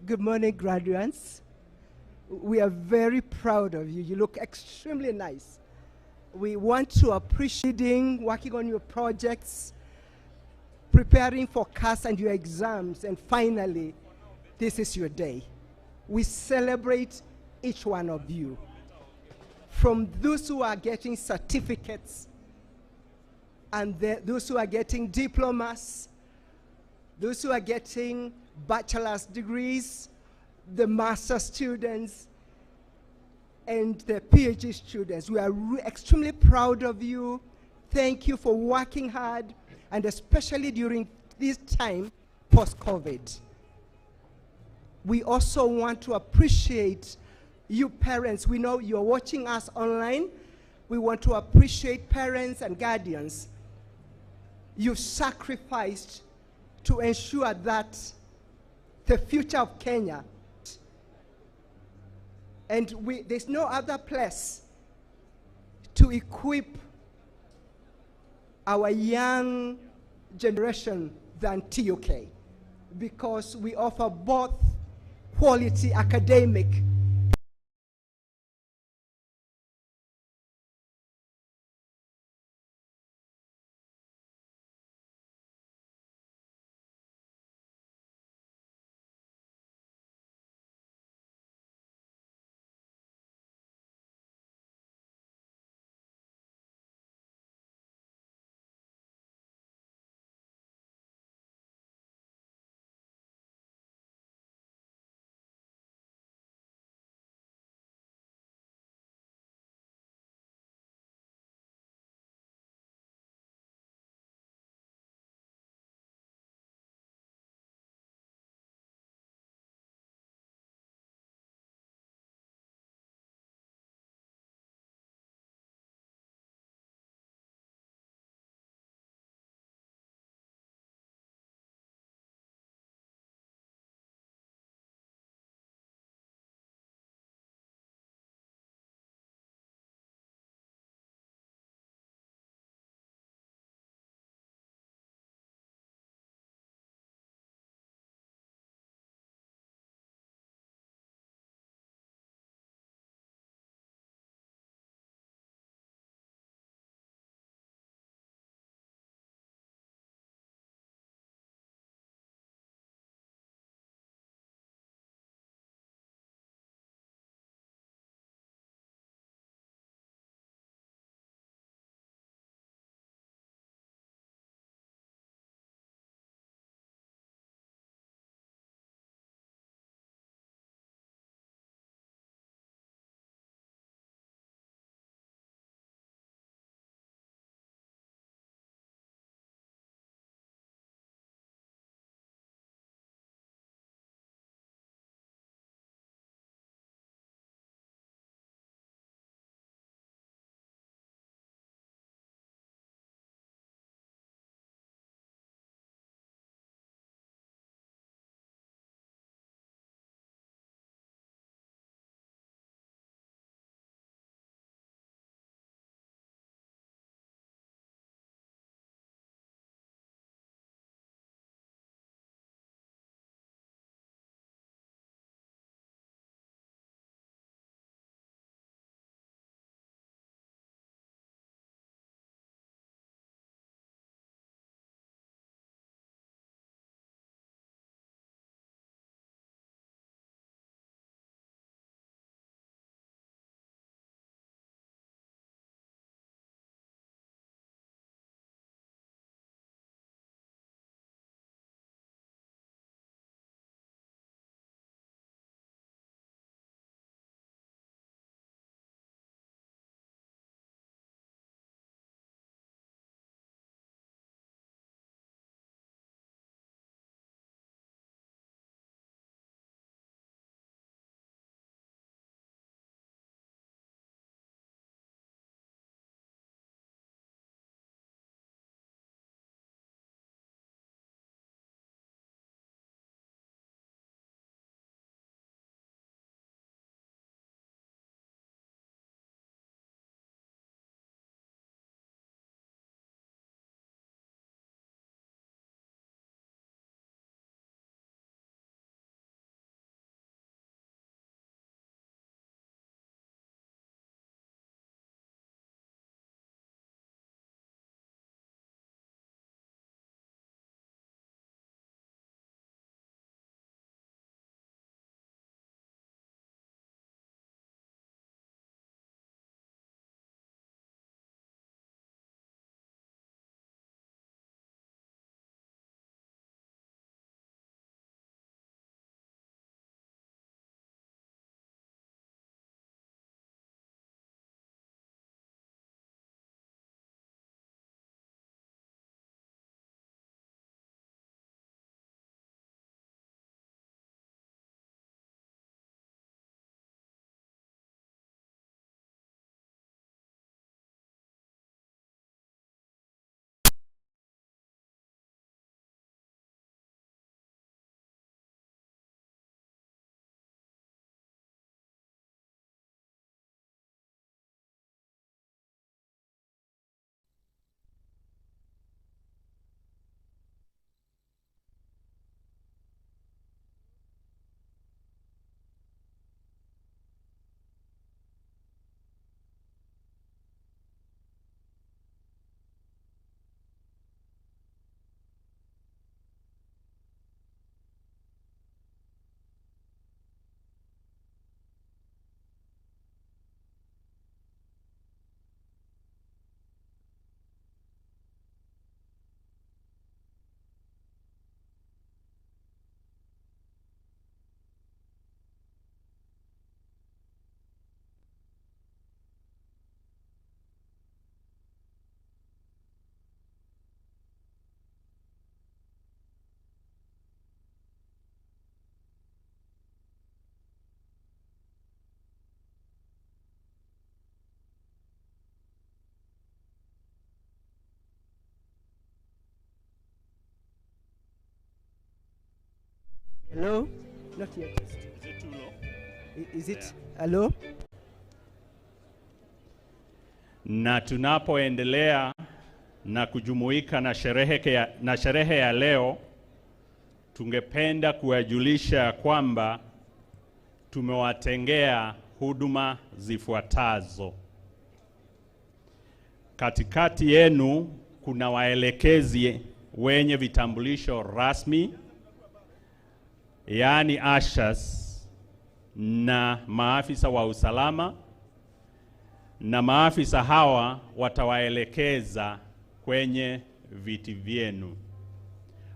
Good morning, graduates. We are very proud of you. You look extremely nice. We want to appreciate you working on your projects, preparing for CAS and your exams, and finally, this is your day. We celebrate each one of you. From those who are getting certificates, and those who are getting diplomas, those who are getting bachelor's degrees, the master students, and the PhD students. We are extremely proud of you. Thank you for working hard, and especially during this time post-COVID. We also want to appreciate you parents. We know you're watching us online. We want to appreciate parents and guardians. You've sacrificed to ensure that the future of Kenya, and there's no other place to equip our young generation than TUK, because we offer both quality academic Hello? Not yet. Is it too low? Is it? Hello? Na tunapoendelea na kujumuika na sherehe ya leo, tungependa kuwajulisha kwamba tumewatengea huduma zifuatazo. Katikati yenu kuna waelekezi wenye vitambulisho rasmi, yaani ushers, na maafisa wa usalama, na maafisa hawa watawaelekeza kwenye viti vyenu.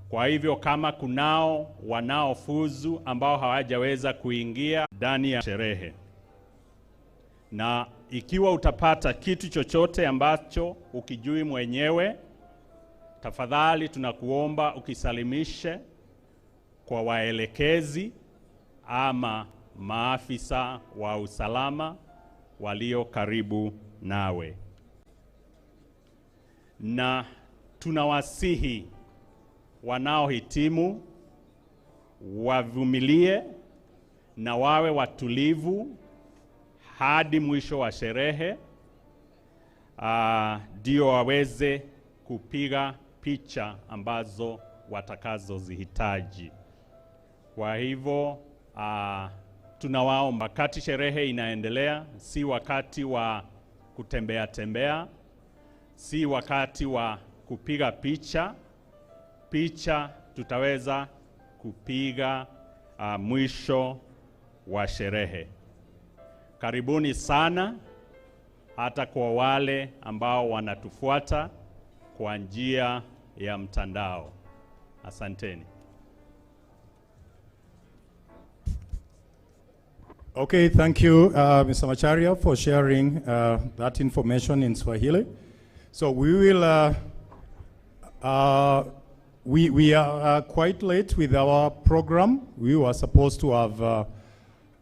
Kwa hivyo kama kunao wanaofuzu ambao hawajaweza kuingia ndani ya sherehe, na ikiwa utapata kitu chochote ambacho ukijui mwenyewe, tafadhali tunakuomba ukisalimishe kwa waelekezi ama maafisa wa usalama walio karibu nawe. Na tunawasihi wanaohitimu wavumilie na wawe watulivu hadi mwisho wa sherehe, ndio waweze kupiga picha ambazo watakazozihitaji. Kwa hivyo tunawaomba, wakati sherehe inaendelea, si wakati wa kutembea tembea, si wakati wa kupiga picha. Picha tutaweza kupiga mwisho wa sherehe. Karibuni sana, hata kwa wale ambao wanatufuata kwa njia ya mtandao. Asanteni. Okay, thank you, Mr. Macharia, for sharing that information in Swahili. So we will, we are quite late with our program. We were supposed to have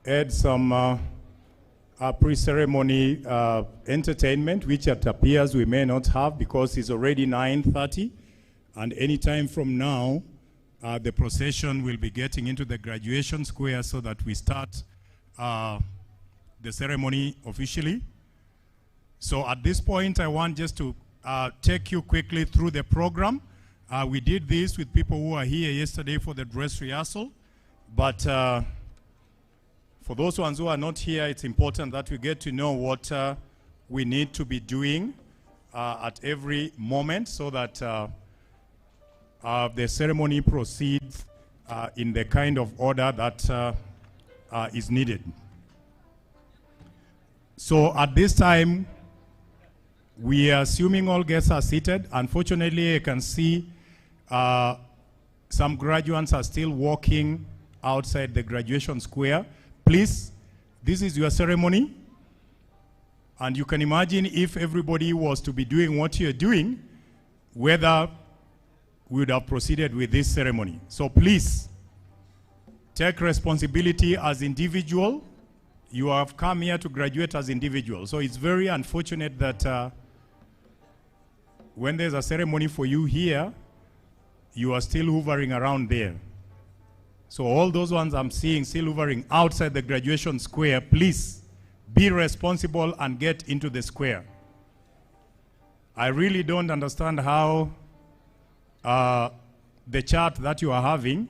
had some pre-ceremony entertainment, which it appears we may not have because it's already 9:30, and any time from now, the procession will be getting into the graduation square so that we start the ceremony officially. So at this point, I want just to take you quickly through the program. We did this with people who were here yesterday for the dress rehearsal, but for those ones who are not here, it's important that we get to know what we need to be doing at every moment so that the ceremony proceeds in the kind of order that is needed. So at this time, we are assuming all guests are seated. Unfortunately, I can see some graduates are still walking outside the graduation square. Please, this is your ceremony. And you can imagine if everybody was to be doing what you're doing, whether we would have proceeded with this ceremony. So please, take responsibility as individual. You have come here to graduate as individuals. So it's very unfortunate that when there's a ceremony for you here, you are still hovering around there. So all those ones I'm seeing still hovering outside the graduation square, please be responsible and get into the square. I really don't understand how the chart that you are having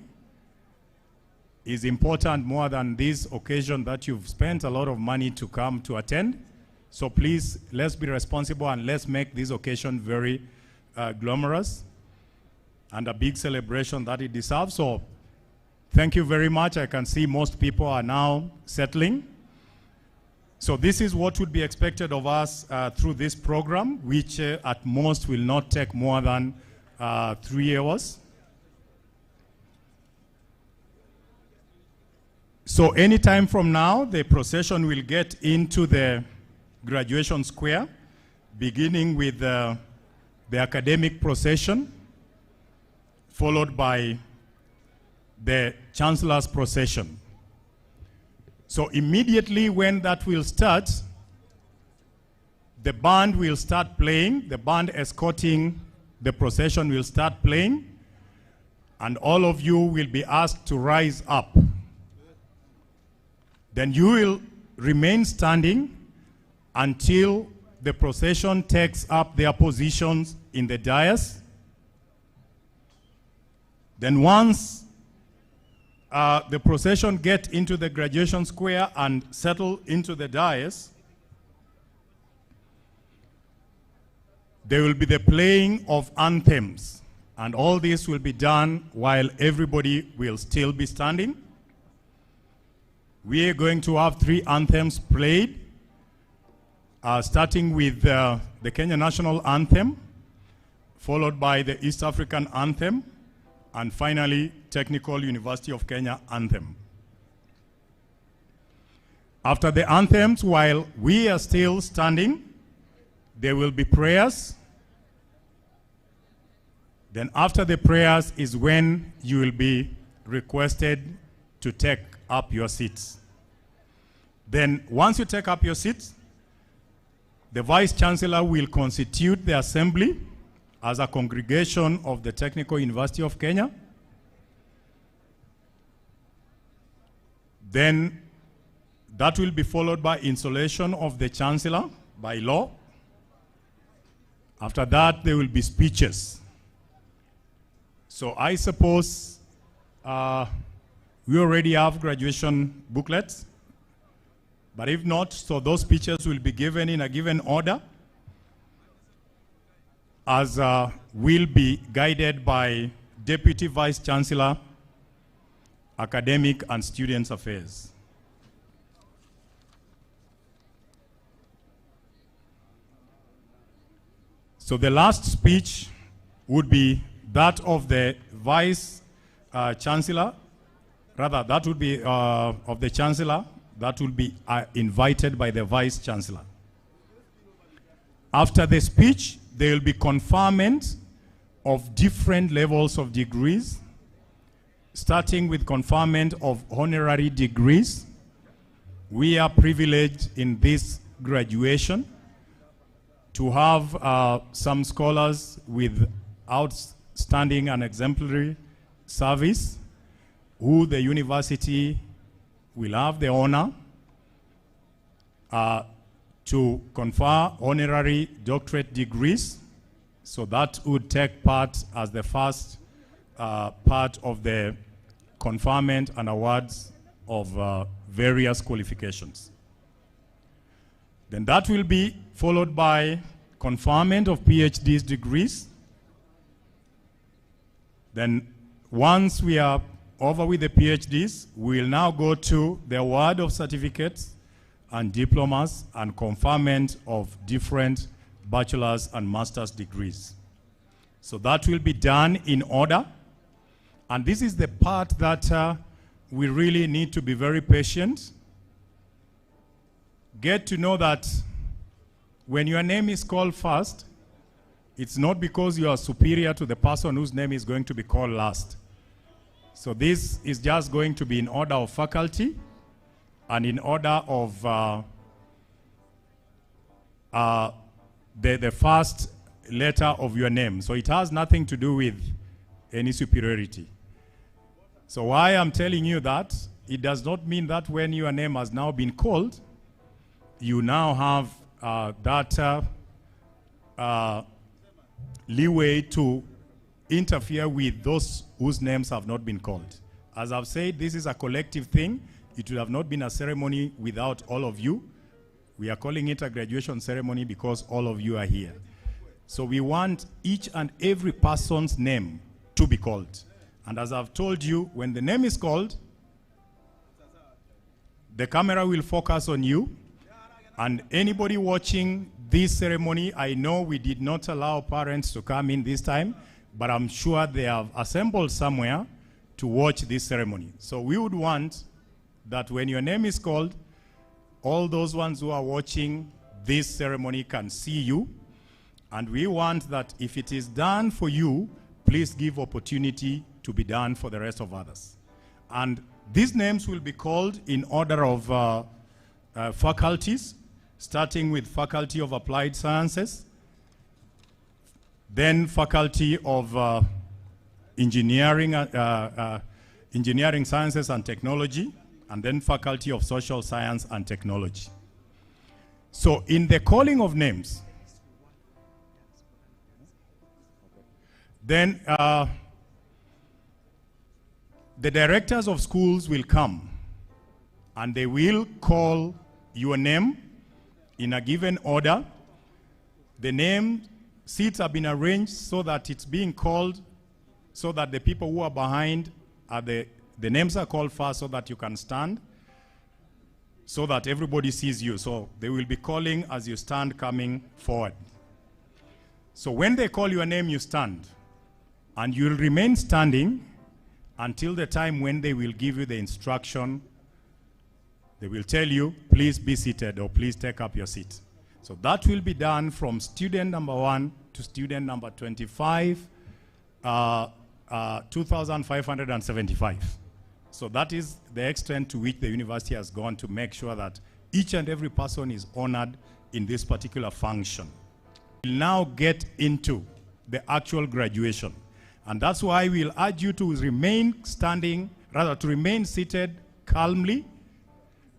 is important more than this occasion that you've spent a lot of money to come to attend. So please, let's be responsible and let's make this occasion very glamorous and a big celebration that it deserves. So thank you very much. I can see most people are now settling. So this is what would be expected of us through this program, which at most will not take more than 3 hours. So any time from now, the procession will get into the graduation square, beginning with the academic procession, followed by the Chancellor's procession. So immediately when that will start, the band will start playing. The band escorting the procession will start playing. and all of you will be asked to rise up. Then you will remain standing until the procession takes up their positions in the dais. Then once the procession get into the graduation square and settle into the dais, there will be the playing of anthems, and all this will be done while everybody will still be standing. We are going to have 3 anthems played, starting with the Kenya National Anthem, followed by the East African Anthem, and finally, Technical University of Kenya Anthem. After the anthems, while we are still standing, there will be prayers. Then after the prayers is when you will be requested to take up your seats. Then once you take up your seats, the Vice Chancellor will constitute the assembly as a congregation of the Technical University of Kenya. Then that will be followed by installation of the Chancellor by law. After that, there will be speeches. So I suppose we already have graduation booklets, but if not, so those speeches will be given in a given order, as will be guided by Deputy Vice Chancellor, Academic and Students Affairs. So the last speech would be that of the Vice Chancellor, rather that would be of the Chancellor, that will be invited by the Vice Chancellor. After the speech, there will be conferment of different levels of degrees, starting with conferment of honorary degrees. We are privileged in this graduation to have some scholars with outstanding and exemplary service, who the university will have the honor to confer honorary doctorate degrees. So that would take part as the first part of the conferment and awards of various qualifications. Then that will be followed by conferment of PhD degrees. Then once we are over with the PhDs, we will now go to the award of certificates and diplomas and conferment of different bachelor's and master's degrees. So that will be done in order. And this is the part that we really need to be very patient. Get to know that when your name is called first, it's not because you are superior to the person whose name is going to be called last. So this is just going to be in order of faculty and in order of the first letter of your name. So it has nothing to do with any superiority. So why I'm telling you that, it does not mean that when your name has now been called, you now have that leeway to interfere with those whose names have not been called. As I've said, this is a collective thing. It would have not been a ceremony without all of you. We are calling it a graduation ceremony because all of you are here. So we want each and every person's name to be called. And as I've told you, when the name is called, the camera will focus on you. And anybody watching this ceremony, I know we did not allow parents to come in this time, but I'm sure they have assembled somewhere to watch this ceremony. So we would want that when your name is called, all those ones who are watching this ceremony can see you. And we want that if it is done for you, please give opportunity to be done for the rest of others. And these names will be called in order of faculties, starting with Faculty of Applied Sciences, then Faculty of engineering, engineering sciences and technology, and then Faculty of Social Science and Technology. So in the calling of names, then the directors of schools will come and they will call your name in a given order. The name seats have been arranged so that it's being called, so that the people who are behind are the names are called first so that you can stand, so that everybody sees you. So they will be calling as you stand coming forward. So when they call your name, you stand. And you'll remain standing until the time when they will give you the instruction. They will tell you, please be seated or please take up your seat. So that will be done from student number 1 to student number 25, 2,575. So that is the extent to which the university has gone to make sure that each and every person is honored in this particular function. We'll now get into the actual graduation. And that's why we'll urge you to remain standing, rather to remain seated calmly,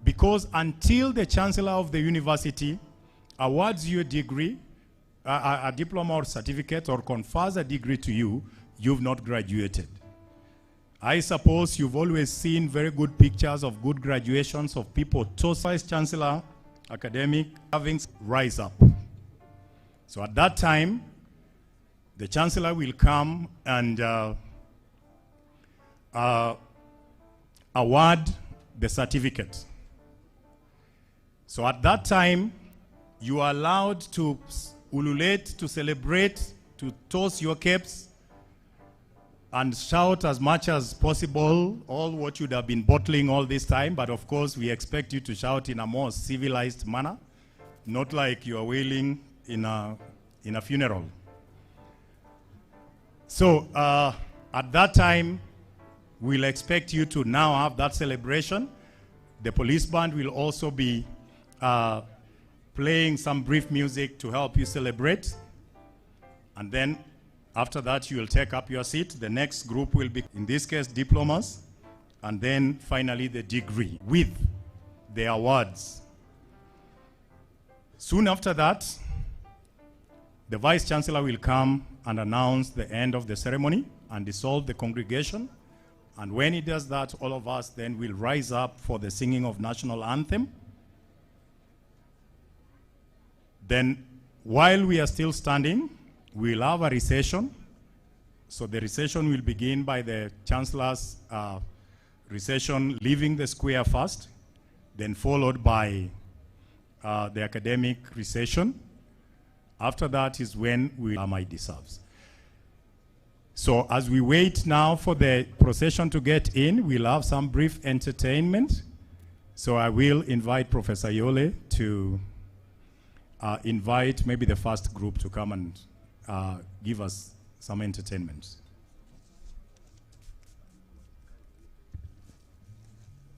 because until the Chancellor of the university awards you a degree, a diploma or certificate, or confers a degree to you, you've not graduated. I suppose you've always seen very good pictures of good graduations of people toast Vice Chancellor, academic, having rise up. So at that time, the Chancellor will come and award the certificate. So at that time, you are allowed to ululate, to celebrate, to toss your caps, and shout as much as possible all what you'd have been bottling all this time. But of course, we expect you to shout in a more civilized manner, not like you are wailing in a funeral. So at that time, we'll expect you to now have that celebration. The police band will also be playing some brief music to help you celebrate. And then after that, you will take up your seat. The next group will be, in this case, diplomas. And then finally, the degree with the awards. Soon after that, the Vice Chancellor will come and announce the end of the ceremony and dissolve the congregation. And when he does that, all of us then will rise up for the singing of national anthem. Then, while we are still standing, we'll have a recession. So the recession will begin by the Chancellor's recession, leaving the square first, then followed by the academic recession. After that is when my deserves. So as we wait now for the procession to get in, we'll have some brief entertainment. So I will invite Professor Yole to invite maybe the first group to come and give us some entertainment.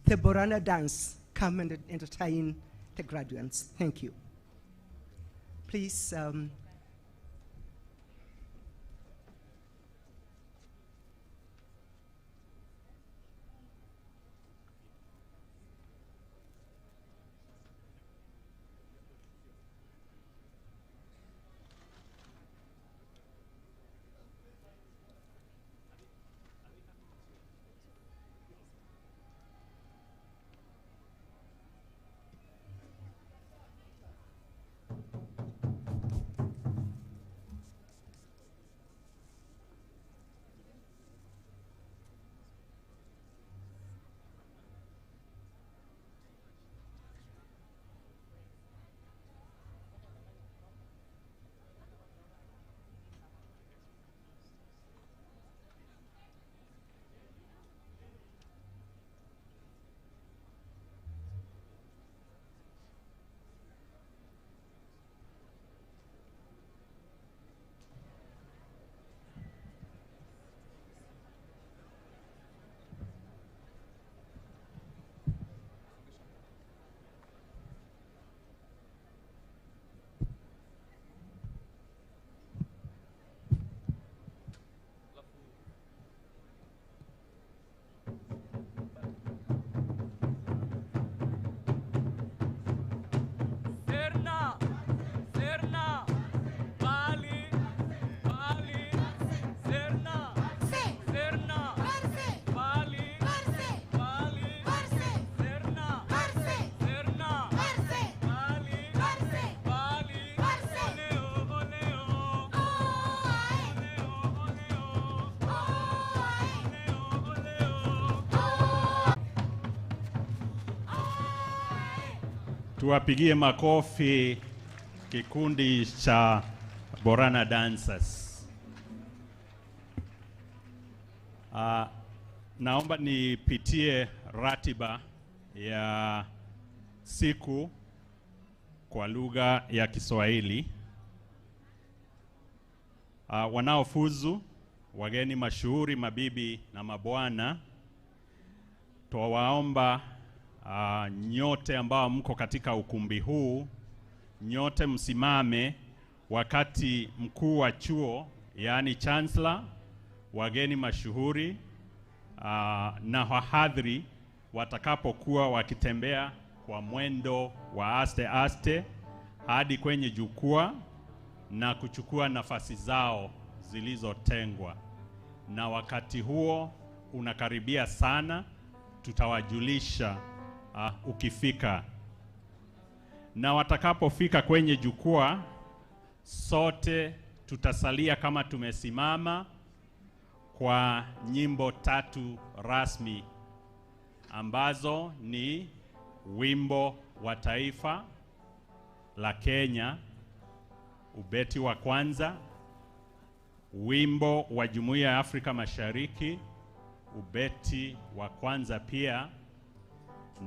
The Borana dance, come and entertain the graduates. Thank you. Please. Tuwapigie makofi kikundi cha Borana Dancers. Naomba nipitie ratiba ya siku kwa lugha ya Kiswahili. Wanaofuzu, wageni mashuhuri, mabibi na mabwana, twawaomba nyote ambao mko katika ukumbi huu, nyote msimame wakati mkuu wa chuo, yaani chancellor, wageni mashuhuri na wahadhiri watakapokuwa wakitembea kwa mwendo wa aste aste hadi kwenye jukwaa na kuchukua nafasi zao zilizotengwa. Na wakati huo unakaribia sana, tutawajulisha ukifika. Na watakapofika kwenye jukwaa, sote tutasalia kama tumesimama kwa nyimbo 3 rasmi ambazo ni wimbo wa taifa la Kenya, ubeti wa kwanza, wimbo wa Jumuiya ya Afrika Mashariki, ubeti wa kwanza pia,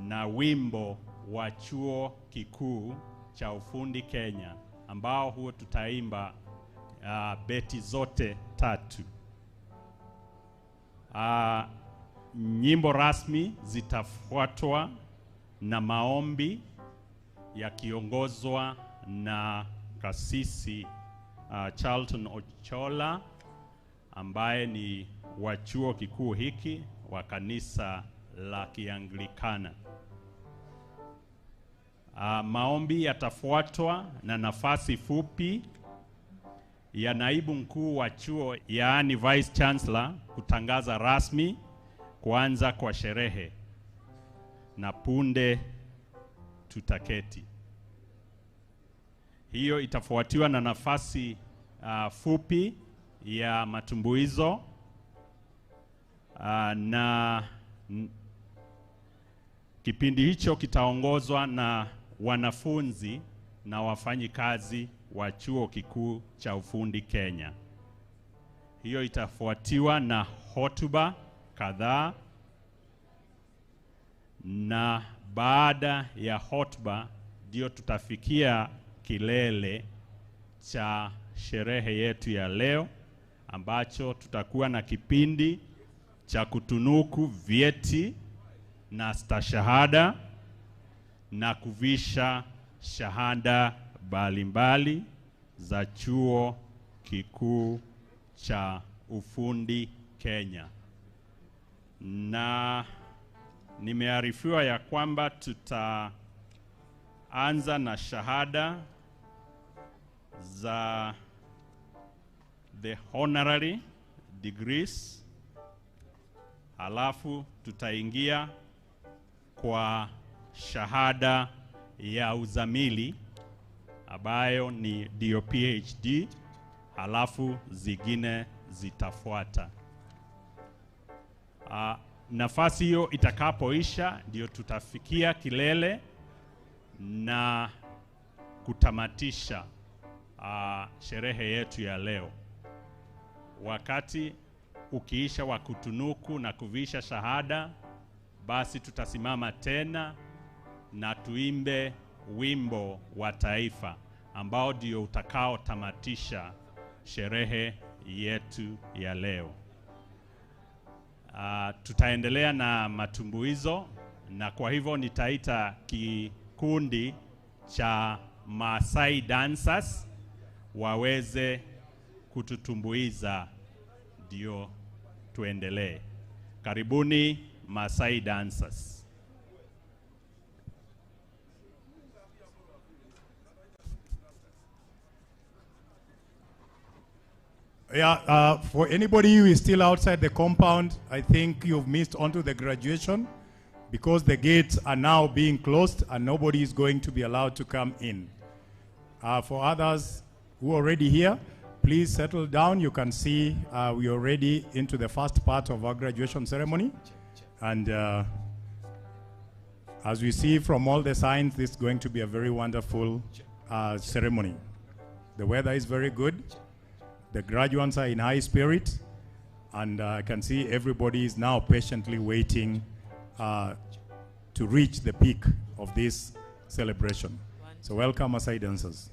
na wimbo wa Chuo Kikuu cha Ufundi Kenya, ambao huo tutaimba beti zote 3. Nyimbo rasmi zitafuatwa na maombi yakiongozwa na kasisi Charlton Ochola, ambaye ni wa chuo kikuu hiki wa kanisa la Kianglikana. Maombi yatafuatwa na nafasi fupi ya naibu mkuu wa chuo, yaani Vice Chancellor, kutangaza rasmi kuanza kwa sherehe, na punde tutaketi. Hiyo itafuatiwa na nafasi fupi ya matumbuizo na kipindi hicho kitaongozwa na wanafunzi na wafanyikazi wa Chuo Kikuu cha Ufundi Kenya. Hiyo itafuatiwa na hotuba kadhaa, na baada ya hotuba ndio tutafikia kilele cha sherehe yetu ya leo, ambacho tutakuwa na kipindi cha kutunuku vyeti na stashahada na kuvisha shahada mbalimbali za Chuo Kikuu cha Ufundi Kenya. Na nimearifiwa ya kwamba tutaanza na shahada za the honorary degrees, halafu tutaingia kwa shahada ya uzamili ambayo ni ndio PhD, halafu zingine zitafuata. Nafasi hiyo itakapoisha ndio tutafikia kilele na kutamatisha sherehe yetu ya leo. Wakati ukiisha wa kutunuku na kuvisha shahada, basi tutasimama tena na tuimbe wimbo wa taifa ambao ndio utakao tamatisha sherehe yetu ya leo. Tutaendelea na matumbuizo, na kwa hivyo nitaita kikundi cha Maasai Dancers waweze kututumbuiza ndio tuendelee. Karibuni Maasai Dancers. Yeah, for anybody who is still outside the compound, I think you've missed onto the graduation, because the gates are now being closed and nobody is going to be allowed to come in. For others who are already here, please settle down. You can see we are already into the first part of our graduation ceremony. And As we see from all the signs, this is going to be a very wonderful ceremony. The weather is very good. The graduates are in high spirit. And I can see everybody is now patiently waiting to reach the peak of this celebration. So welcome, Maasai dancers.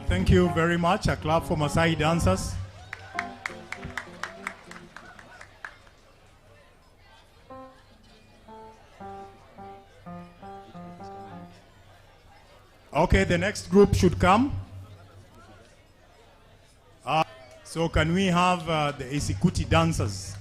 Thank you very much. A clap for Maasai dancers. Okay, the next group should come. So can we have the Isikuti dancers?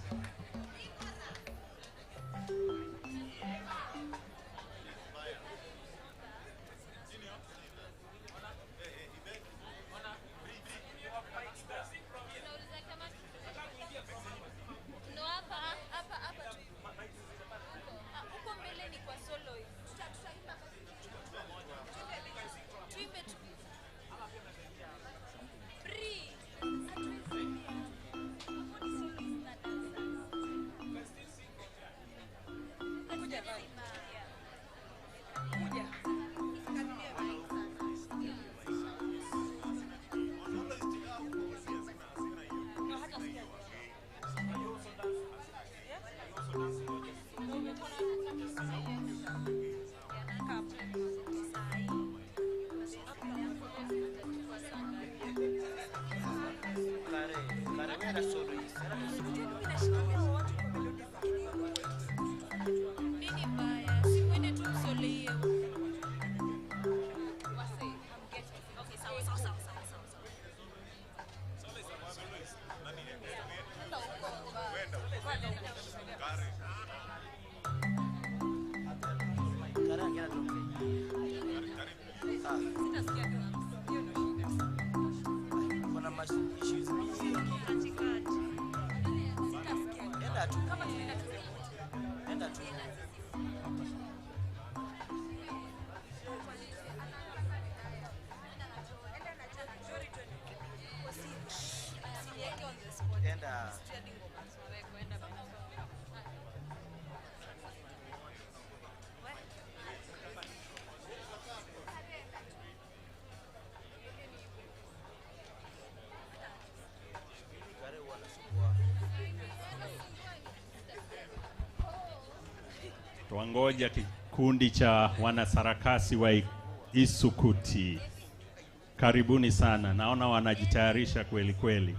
Twangoja kikundi cha wanasarakasi wa Isukuti. Karibuni sana. Naona wanajitayarisha kweli kweli.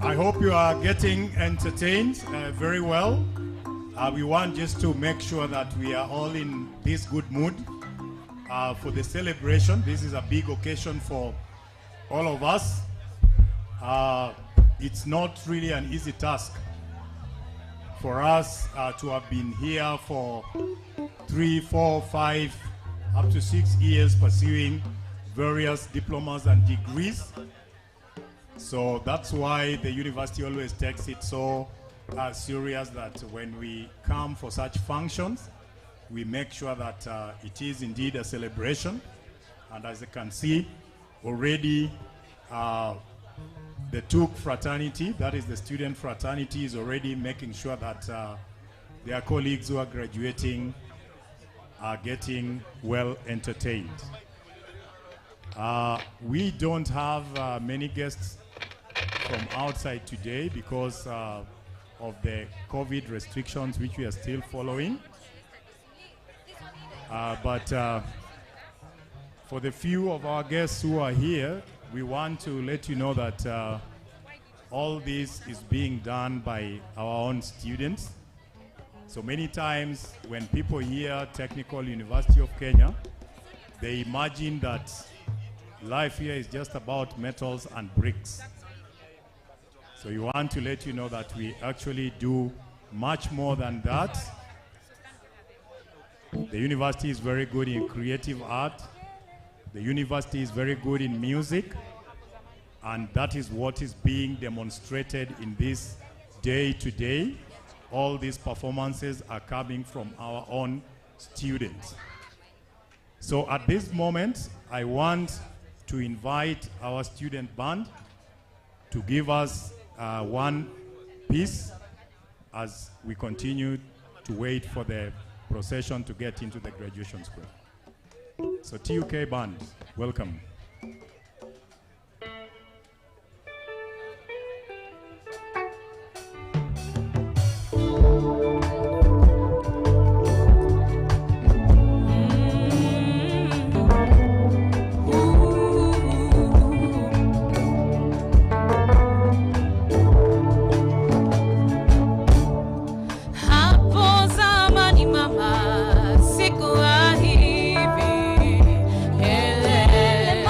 I hope you are getting entertained very well. We want just to make sure that we are all in this good mood for the celebration. This is a big occasion for all of us. It's not really an easy task for us to have been here for 3, 4, 5, up to 6 years pursuing various diplomas and degrees. So that's why the university always takes it so serious that when we come for such functions, we make sure that it is indeed a celebration. And as you can see, already the Tuk fraternity, that is the student fraternity, is already making sure that their colleagues who are graduating are getting well entertained. We don't have many guests from outside today because of the COVID restrictions which we are still following. But for the few of our guests who are here, we want to let you know that all this is being done by our own students. So many times when people hear Technical University of Kenya, they imagine that life here is just about metals and bricks. So we want to let you know that we actually do much more than that. The university is very good in creative art. The university is very good in music. And that is what is being demonstrated in this day today. All these performances are coming from our own students. So at this moment, I want to invite our student band to give us one piece as we continue to wait for the procession to get into the graduation square. So TUK band, welcome. Mama, siku hivi, ele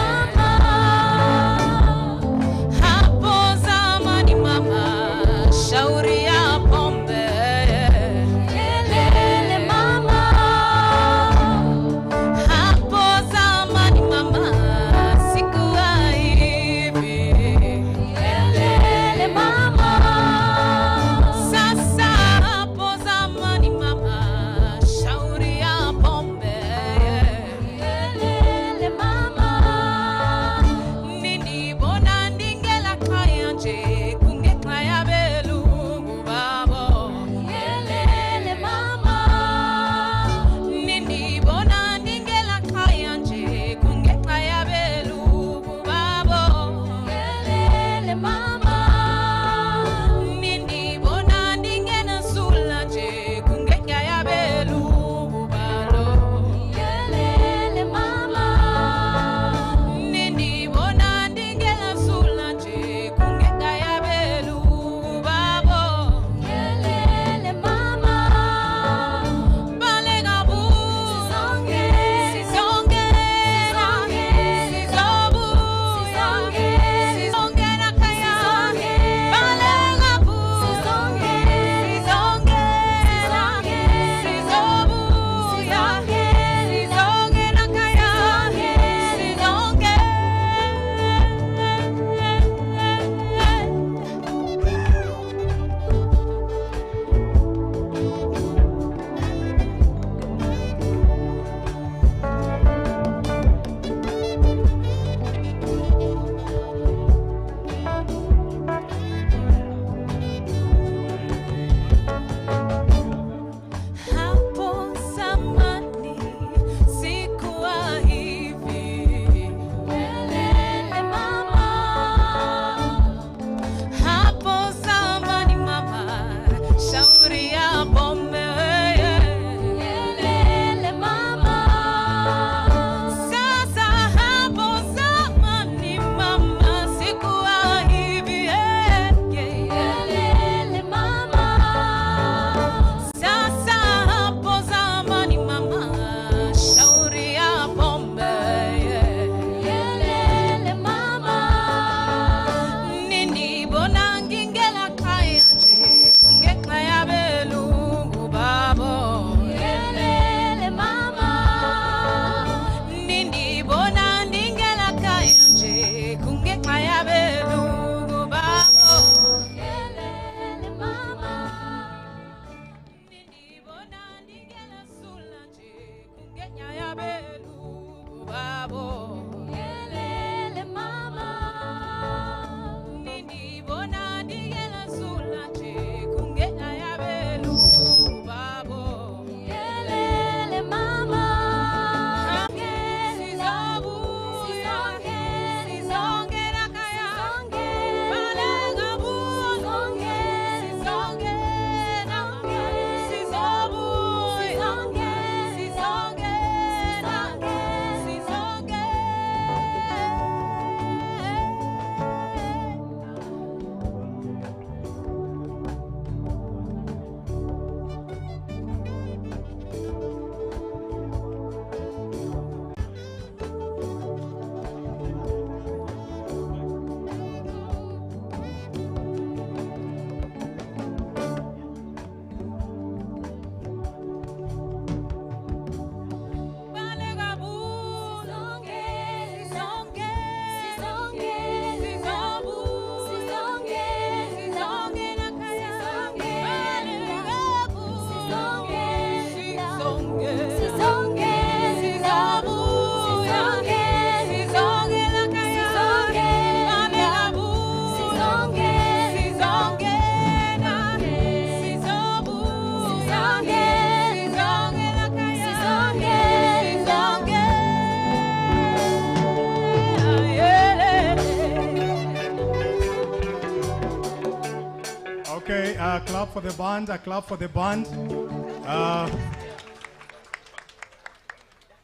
Okay, clap for the band, a clap for the band.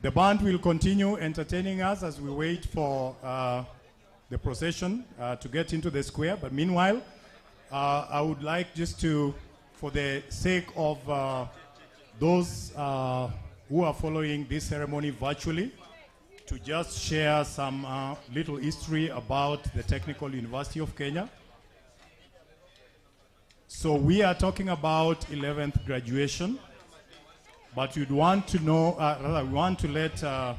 The band will continue entertaining us as we wait for the procession to get into the square. But meanwhile, I would like just to, for the sake of those who are following this ceremony virtually, to just share some little history about the Technical University of Kenya. So we are talking about 11th graduation, but we'd want to know, rather we want to let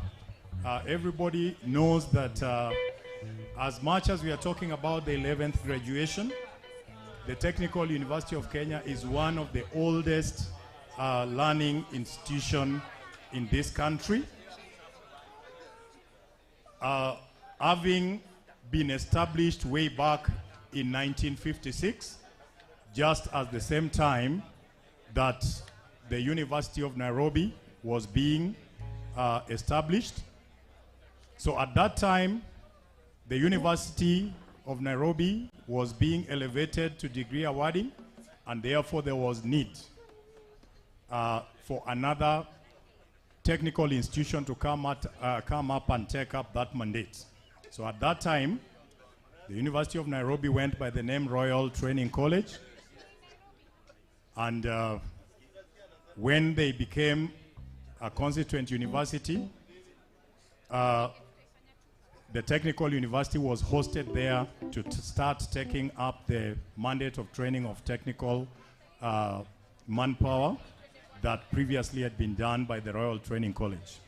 everybody knows that as much as we are talking about the 11th graduation, the Technical University of Kenya is one of the oldest learning institution in this country. Having been established way back in 1956, just at the same time that the University of Nairobi was being established. So at that time, the University of Nairobi was being elevated to degree awarding, and therefore there was need for another technical institution to come up and take up that mandate. So at that time, the University of Nairobi went by the name Royal Training College. And when they became a constituent university, the Technical University was hosted there to start taking up the mandate of training of technical manpower that previously had been done by the Royal Training College.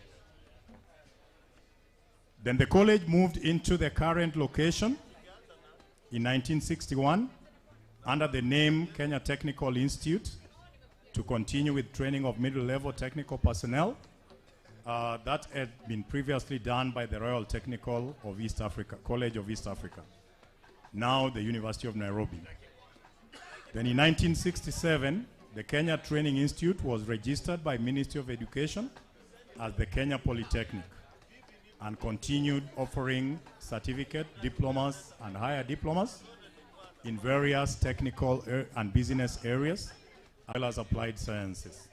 Then the college moved into the current location in 1961 under the name Kenya Technical Institute to continue with training of middle-level technical personnel. That had been previously done by the Royal Technical of East Africa, College of East Africa, now the University of Nairobi. Then in 1967, the Kenya Training Institute was registered by Ministry of Education as the Kenya Polytechnic and continued offering certificate, diplomas, and higher diplomas in various technical and business areas, as well as applied sciences.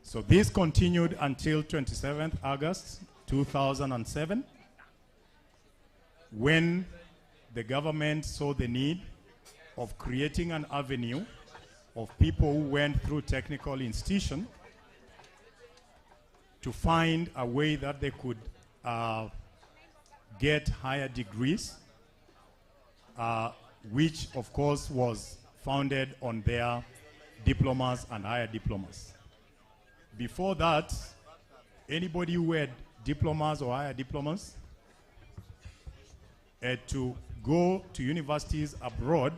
So this continued until 27th August 2007, when the government saw the need of creating an avenue of people who went through technical institution to find a way that they could get higher degrees, which of course was founded on their diplomas and higher diplomas. Before that, anybody who had diplomas or higher diplomas had to go to universities abroad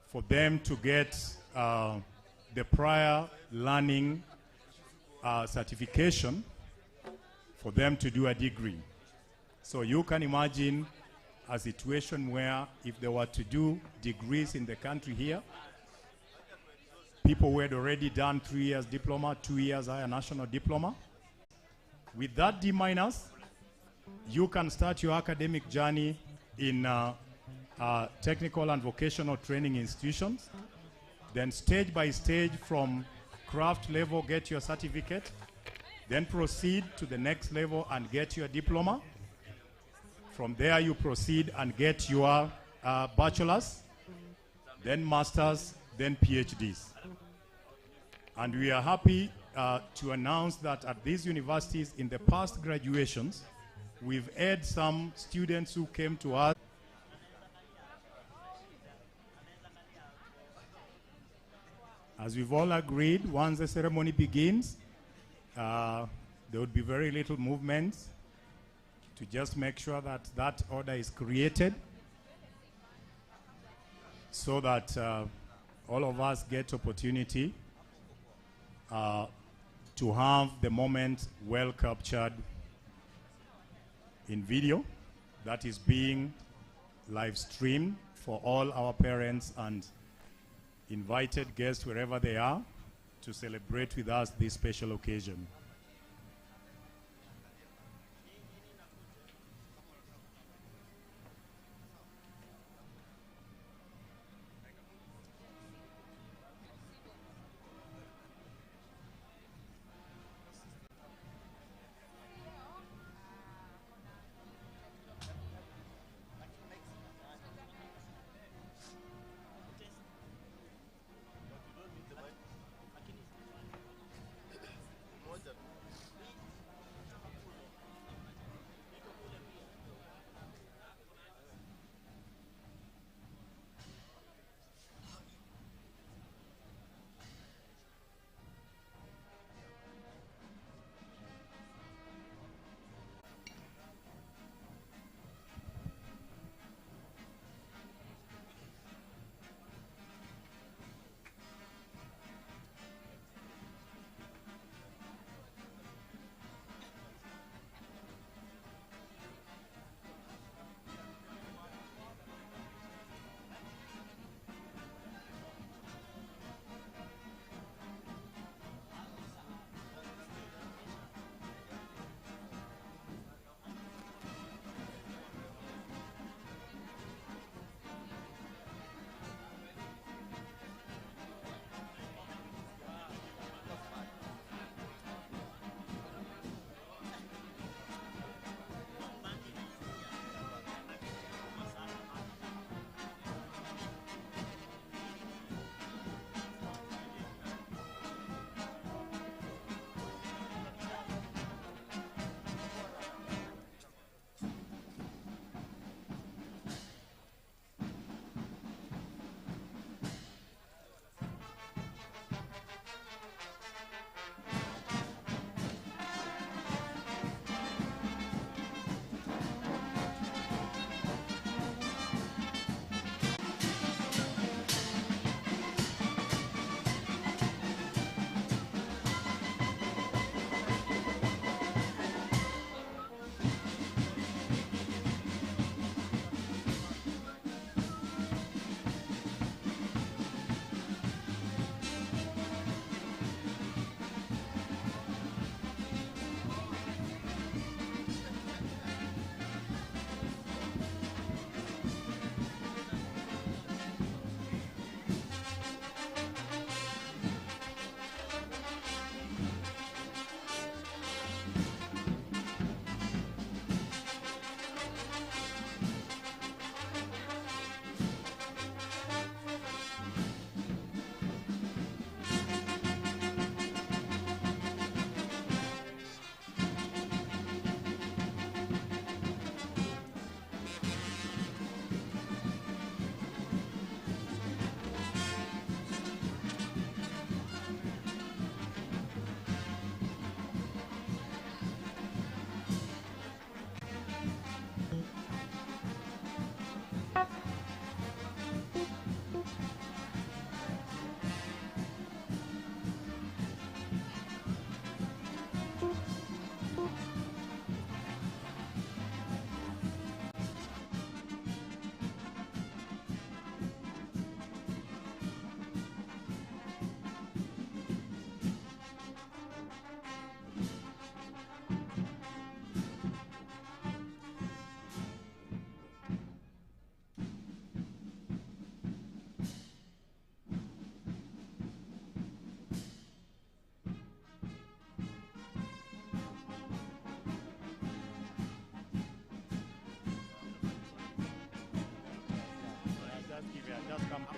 for them to get the prior learning certification for them to do a degree. So you can imagine a situation where if they were to do degrees in the country here, people who had already done 3 years diploma, 2 years higher national diploma. With that D-, you can start your academic journey in technical and vocational training institutions. Then stage by stage from craft level, get your certificate. Then proceed to the next level and get your diploma. From there you proceed and get your bachelor's, then master's, then PhDs. And we are happy to announce that at these universities in the past graduations, we've had some students who came to us. As we've all agreed, once the ceremony begins, there would be very little movement to just make sure that that order is created so that all of us get opportunity to have the moment well captured in video that is being live streamed for all our parents and invited guests wherever they are to celebrate with us this special occasion.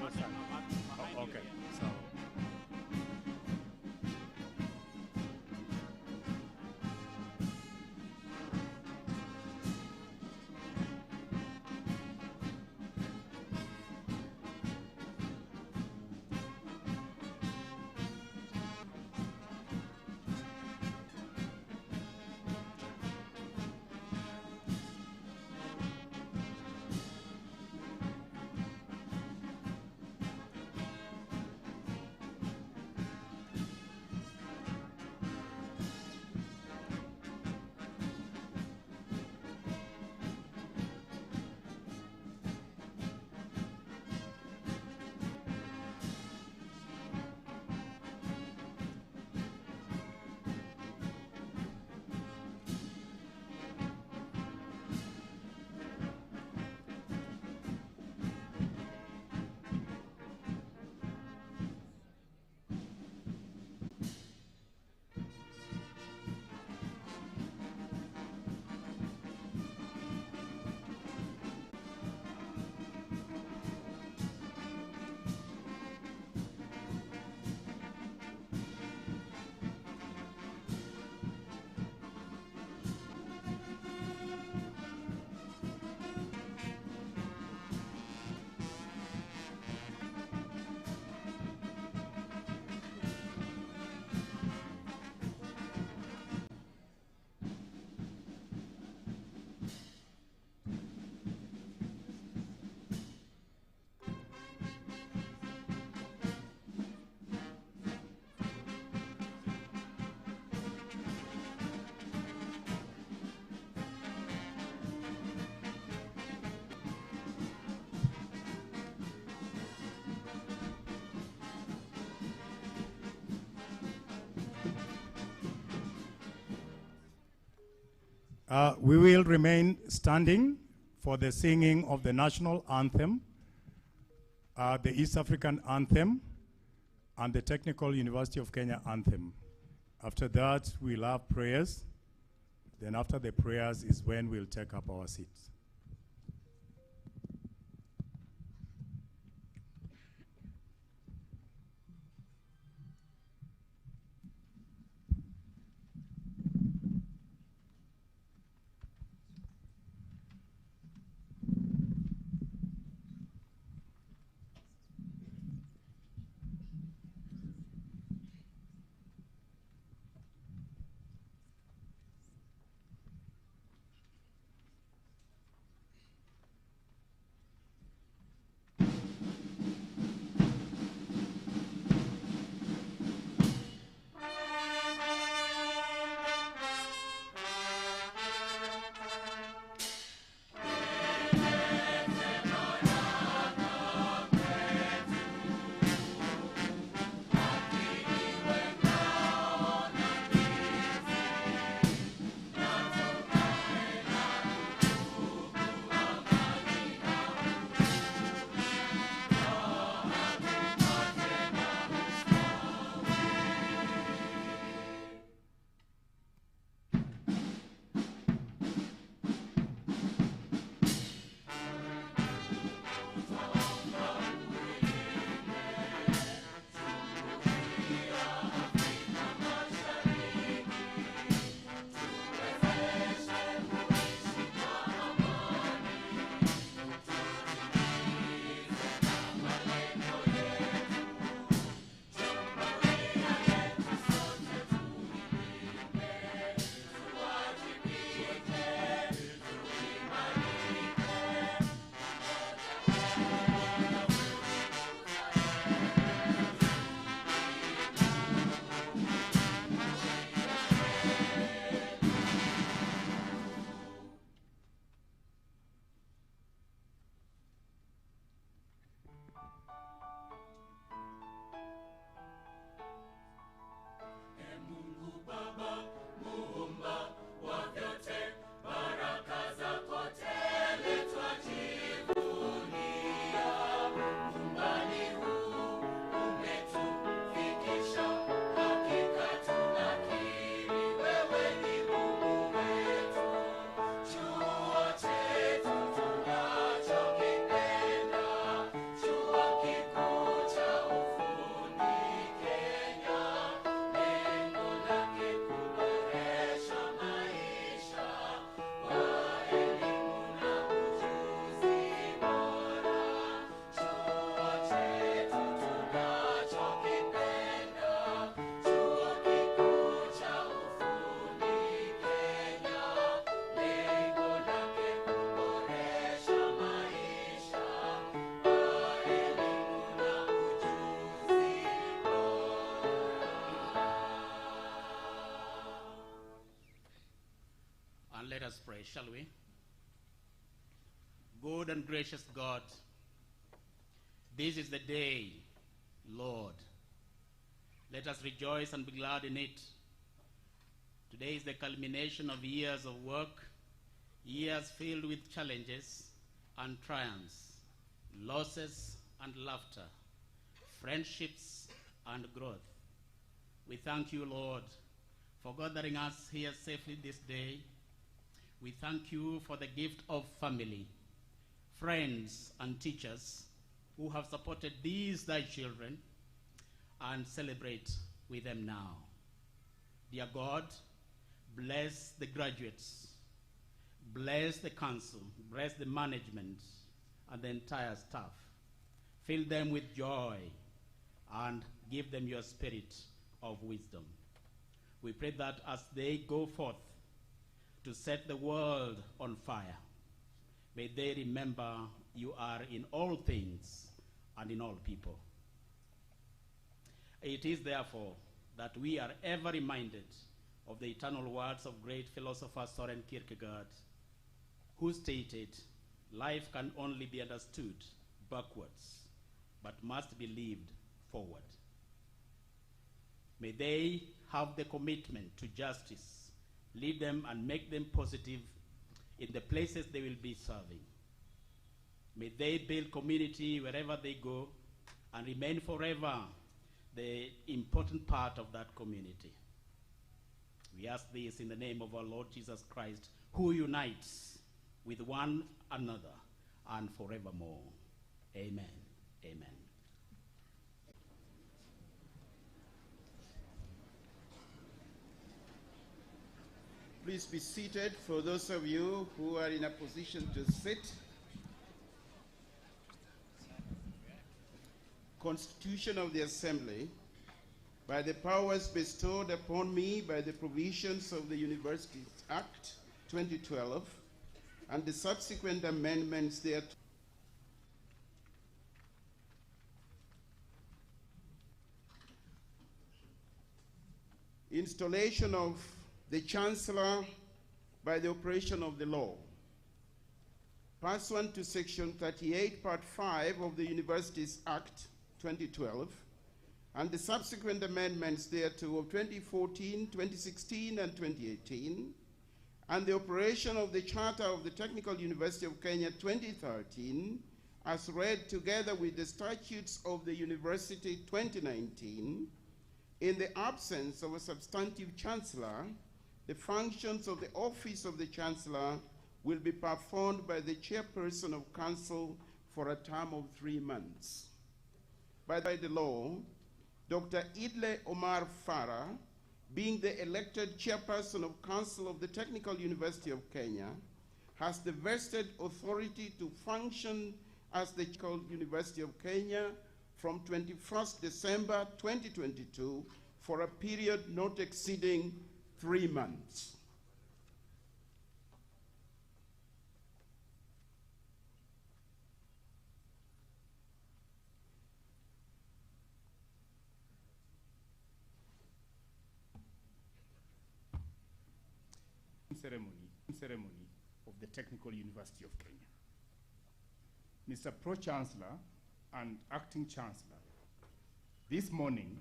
This side. Oh, okay. So. We will remain standing for the singing of the national anthem, the East African anthem, and the Technical University of Kenya anthem. After that, we'll have prayers. Then after the prayers is when we'll take up our seats. pray, shall we? Good and gracious God, this is the day, Lord. Let us rejoice and be glad in it. Today is the culmination of years of work, years filled with challenges and triumphs, losses and laughter, friendships and growth. We thank you, Lord, for gathering us here safely this day. We thank you for the gift of family, friends and teachers who have supported these thy children, and celebrate with them now. Dear God, bless the graduates, bless the council, bless the management and the entire staff. Fill them with joy and give them your spirit of wisdom. We pray that as they go forth to set the world on fire, may they remember you are in all things and in all people. It is therefore that we are ever reminded of the eternal words of great philosopher Soren Kierkegaard, who stated, life can only be understood backwards, but must be lived forward. May they have the commitment to justice, lead them and make them positive in the places they will be serving. May they build community wherever they go and remain forever the important part of that community. We ask this in the name of our Lord Jesus Christ, who unites with one another and forevermore. Amen. Amen. Please be seated for those of you who are in a position to sit. Constitution of the Assembly, by the powers bestowed upon me by the provisions of the Universities Act 2012 and the subsequent amendments thereto. Installation of the Chancellor by the operation of the law. Pursuant to Section 38, Part 5 of the Universities Act 2012, and the subsequent amendments thereto of 2014, 2016, and 2018, and the operation of the Charter of the Technical University of Kenya 2013, as read together with the statutes of the University 2019, in the absence of a substantive Chancellor, the functions of the office of the Chancellor will be performed by the Chairperson of Council for a term of 3 months. By the law, Dr. Idle Omar Farah, being the elected Chairperson of Council of the Technical University of Kenya, has the vested authority to function as the Technical University of Kenya from 21st December 2022 for a period not exceeding 3 months. Ceremony of the Technical University of Kenya. Mr. Pro-Chancellor and Acting Chancellor, this morning,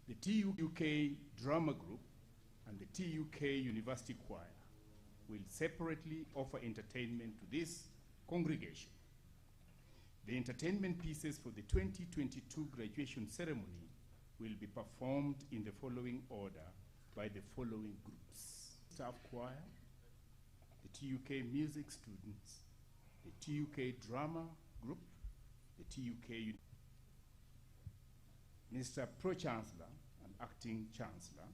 the TUK Drama Group and the TUK University Choir will separately offer entertainment to this congregation. The entertainment pieces for the 2022 graduation ceremony will be performed in the following order by the following groups: Staff Choir, the TUK Music Students, the TUK Drama Group, the TUK. Mr. Pro-Chancellor and Acting Chancellor,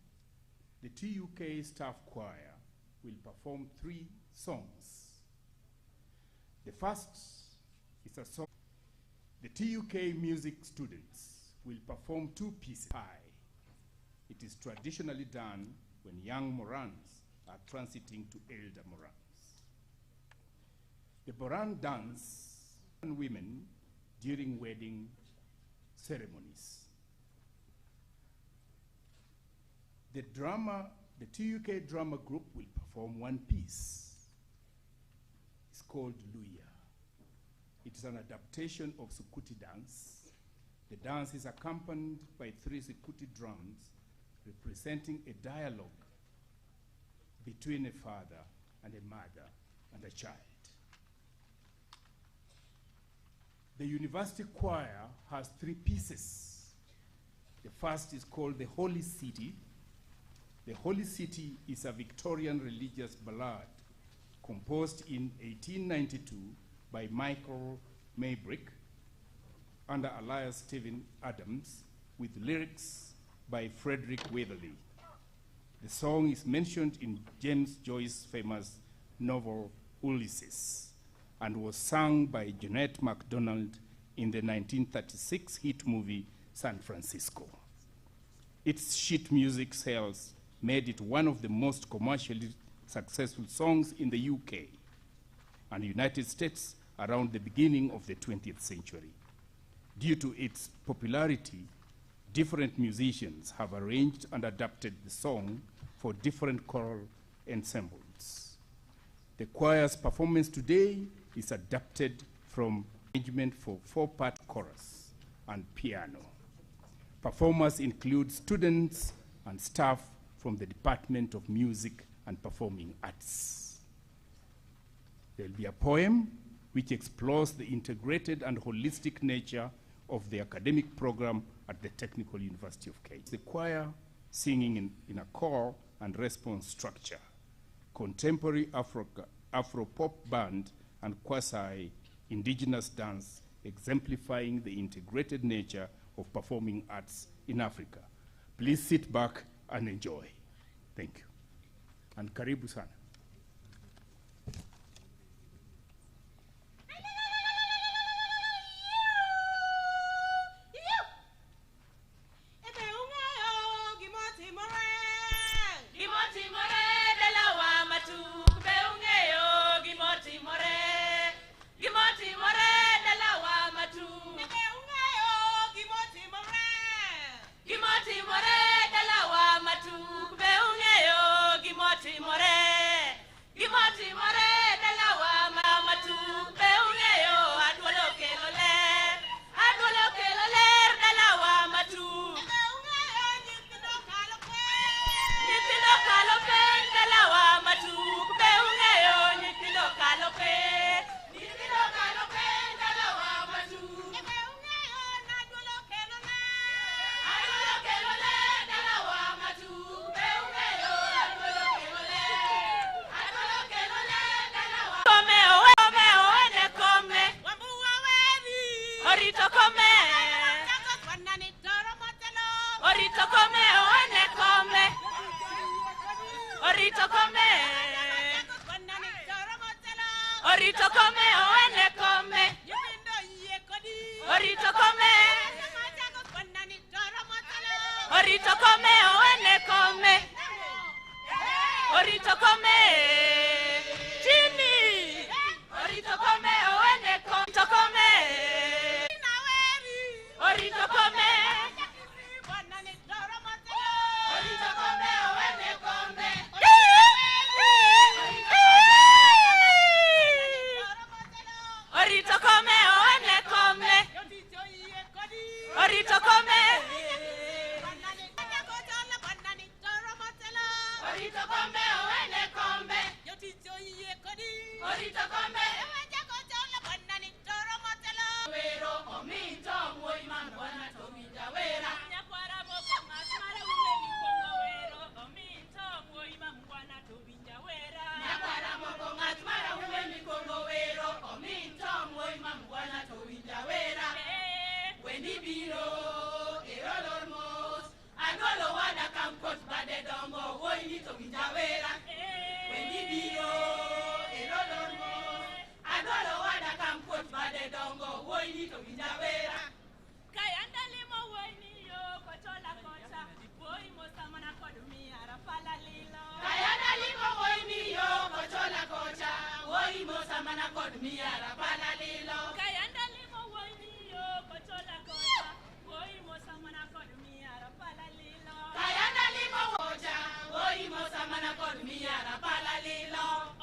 the TUK Staff Choir will perform 3 songs. The first is a song. The TUK Music Students will perform 2 pieces. It is traditionally done when young Morans are transiting to elder Morans. The Boran dance and women during wedding ceremonies. The TUK Drama Group will perform 1 piece. called Luya. It is an adaptation of Sukuti dance. The dance is accompanied by 3 Sukuti drums representing a dialogue between a father and a mother and a child. The university choir has 3 pieces. The first is called The Holy City. The Holy City is a Victorian religious ballad composed in 1892 by Michael Maybrick under alias Stephen Adams with lyrics by Frederick Weatherly. The song is mentioned in James Joyce's famous novel Ulysses and was sung by Jeanette MacDonald in the 1936 hit movie San Francisco. Its sheet music sales made it one of the most commercially successful songs in the UK and United States around the beginning of the 20th century. Due to its popularity, different musicians have arranged and adapted the song for different choral ensembles. The choir's performance today is adapted from arrangement for 4-part chorus and piano. Performers include students and staff from the Department of Music and Performing Arts. There'll be a poem which explores the integrated and holistic nature of the academic program at the Technical University of Kenya. The choir singing in a call and response structure, contemporary Afro-pop band and quasi-indigenous dance exemplifying the integrated nature of performing arts in Africa. Please sit back and enjoy. Thank you. And karibu sana.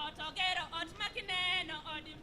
Otogero ot makineno odi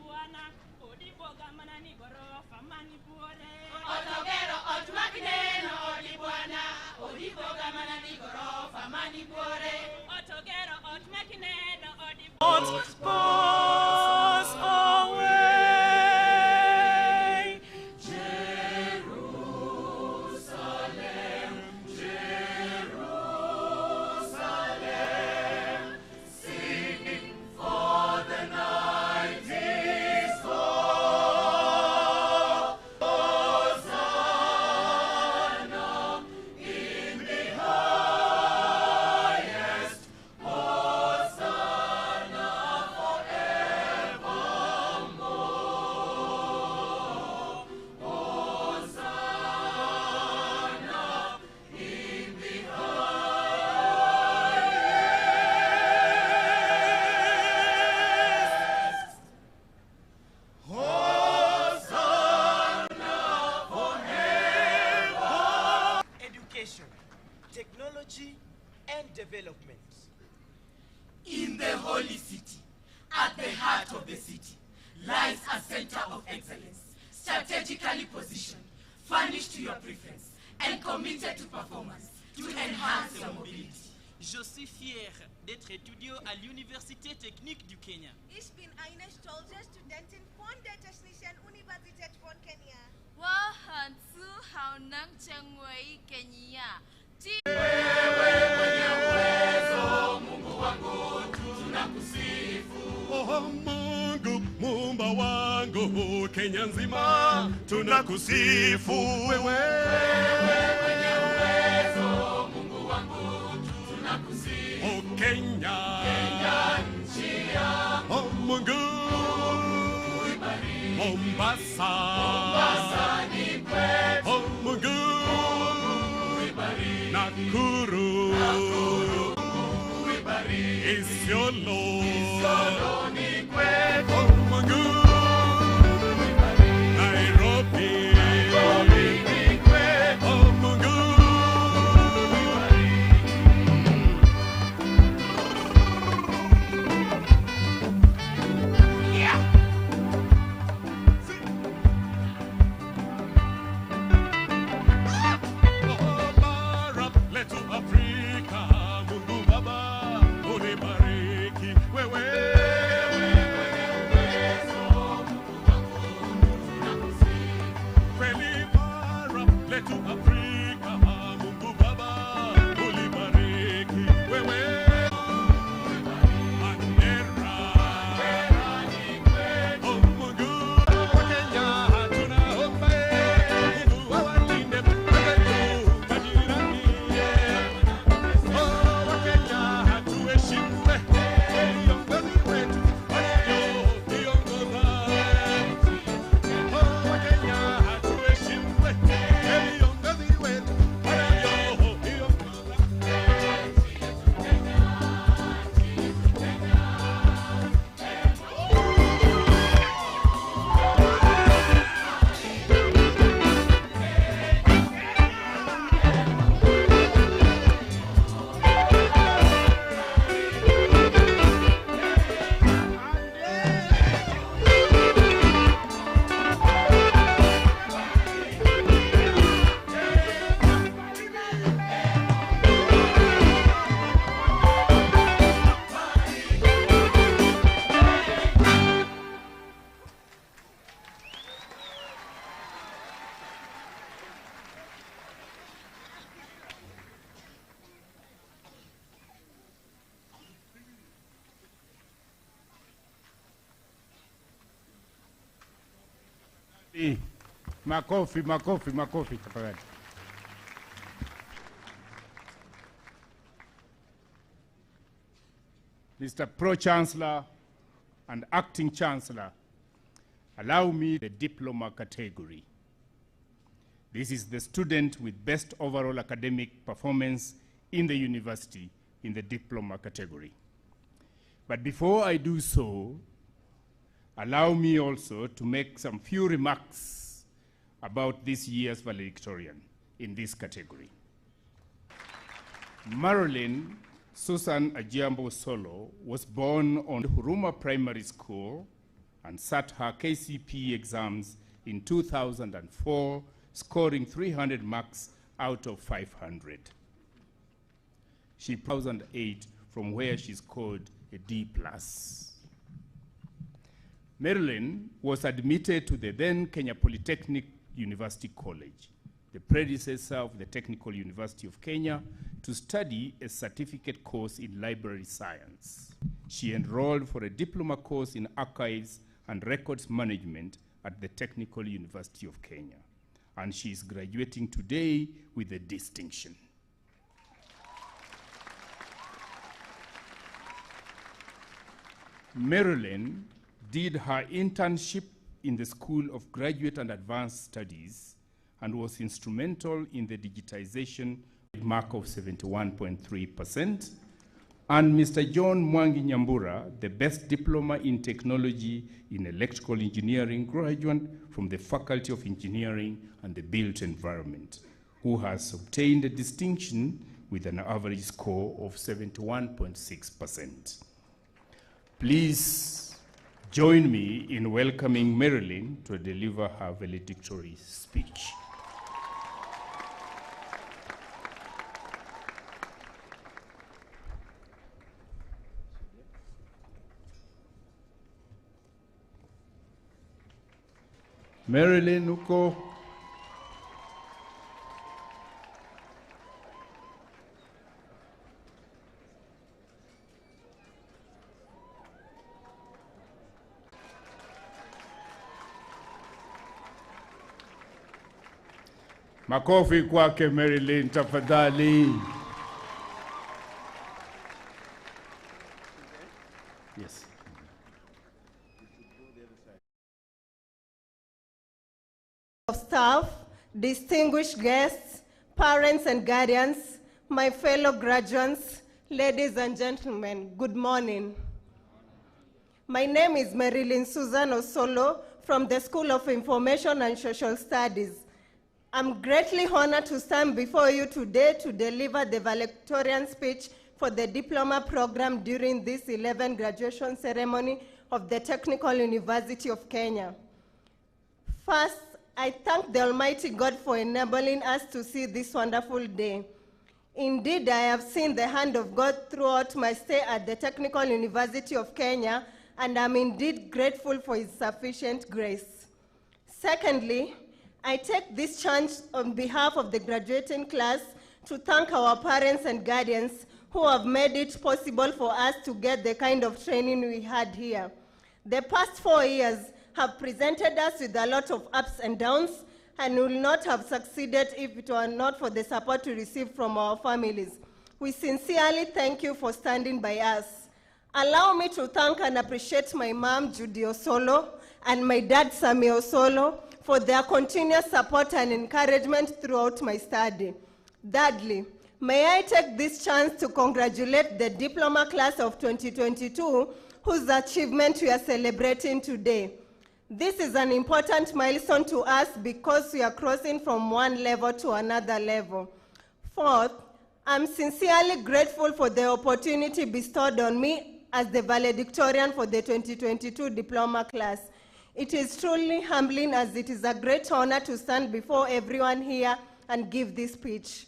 Technology and development. In the holy city, at the heart of the city, lies a center of excellence, strategically positioned, furnished to your preference, and committed to performance to enhance your mobility. Je suis fier d'être étudiant à l'Université technique du Kenya. Ich bin eine stolze Studentin von der Technischen Universität von Kenya. Wahansu haunang changwei Kenya. Wewe mwenye uwezo, Mungu wangu, tunakusifu. Oh Mungu, Muumba wangu, Kenya nzima tunakusifu. Wewe mwenye uwezo, Mungu wangu, tunakusifu. Oh Kenya, Kenya nchi ya Mungu, Mombasa, Mombasa ni kwetu. Oh Mungu, Nakuru, Isiolo, ni kwetu. Oh Mungu, Nairobi, ni kwetu. Oh Mungu, letu Afrika, Mungu Baba, unibariki wewe. Kweli bara letu Afrika, Mungu Baba, unibariki wewe. Mandera, oh Mungu, kwa Kenya tunaomba Mungu awalinde wetu majirani. Makofi, makofi, makofi tafadhali. Mr. Pro-Chancellor and Acting Chancellor, allow me the diploma category. This is the student with best overall academic performance in the university in the diploma category. But before I do so, allow me also to make some few remarks about this year's valedictorian in this category. Marilyn Susan Ajiambo Solo was born on Huruma Primary School and sat her KCPE exams in 2004, scoring 300 marks out of 500. She 2008 from where she scored a D+. Marilyn was admitted to the then Kenya Polytechnic University College, the predecessor of the Technical University of Kenya, to study a certificate course in library science. She enrolled for a diploma course in archives and records management at the Technical University of Kenya, and she is graduating today with a distinction. Marilyn did her internship in the School of Graduate and Advanced Studies and was instrumental in the digitization mark of 71.3%, and Mr. John Mwangi Nyambura, the best diploma in technology in electrical engineering graduate from the Faculty of Engineering and the Built Environment, who has obtained a distinction with an average score of 71.6%. Please join me in welcoming Marilyn to deliver her valedictory speech. Marilyn uko? Makofi kwake Marilyn tafadhali. Yes. Of staff, distinguished guests, parents and guardians, my fellow graduates, ladies and gentlemen, good morning. My name is Marilyn Susan Osolo from the School of Information and Social Studies. I'm greatly honored to stand before you today to deliver the valedictorian speech for the diploma program during this 11th graduation ceremony of the Technical University of Kenya. First, I thank the Almighty God for enabling us to see this wonderful day. Indeed, I have seen the hand of God throughout my stay at the Technical University of Kenya, and I'm indeed grateful for His sufficient grace. Secondly, I take this chance on behalf of the graduating class to thank our parents and guardians who have made it possible for us to get the kind of training we had here. The past 4 years have presented us with a lot of ups and downs, and will not have succeeded if it were not for the support we received from our families. We sincerely thank you for standing by us. Allow me to thank and appreciate my mom, Judy Osolo, and my dad, Sammy Osolo, for their continuous support and encouragement throughout my study. Thirdly, may I take this chance to congratulate the diploma class of 2022, whose achievement we are celebrating today. This is an important milestone to us because we are crossing from one level to another level. Fourth, I'm sincerely grateful for the opportunity bestowed on me as the valedictorian for the 2022 diploma class. It is truly humbling, as it is a great honor to stand before everyone here and give this speech.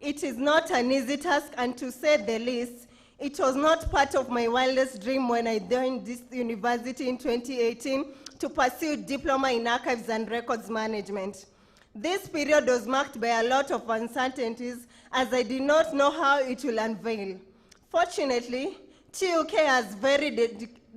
It is not an easy task, and to say the least, it was not part of my wildest dream when I joined this university in 2018 to pursue diploma in archives and records management. This period was marked by a lot of uncertainties, as I did not know how it will unveil. Fortunately, TUK has very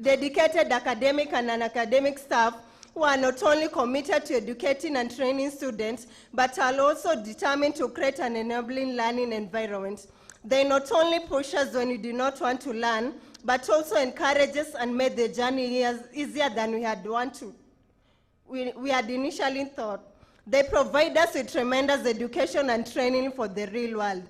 dedicated academic and non-academic staff who are not only committed to educating and training students, but are also determined to create an enabling learning environment. They not only push us when we do not want to learn, but also encourage us and make the journey easier than we had initially thought. They provide us with tremendous education and training for the real world.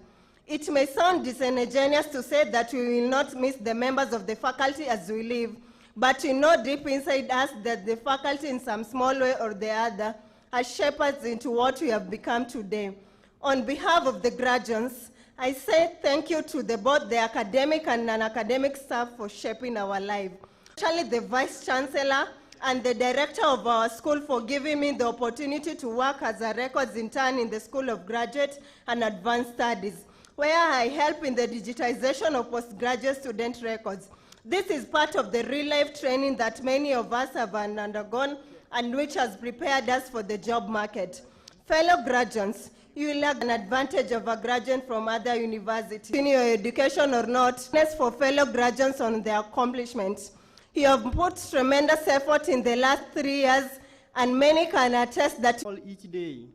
It may sound disingenuous to say that we will not miss the members of the faculty as we leave, but we know deep inside us that the faculty in some small way or the other has shaped us into what we have become today. On behalf of the graduates, I say thank you to both the academic and non-academic staff for shaping our life, especially the Vice Chancellor and the Director of our school for giving me the opportunity to work as a records intern in the School of Graduate and Advanced Studies. where I help in the digitization of postgraduate student records. This is part of the real-life training that many of us have undergone and which has prepared us for the job market. Fellow graduates, you will have an advantage of a graduate from other universities. In your education or not, for fellow graduates on their accomplishments. You have put tremendous effort in the last 3 years, and many can attest that each day,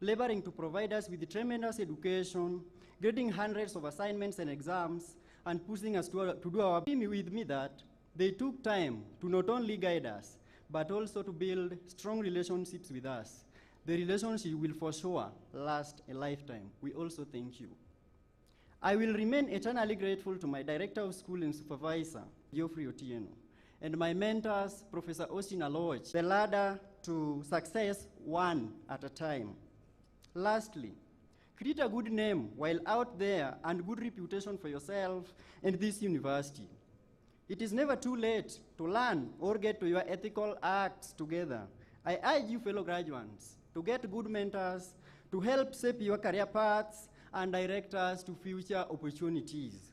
laboring to provide us with tremendous education, grading hundreds of assignments and exams, and pushing us to do our team with me that they took time to not only guide us, but also to build strong relationships with us. The relationship will for sure last a lifetime. We also thank you. I will remain eternally grateful to my Director of School and Supervisor, Geoffrey Otieno, and my mentors, Professor Austin Aloch, the ladder to success one at a time. Lastly, create a good name while out there and good reputation for yourself and this university. It is never too late to learn or get to your ethical acts together. I urge you, fellow graduates, to get good mentors, to help shape your career paths and direct us to future opportunities.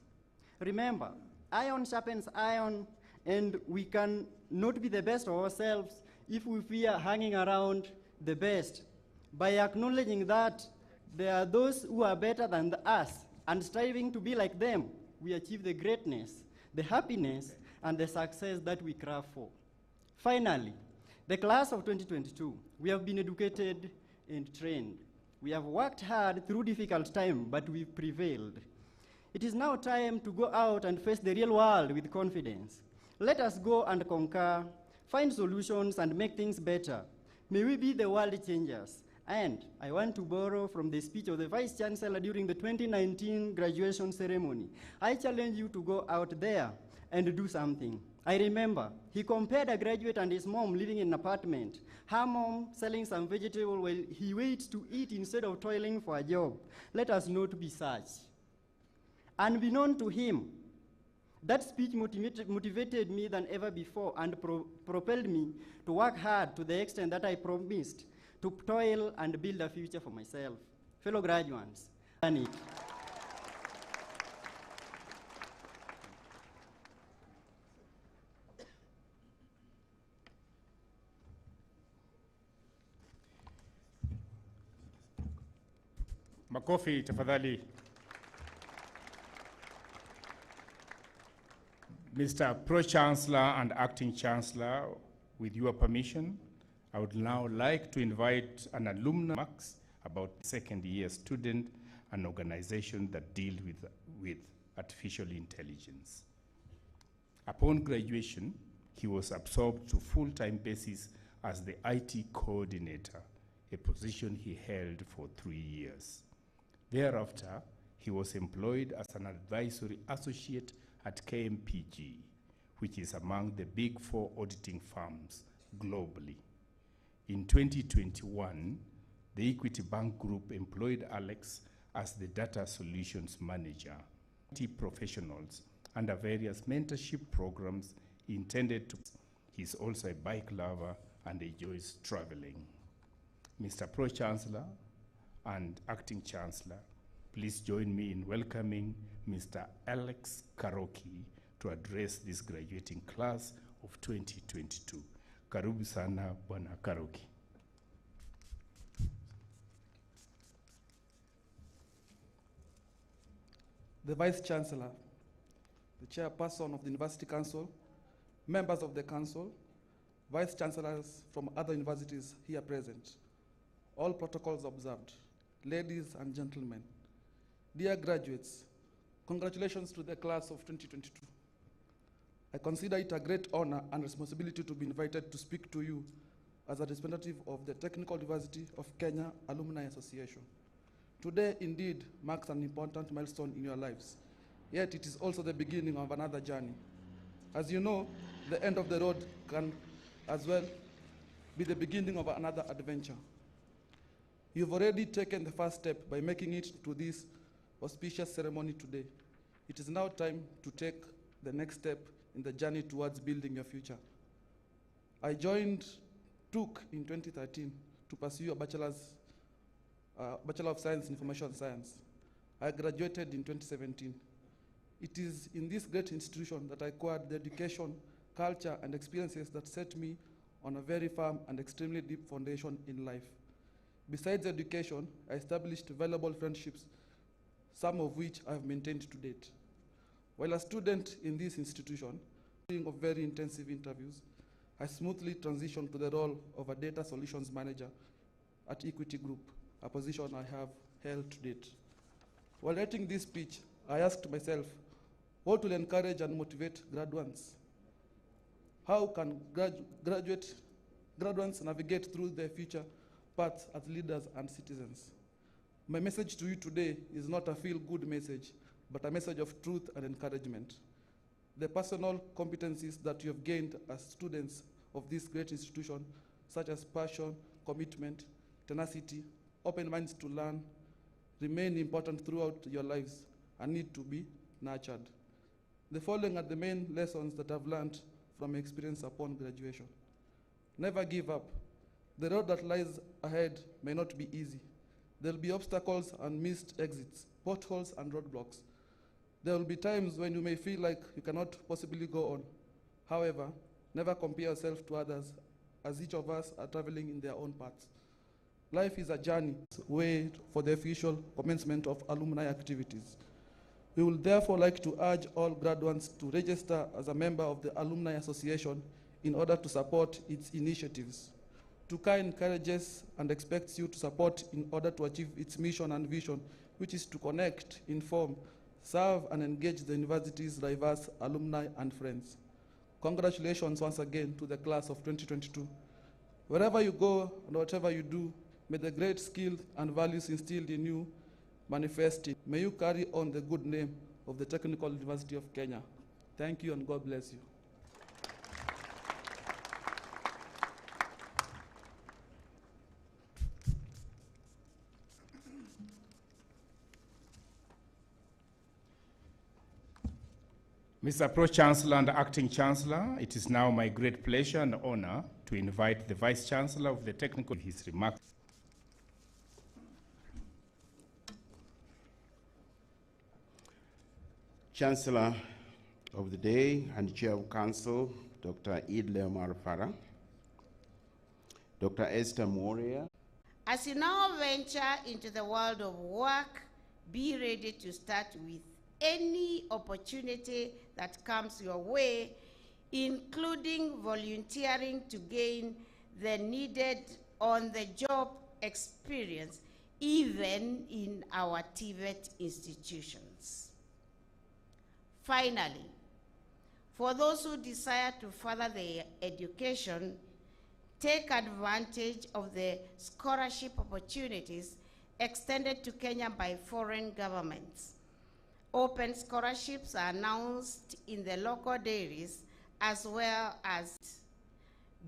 Remember, iron sharpens iron, and we can not be the best of ourselves if we fear hanging around the best. By acknowledging that there are those who are better than us and striving to be like them, we achieve the greatness, the happiness, and the success that we craft for. Finally, the class of 2022, we have been educated and trained. We have worked hard through difficult times, but we've prevailed. It is now time to go out and face the real world with confidence. Let us go and conquer, find solutions, and make things better. May we be the world changers. And I want to borrow from the speech of the Vice Chancellor during the 2019 graduation ceremony. I challenge you to go out there and do something. I remember he compared a graduate and his mom living in an apartment, her mom selling some vegetable while he waits to eat instead of toiling for a job. Let us not be such. Unbeknown to him, that speech motivated me than ever before and propelled me to work hard to the extent that I promised to toil and build a future for myself. Fellow graduates, done it. Makofi tafadhali. Mr. Pro-Chancellor and Acting Chancellor, with your permission, I would now like to invite an alumni Max, about second-year student, an organization that deals with artificial intelligence. Upon graduation, he was absorbed to full-time basis as the IT coordinator, a position he held for 3 years. Thereafter, he was employed as an advisory associate at KMPG, which is among the big 4 auditing firms globally. In 2021, the Equity Bank Group employed Alex as the data solutions manager, IT professionals under various mentorship programs intended to. He's also a bike lover and enjoys traveling. Mr. Pro-Chancellor and Acting Chancellor, please join me in welcoming Mr. Alex Karoki to address this graduating class of 2022. Karibu sana, Bwana Karoki. The Vice Chancellor, the Chairperson of the University Council, members of the Council, Vice Chancellors from other universities here present, all protocols observed, ladies and gentlemen, dear graduates, congratulations to the class of 2022. I consider it a great honor and responsibility to be invited to speak to you as a representative of the Technical University of Kenya Alumni Association. Today, indeed, marks an important milestone in your lives, yet it is also the beginning of another journey. As you know, the end of the road can as well be the beginning of another adventure. You've already taken the first step by making it to this auspicious ceremony today. It is now time to take the next step in the journey towards building your future. I joined TUK in 2013 to pursue a Bachelor of Science in Information Science. I graduated in 2017. It is in this great institution that I acquired the education, culture, and experiences that set me on a very firm and extremely deep foundation in life. Besides education, I established valuable friendships, some of which I have maintained to date. While a student in this institution, of very intensive interviews, I smoothly transitioned to the role of a data solutions manager at Equity Group, a position I have held to date. While writing this speech, I asked myself, what will encourage and motivate graduates? How can graduates navigate through their future paths as leaders and citizens? My message to you today is not a feel-good message, but a message of truth and encouragement. The personal competencies that you have gained as students of this great institution, such as passion, commitment, tenacity, open minds to learn, remain important throughout your lives and need to be nurtured. The following are the main lessons that I've learned from experience upon graduation. Never give up. The road that lies ahead may not be easy. There will be obstacles and missed exits, potholes and roadblocks. There will be times when you may feel like you cannot possibly go on. However, never compare yourself to others, as each of us are traveling in their own paths. Life is a journey. Wait for the official commencement of alumni activities. We would therefore like to urge all graduates to register as a member of the Alumni Association in order to support its initiatives. TUCA encourages and expects you to support in order to achieve its mission and vision, which is to connect, inform, serve, and engage the university's diverse alumni and friends. Congratulations once again to the class of 2022. Wherever you go and whatever you do, may the great skills and values instilled in you manifest. May you carry on the good name of the Technical University of Kenya. Thank you and God bless you. Mr. Pro-Chancellor and Acting Chancellor, it is now my great pleasure and honor to invite the Vice-Chancellor of the Technical his remarks. Chancellor of the Day and Chair of Council, Dr. Idle Omar Farah, Dr. Esther Moria. As you now venture into the world of work, be ready to start with any opportunity that comes your way, including volunteering to gain the needed on-the-job experience, even in our TVET institutions. Finally, for those who desire to further their education, take advantage of the scholarship opportunities extended to Kenya by foreign governments. Open scholarships are announced in the local dairies, as well as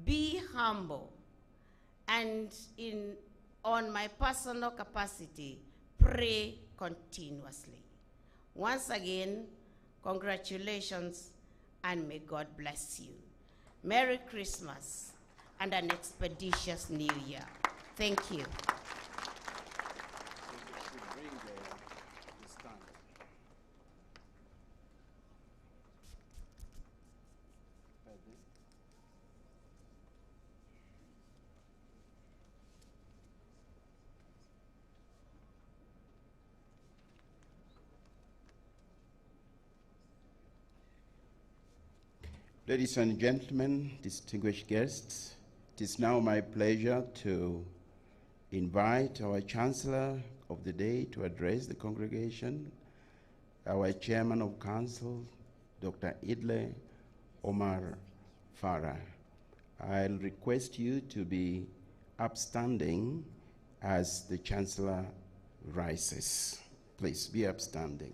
be humble and on my personal capacity, pray continuously. Once again, congratulations and may God bless you. Merry Christmas and an expeditious New Year. Thank you. Ladies and gentlemen, distinguished guests, it is now my pleasure to invite our Chancellor of the Day to address the congregation, our Chairman of Council, Dr. Idle Omar Farah. I'll request you to be upstanding as the Chancellor rises. Please be upstanding.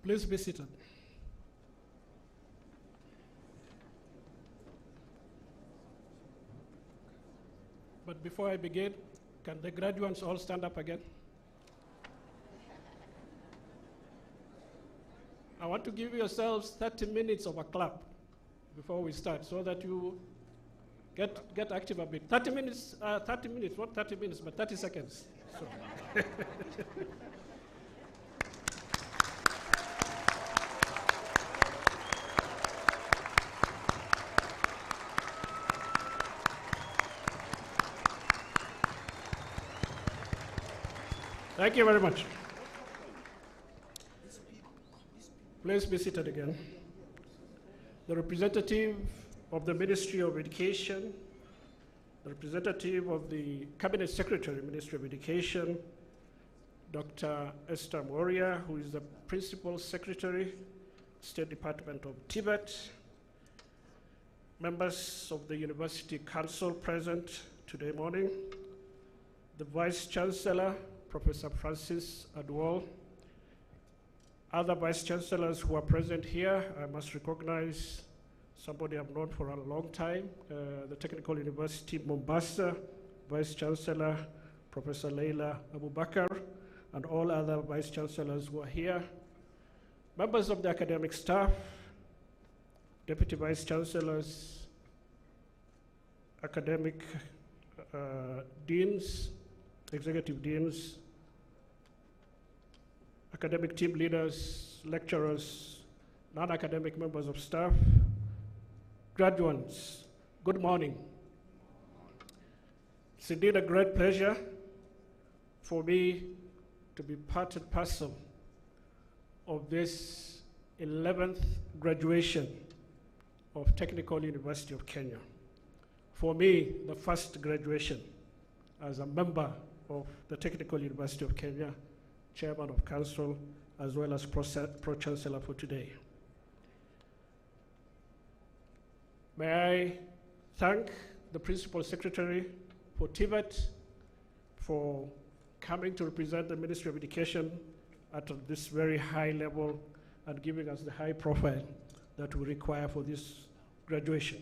Please be seated. But before I begin, can the graduates all stand up again? I want to give yourselves 30 minutes of a clap before we start, so that you get active a bit. 30 minutes, not 30 minutes, but 30 seconds. So. Thank you very much. Please be seated again. The representative of the Ministry of Education, the representative of the Cabinet Secretary, Ministry of Education, Dr. Esther Moria, who is the Principal Secretary, State Department of Tibet, members of the University Council present today morning, the Vice Chancellor, Professor Francis Adwal, other Vice Chancellors who are present here. I must recognize somebody I've known for a long time, the Technical University Mombasa, Vice Chancellor, Professor Leila Abubakar, and all other Vice Chancellors who are here, members of the academic staff, Deputy Vice Chancellors, academic deans, executive deans, academic team leaders, lecturers, non-academic members of staff, graduates, good morning. It's indeed a great pleasure for me to be part and parcel of this 11th graduation of Technical University of Kenya. For me, the first graduation as a member of the Technical University of Kenya, Chairman of Council, as well as Pro-Chancellor for today. May I thank the Principal Secretary for Tibet for coming to represent the Ministry of Education at this very high level and giving us the high profile that we require for this graduation.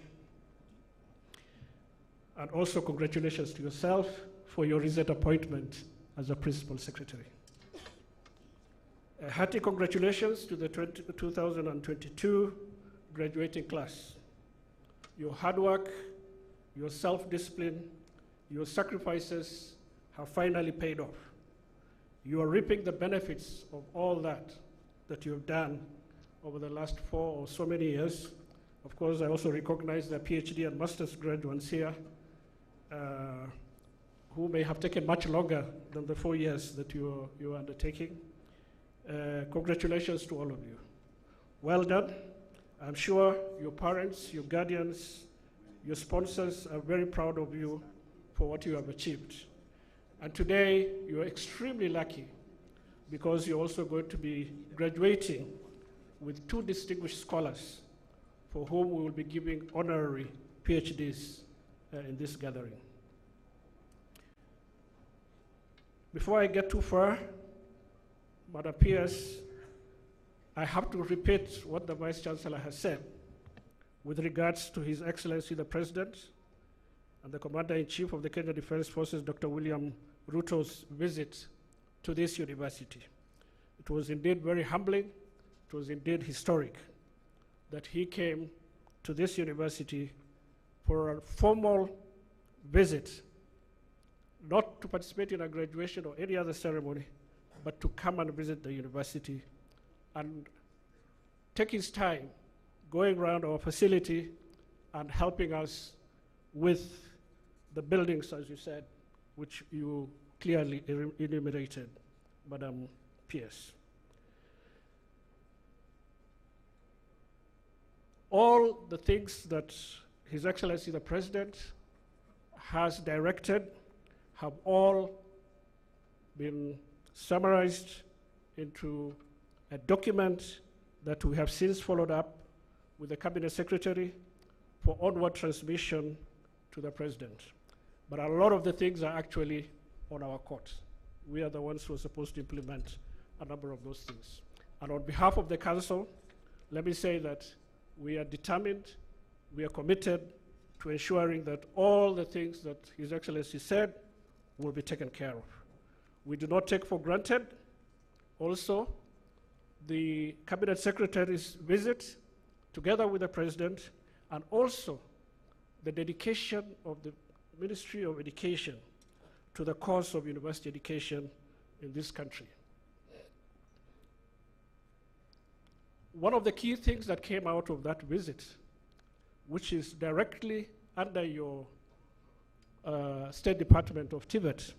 And also congratulations to yourself for your recent appointment as a Principal Secretary. A hearty congratulations to the 2022 graduating class. Your hard work, your self-discipline, your sacrifices have finally paid off. You are reaping the benefits of all that you have done over the last 4 or so many years. Of course, I also recognize the PhD and master's graduates here who may have taken much longer than the 4 years that you are undertaking. Congratulations to all of you. Well done. I'm sure your parents, your guardians, your sponsors are very proud of you for what you have achieved. And today, you're extremely lucky because you're also going to be graduating with 2 distinguished scholars for whom we will be giving honorary PhDs in this gathering. Before I get too far, Madam Pierce, I have to repeat what the Vice Chancellor has said with regards to His Excellency the President and the Commander-in-Chief of the Kenya Defense Forces, Dr. William Ruto's visit to this university. It was indeed very humbling, it was indeed historic that he came to this university for a formal visit, not to participate in a graduation or any other ceremony, but to come and visit the university and take his time going around our facility and helping us with the buildings, as you said, which you clearly enumerated, Madam Pierce. All the things that His Excellency the President has directed have all been summarized into a document that we have since followed up with the Cabinet Secretary for onward transmission to the President. But a lot of the things are actually on our court. We are the ones who are supposed to implement a number of those things. And on behalf of the Council, let me say that we are determined, we are committed to ensuring that all the things that His Excellency said will be taken care of. We do not take for granted also the Cabinet Secretary's visit together with the President and also the dedication of the Ministry of Education to the cause of university education in this country. One of the key things that came out of that visit, which is directly under your State Department of Tibet,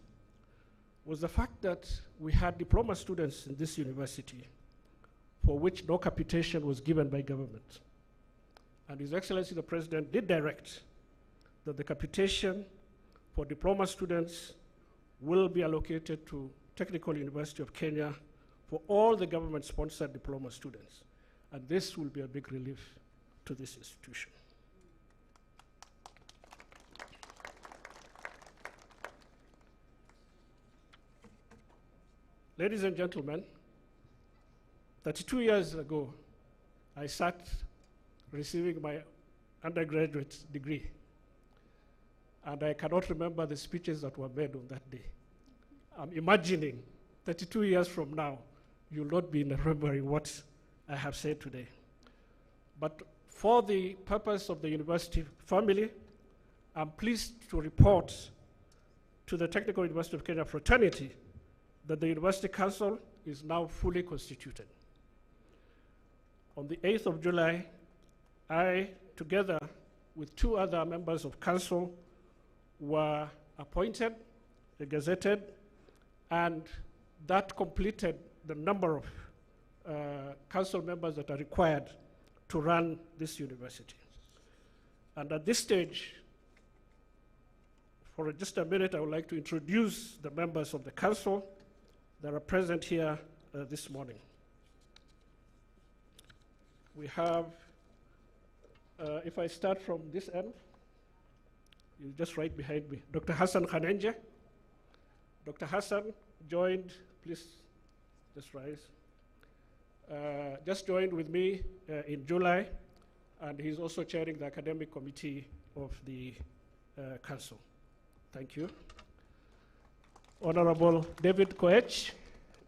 was the fact that we had diploma students in this university for which no capitation was given by government. And His Excellency the President did direct that the capitation for diploma students will be allocated to Technical University of Kenya for all the government-sponsored diploma students. And this will be a big relief to this institution. Ladies and gentlemen, 32 years ago, I sat receiving my undergraduate degree, and I cannot remember the speeches that were made on that day. I'm imagining 32 years from now, you'll not be remembering what I have said today. But for the purpose of the university family, I'm pleased to report to the Technical University of Kenya fraternity that the University Council is now fully constituted. On the 8th of July, I, together with 2 other members of council, were appointed, gazetted, and that completed the number of council members that are required to run this university. And at this stage, for just a minute, I would like to introduce the members of the council that are present here this morning. We have, if I start from this end, you're just right behind me, Dr. Hassan Khanenje. Dr. Hassan joined, please just rise, just joined with me in July, and he's also chairing the academic committee of the council. Thank you. Honorable David Koech,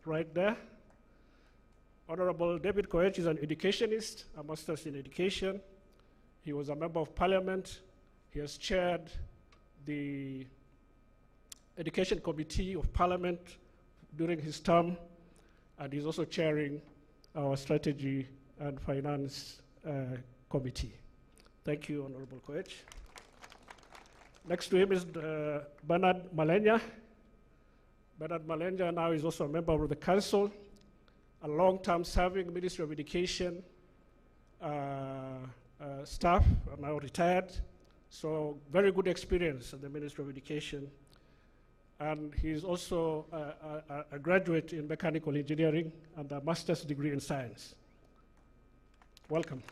right there. Honorable David Koech is an educationist, a master's in education. He was a member of parliament. He has chaired the education committee of parliament during his term, and he's also chairing our strategy and finance committee. Thank you, Honorable Koech. Next to him is Bernard Malenya. Bernard Malenya now is also a member of the council, a long-term serving Ministry of Education staff, now retired. So very good experience at the Ministry of Education. And he's also a graduate in mechanical engineering and a master's degree in science. Welcome.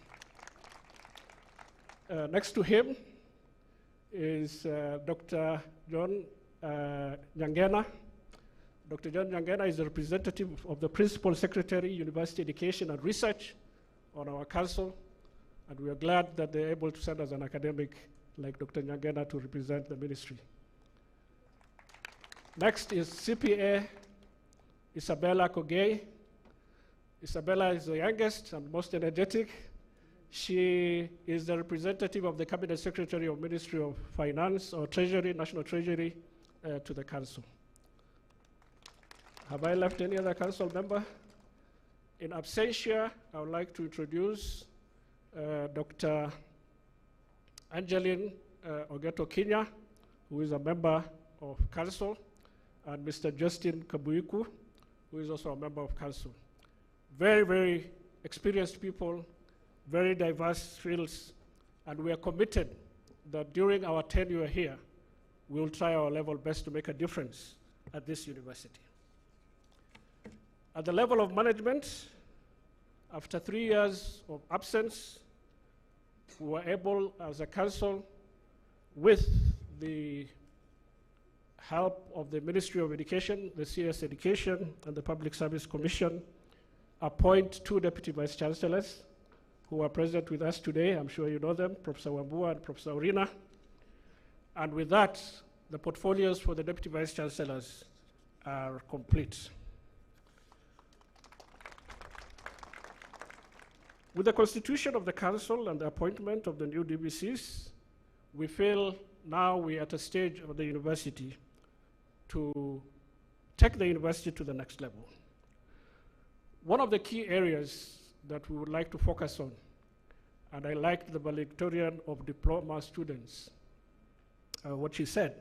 Next to him is Dr. John Nyangena. Dr. John Nyangena is the representative of the Principal Secretary, University Education and Research on our council, and we are glad that they're able to send us an academic like Dr. Nyangena to represent the ministry. Next is CPA Isabella Kogei. Isabella is the youngest and most energetic. She is the representative of the Cabinet Secretary of Ministry of Finance or Treasury, National Treasury, to the council. Have I left any other council member? In absentia, I would like to introduce Dr. Angeline Ogeto Kinya, who is a member of council, and Mr. Justin Kabuiku, who is also a member of council. Very, very experienced people, very diverse fields, and we are committed that during our tenure here, we will try our level best to make a difference at this university. At the level of management, after 3 years of absence, we were able, as a council, with the help of the Ministry of Education, the CS Education, and the Public Service Commission, appoint 2 Deputy Vice Chancellors who are present with us today. I'm sure you know them, Professor Wambua and Professor Urina. And with that, the portfolios for the Deputy Vice Chancellors are complete. With the constitution of the council and the appointment of the new DBCs, we feel now we're at a stage of the university to take the university to the next level. One of the key areas that we would like to focus on, and I liked the valedictorian of diploma students, what she said,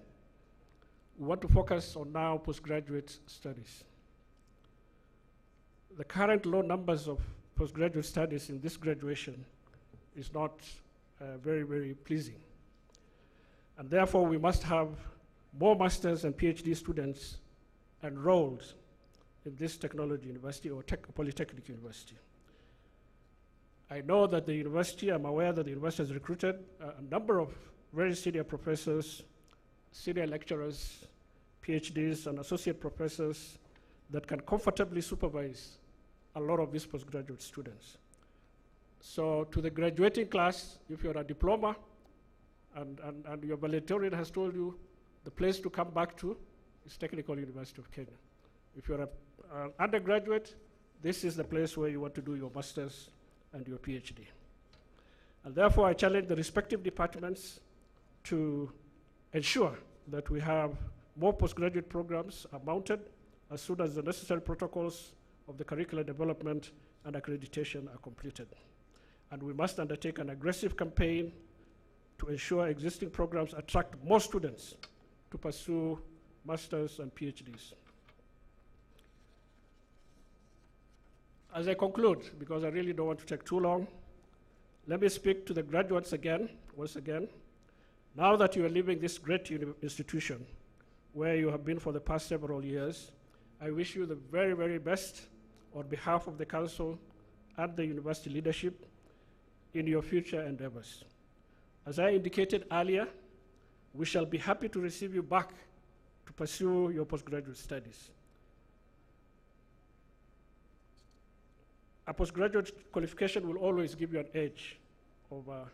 we want to focus on now postgraduate studies. The current low numbers of postgraduate studies in this graduation is not very, very pleasing. And therefore, we must have more masters and PhD students enrolled in this technology university or polytechnic university. I know that the university, I'm aware that the university has recruited a number of very senior professors, senior lecturers, PhDs, and associate professors that can comfortably supervise a lot of these postgraduate students. So to the graduating class, if you're a diploma and your valedictorian has told you the place to come back to is Technical University of Kenya. If you're an undergraduate, this is the place where you want to do your master's and your PhD. And therefore, I challenge the respective departments to ensure that we have more postgraduate programs are mounted as soon as the necessary protocols of the curricular development and accreditation are completed. And we must undertake an aggressive campaign to ensure existing programs attract more students to pursue masters and PhDs. As I conclude, because I really don't want to take too long, let me speak to the graduates once again. Now that you are leaving this great institution where you have been for the past several years, I wish you the very, very best on behalf of the council and the university leadership in your future endeavors. As I indicated earlier, we shall be happy to receive you back to pursue your postgraduate studies. A postgraduate qualification will always give you an edge over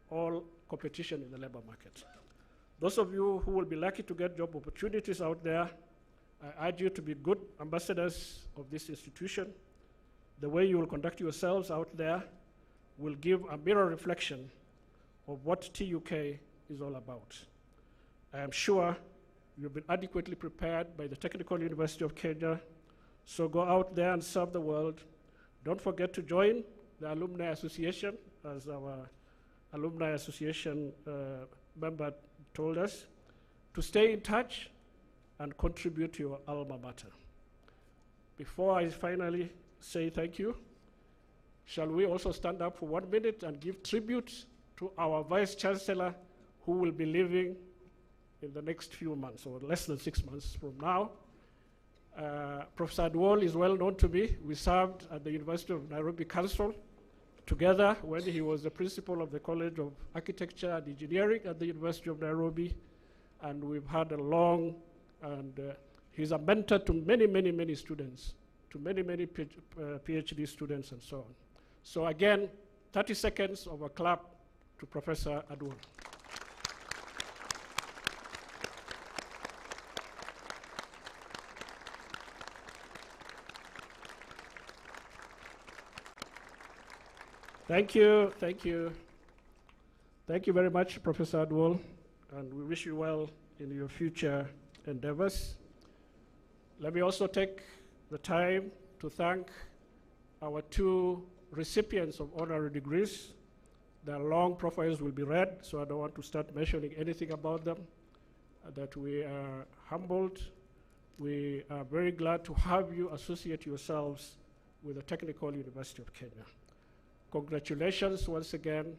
all competition in the labor market. Those of you who will be lucky to get job opportunities out there, I urge you to be good ambassadors of this institution. The way you will conduct yourselves out there will give a mirror reflection of what TUK is all about. I am sure you've been adequately prepared by the Technical University of Kenya, so go out there and serve the world. Don't forget to join the Alumni Association, as our Alumni Association member told us, to stay in touch and contribute to your alma mater. Before I finally say thank you, shall we also stand up for 1 minute and give tribute to our Vice Chancellor, who will be leaving in the next few months, or less than 6 months from now. Professor Adwal is well known to me. We served at the University of Nairobi Council together when he was the principal of the College of Architecture and Engineering at the University of Nairobi. And we've had a long, and he's a mentor to many, many, many students, to many, many PhD students and so on. So again, 30 seconds of a clap to Professor Adwal. Thank you, thank you. Thank you very much, Professor Adwal, and we wish you well in your future endeavors. Let me also take the time to thank our 2 recipients of honorary degrees. Their long profiles will be read, so I don't want to start mentioning anything about them, that we are humbled. We are very glad to have you associate yourselves with the Technical University of Kenya. Congratulations once again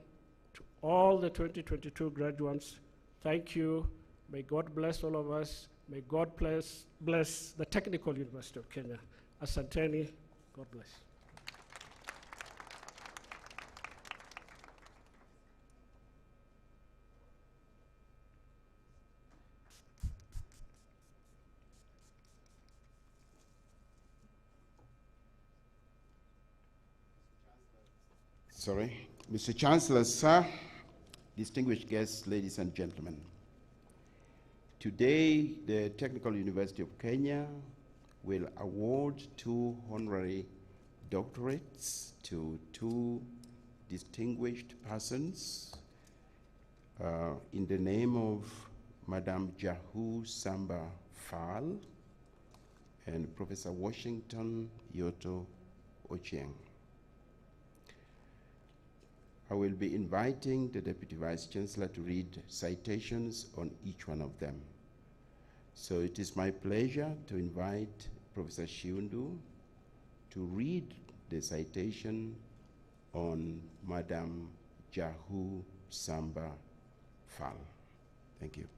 to all the 2022 graduates. Thank you. May God bless all of us. May God bless the Technical University of Kenya. Asanteni. God bless. Sorry. Mr. Chancellor, sir, distinguished guests, ladies and gentlemen. Today, the Technical University of Kenya will award 2 honorary doctorates to 2 distinguished persons, in the name of Madam Jahu Samba Fall and Professor Washington Yoto Ochieng. I will be inviting the Deputy Vice Chancellor to read citations on each one of them. So it is my pleasure to invite Professor Shiundu to read the citation on Madam Jahu Samba Fall. Thank you.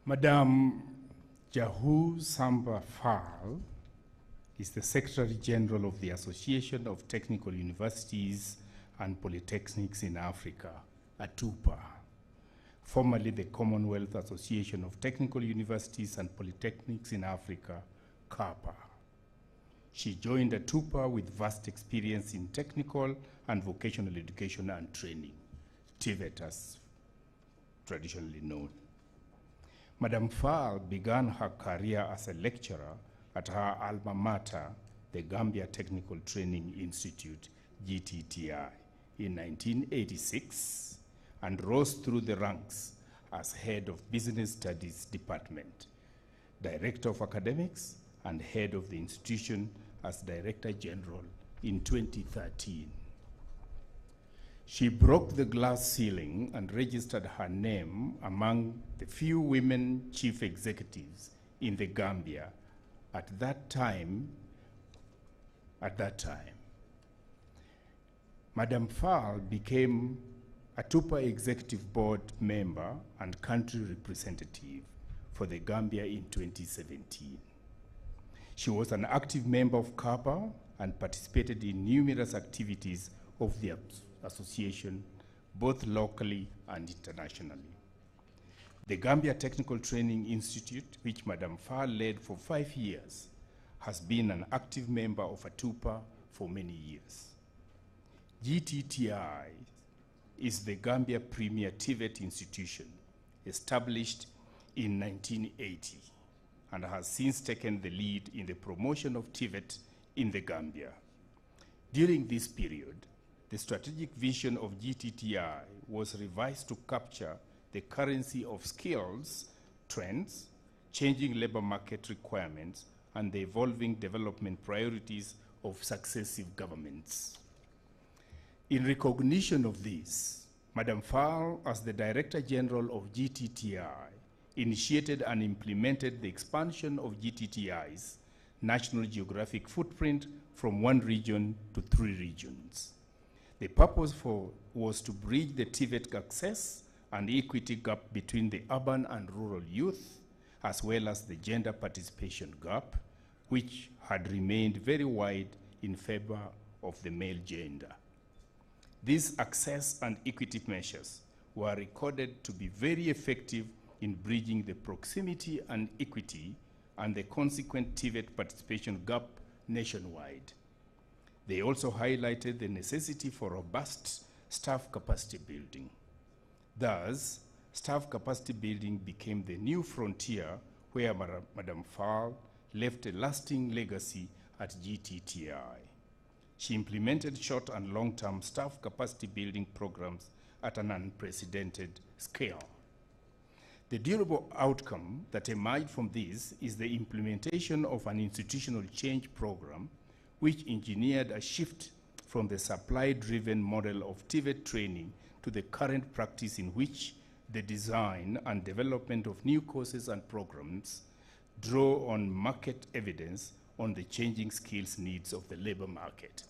Madam Jahu Samba Fall is the Secretary General of the Association of Technical Universities and Polytechnics in Africa, ATUPA, formerly the Commonwealth Association of Technical Universities and Polytechnics in Africa, CAPA. She joined ATUPA with vast experience in technical and vocational education and training, TVET as traditionally known. Madam Fall began her career as a lecturer at her alma mater, the Gambia Technical Training Institute, GTTI, in 1986, and rose through the ranks as head of Business Studies Department, Director of Academics, and head of the institution as Director General in 2013. She broke the glass ceiling and registered her name among the few women chief executives in the Gambia at that time. Madam Fall became ATUPA Executive Board member and country representative for the Gambia in 2017. She was an active member of CAPA and participated in numerous activities of the association, both locally and internationally. The Gambia Technical Training Institute, which Madam Fall led for 5 years, has been an active member of ATUPA for many years. GTTI is the Gambia premier TVET institution, established in 1980, and has since taken the lead in the promotion of TVET in the Gambia. During this period, the strategic vision of GTTI was revised to capture the currency of skills, trends, changing labor market requirements, and the evolving development priorities of successive governments. In recognition of this, Madam Fall, as the Director General of GTTI, initiated and implemented the expansion of GTTI's national geographic footprint from 1 region to 3 regions. The purpose was to bridge the TVET access and equity gap between the urban and rural youth, as well as the gender participation gap, which had remained very wide in favor of the male gender. These access and equity measures were recorded to be very effective in bridging the proximity and equity and the consequent TVET participation gap nationwide. They also highlighted the necessity for robust staff capacity building. Thus, staff capacity building became the new frontier where Madam Fall left a lasting legacy at GTTI. She implemented short and long-term staff capacity building programs at an unprecedented scale. The durable outcome that emerged from this is the implementation of an institutional change program which engineered a shift from the supply-driven model of TVET training to the current practice in which the design and development of new courses and programs draw on market evidence on the changing skills needs of the labor market.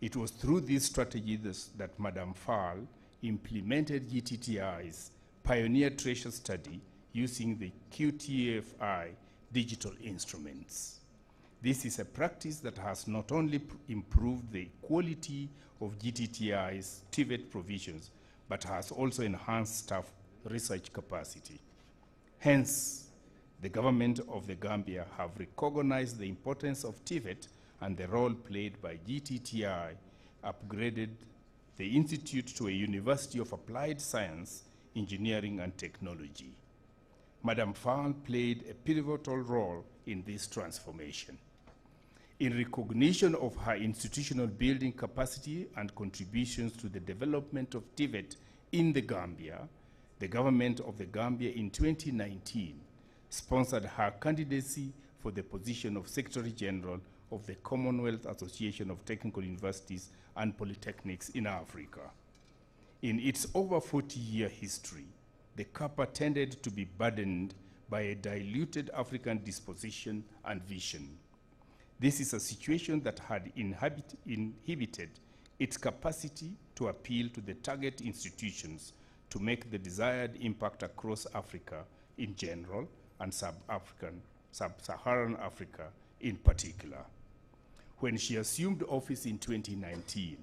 It was through this strategy that Madam Fall implemented GTTI's pioneer treasure study using the QTFI digital instruments. This is a practice that has not only improved the quality of GTTI's TVET provisions, but has also enhanced staff research capacity. Hence, the government of the Gambia have recognized the importance of TVET and the role played by GTTI, upgraded the institute to a University of Applied Science, Engineering and Technology. Madam Fall played a pivotal role in this transformation. In recognition of her institutional building capacity and contributions to the development of TVET in the Gambia, the government of the Gambia in 2019 sponsored her candidacy for the position of Secretary General of the Commonwealth Association of Technical Universities and Polytechnics in Africa. In its over 40-year history, the CAPA tended to be burdened by a diluted African disposition and vision. This is a situation that had inhibited its capacity to appeal to the target institutions to make the desired impact across Africa in general and sub-Saharan Africa in particular. When she assumed office in 2019,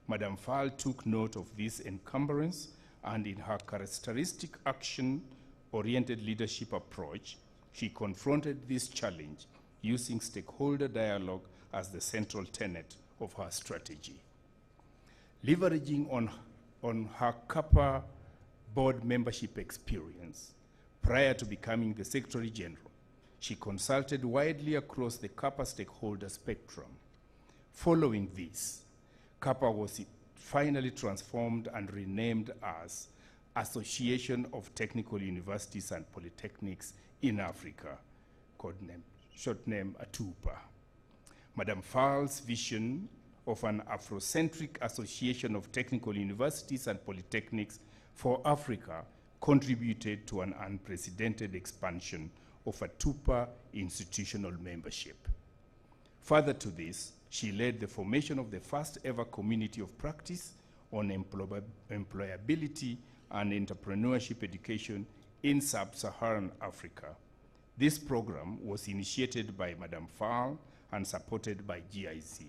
Madam Fall took note of this encumbrance, and in her characteristic action-oriented leadership approach, she confronted this challenge using stakeholder dialogue as the central tenet of her strategy. Leveraging on her CAPA board membership experience, prior to becoming the Secretary General, she consulted widely across the CAPA stakeholder spectrum. Following this, CAPA was finally transformed and renamed as Association of Technical Universities and Polytechnics in Africa, short name ATUPA. Madam Fall's vision of an Afrocentric Association of Technical Universities and Polytechnics for Africa contributed to an unprecedented expansion of ATUPA institutional membership. Further to this, she led the formation of the first ever community of practice on employability and entrepreneurship education in sub-Saharan Africa. This program was initiated by Madam Fall and supported by GIZ.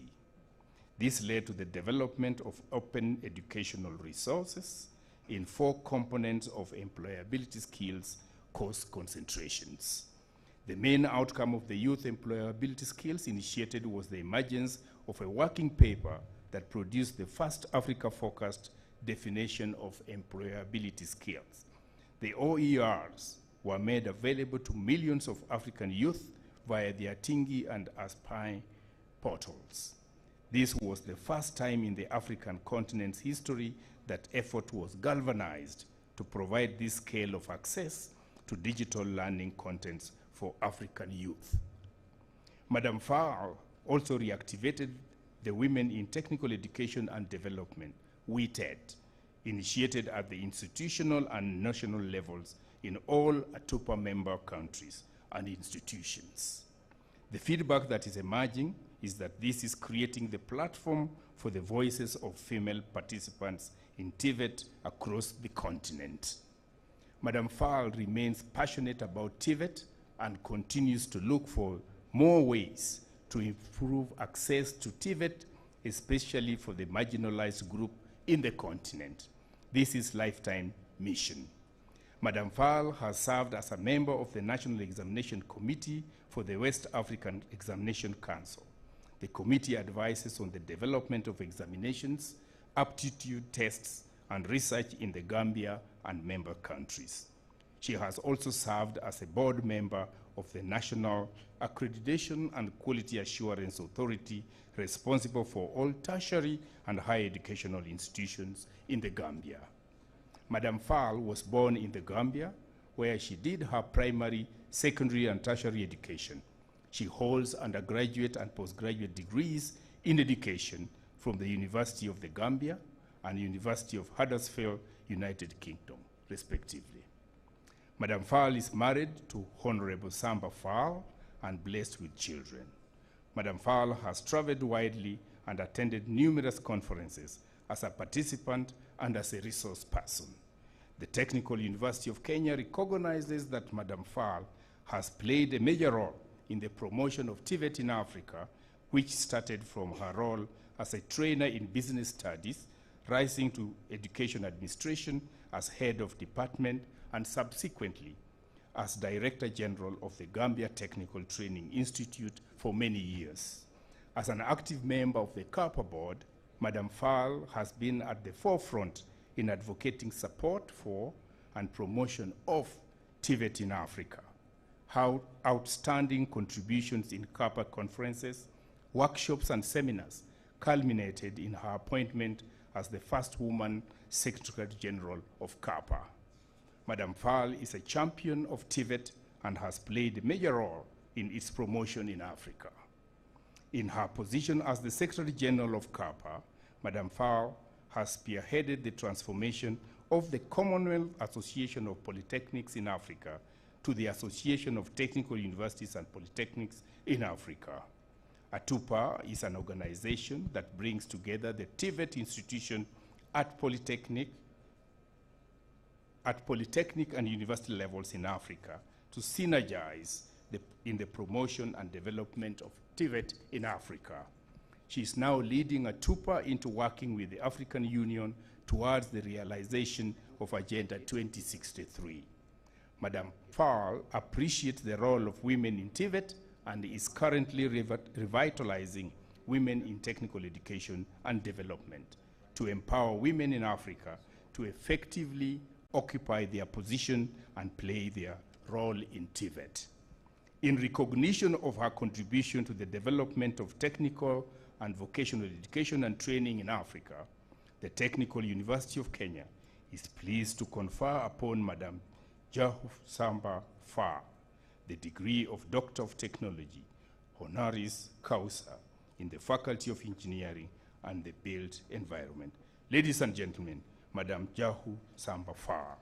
This led to the development of open educational resources in 4 components of employability skills course concentrations. The main outcome of the youth employability skills initiated was the emergence of a working paper that produced the first Africa-focused definition of employability skills. The OERs were made available to millions of African youth via the Atingi and Aspire portals. This was the first time in the African continent's history that effort was galvanized to provide this scale of access to digital learning contents for African youth. Madam Fall also reactivated the Women in Technical Education and Development, WETED, initiated at the institutional and national levels in all ATUPA member countries and institutions. The feedback that is emerging is that this is creating the platform for the voices of female participants in TVET across the continent. Madam Fall remains passionate about TVET and continues to look for more ways to improve access to TVET, especially for the marginalized group in the continent. This is lifetime mission. Madam Fall has served as a member of the National Examination Committee for the West African Examination Council. The committee advises on the development of examinations, aptitude tests, and research in the Gambia and member countries. She has also served as a board member of the National Accreditation and Quality Assurance Authority, responsible for all tertiary and higher educational institutions in the Gambia. Madam Fall was born in the Gambia, where she did her primary, secondary, and tertiary education. She holds undergraduate and postgraduate degrees in education from the University of the Gambia and University of Huddersfield, United Kingdom, respectively. Madam Fall is married to Honorable Samba Fall and blessed with children. Madam Fall has traveled widely and attended numerous conferences as a participant and as a resource person. The Technical University of Kenya recognizes that Madam Fall has played a major role in the promotion of TVET in Africa, which started from her role as a trainer in business studies, rising to education administration as head of department, and subsequently as Director General of the Gambia Technical Training Institute for many years. As an active member of the CAPA board, Madam Fall has been at the forefront in advocating support for and promotion of TVET in Africa. Her outstanding contributions in CAPA conferences, workshops, and seminars culminated in her appointment as the first woman Secretary General of CAPA. Madam Fall is a champion of TVET and has played a major role in its promotion in Africa. In her position as the Secretary General of CAPA, Madam Fall has spearheaded the transformation of the Commonwealth Association of Polytechnics in Africa to the Association of Technical Universities and Polytechnics in Africa. ATUPA is an organization that brings together the TVET institution at Polytechnic and university levels in Africa to synergize in the promotion and development of TVET in Africa. She is now leading ATUPA into working with the African Union towards the realization of Agenda 2063. Madam Fall appreciates the role of women in TVET and is currently revitalizing women in technical education and development to empower women in Africa to effectively occupy their position and play their role in TVET. In recognition of her contribution to the development of technical and vocational education and training in Africa, the Technical University of Kenya is pleased to confer upon Madam Jahu Samba Fall the degree of Doctor of Technology, honoris causa, in the Faculty of Engineering and the Built Environment. Ladies and gentlemen, Madam Jahu Samba Fall.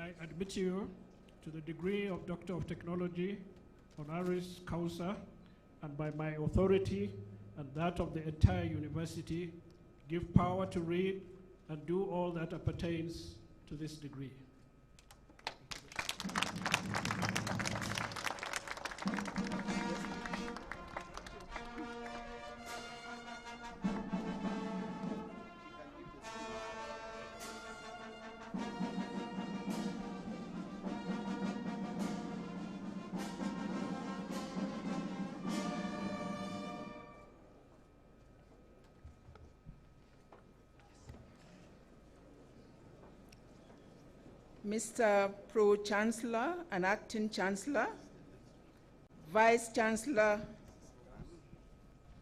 I admit you to the degree of Doctor of Technology, honoris causa, and by my authority and that of the entire university, give power to read and do all that appertains to this degree. Mr. Pro-Chancellor and Acting Chancellor, Vice-Chancellor,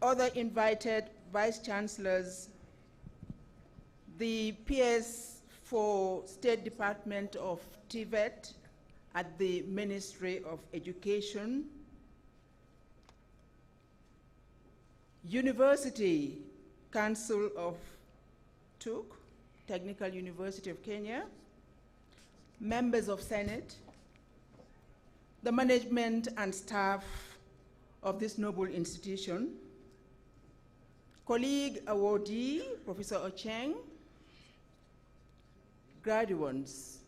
other invited Vice-Chancellors, the PS for State Department of TVET at the Ministry of Education, University Council of TUK, Technical University of Kenya, members of Senate, the management and staff of this noble institution, colleague awardee, Professor Ocheng, graduates.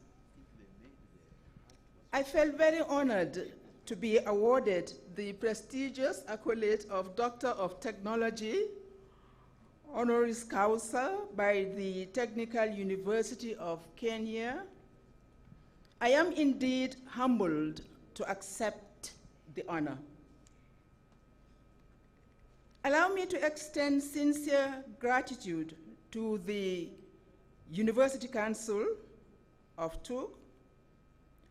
I felt very honored to be awarded the prestigious accolade of Doctor of Technology, honoris causa, by the Technical University of Kenya. I am indeed humbled to accept the honor. Allow me to extend sincere gratitude to the University Council of TUK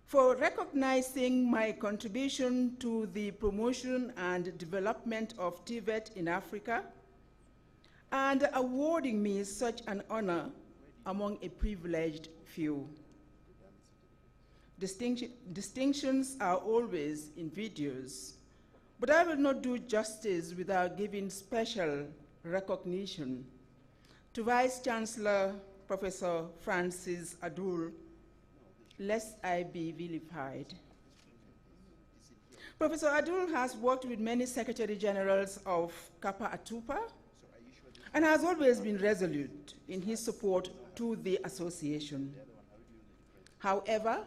for recognizing my contribution to the promotion and development of TVET in Africa and awarding me such an honor among a privileged few. Distinctions are always invidious, but I will not do justice without giving special recognition to Vice Chancellor Professor Francis Adul, lest I be vilified. Professor Adul has worked with many Secretary Generals of Kappa Atupa and has always been resolute in his support to the association. However,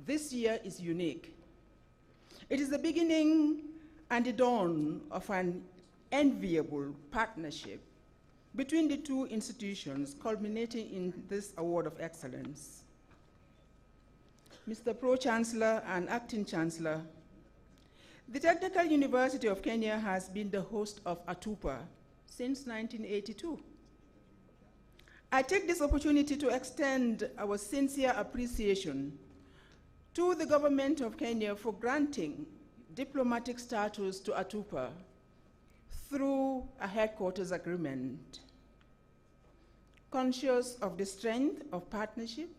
this year is unique. It is the beginning and the dawn of an enviable partnership between the two institutions, culminating in this award of excellence. Mr. Pro-Chancellor and Acting Chancellor, the Technical University of Kenya has been the host of ATUPA since 1982. I take this opportunity to extend our sincere appreciation to the government of Kenya for granting diplomatic status to ATUPA through a headquarters agreement. Conscious of the strength of partnership,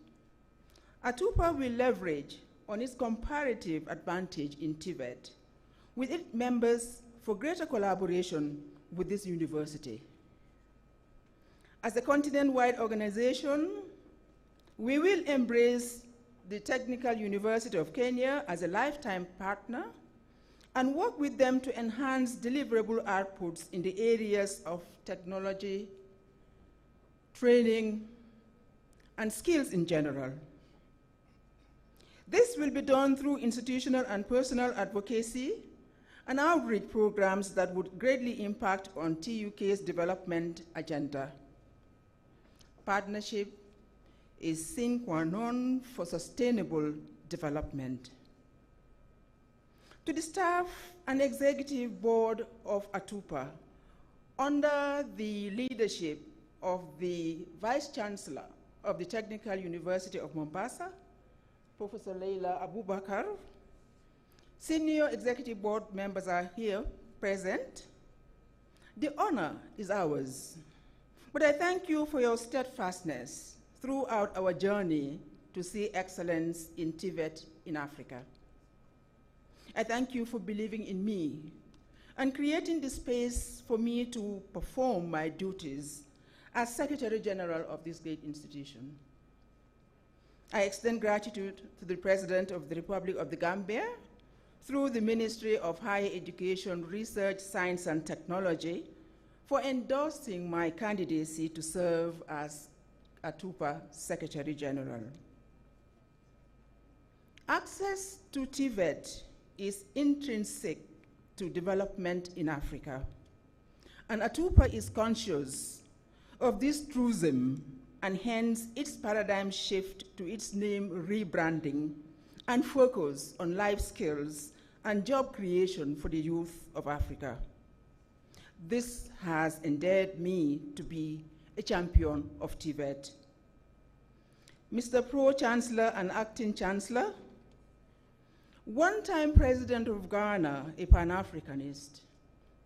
ATUPA will leverage on its comparative advantage in TVET with its members for greater collaboration with this university. As a continent-wide organization, we will embrace the Technical University of Kenya as a lifetime partner and work with them to enhance deliverable outputs in the areas of technology, training, and skills in general. This will be done through institutional and personal advocacy and outreach programs that would greatly impact on TUK's development agenda. Partnership is sine qua non for sustainable development. To the staff and executive board of ATUPA, under the leadership of the Vice Chancellor of the Technical University of Mombasa, Professor Leila Abubakar, senior executive board members are here present. The honor is ours, but I thank you for your steadfastness throughout our journey to see excellence in TVET in Africa. I thank you for believing in me and creating the space for me to perform my duties as Secretary General of this great institution. I extend gratitude to the President of the Republic of the Gambia through the Ministry of Higher Education, Research, Science, and Technology for endorsing my candidacy to serve as ATUPA Secretary General. Access to TVET is intrinsic to development in Africa, and ATUPA is conscious of this truism and hence its paradigm shift to its name rebranding and focus on life skills and job creation for the youth of Africa. This has endeared me to be a champion of TVET. Mr. Pro-Chancellor and Acting Chancellor, one-time President of Ghana, a Pan-Africanist,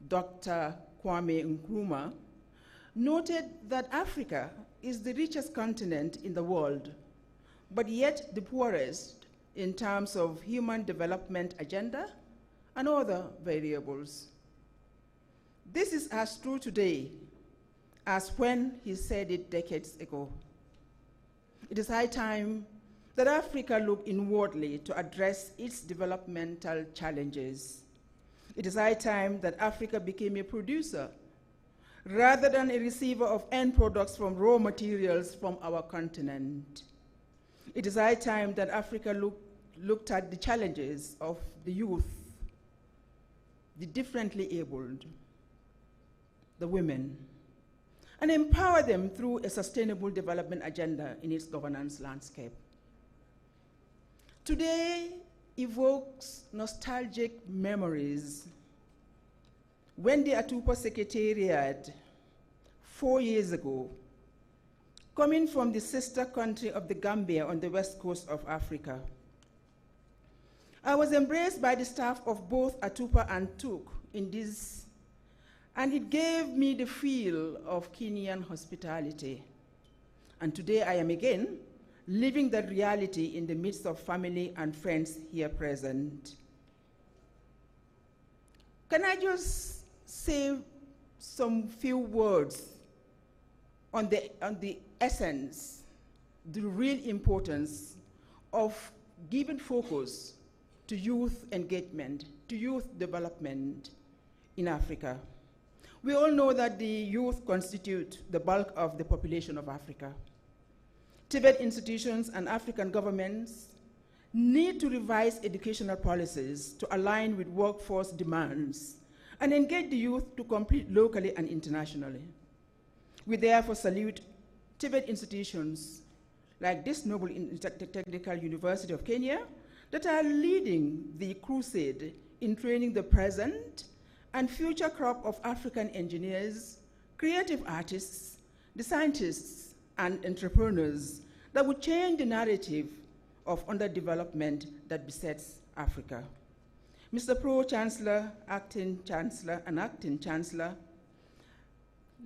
Dr. Kwame Nkrumah, noted that Africa is the richest continent in the world, but yet the poorest in terms of human development agenda and other variables. This is as true today as when he said it decades ago. It is high time that Africa look inwardly to address its developmental challenges. It is high time that Africa became a producer rather than a receiver of end products from raw materials from our continent. It is high time that Africa looked at the challenges of the youth, the differently abled, the women, and empower them through a sustainable development agenda in its governance landscape. Today evokes nostalgic memories when the Atupa Secretariat 4 years ago, coming from the sister country of the Gambia on the west coast of Africa, I was embraced by the staff of both Atupa and TUC in this, and it gave me the feel of Kenyan hospitality. And today I am again living that reality in the midst of family and friends here present. Can I just say some few words on the essence, the real importance of giving focus to youth engagement, to youth development in Africa? We all know that the youth constitute the bulk of the population of Africa. Tibet institutions and African governments need to revise educational policies to align with workforce demands and engage the youth to compete locally and internationally. We therefore salute Tibet institutions like this noble technical University of Kenya that are leading the crusade in training the present and future crop of African engineers, creative artists, the scientists, and entrepreneurs that would change the narrative of underdevelopment that besets Africa. Mr. Pro-Chancellor, Acting Chancellor, and Acting Chancellor,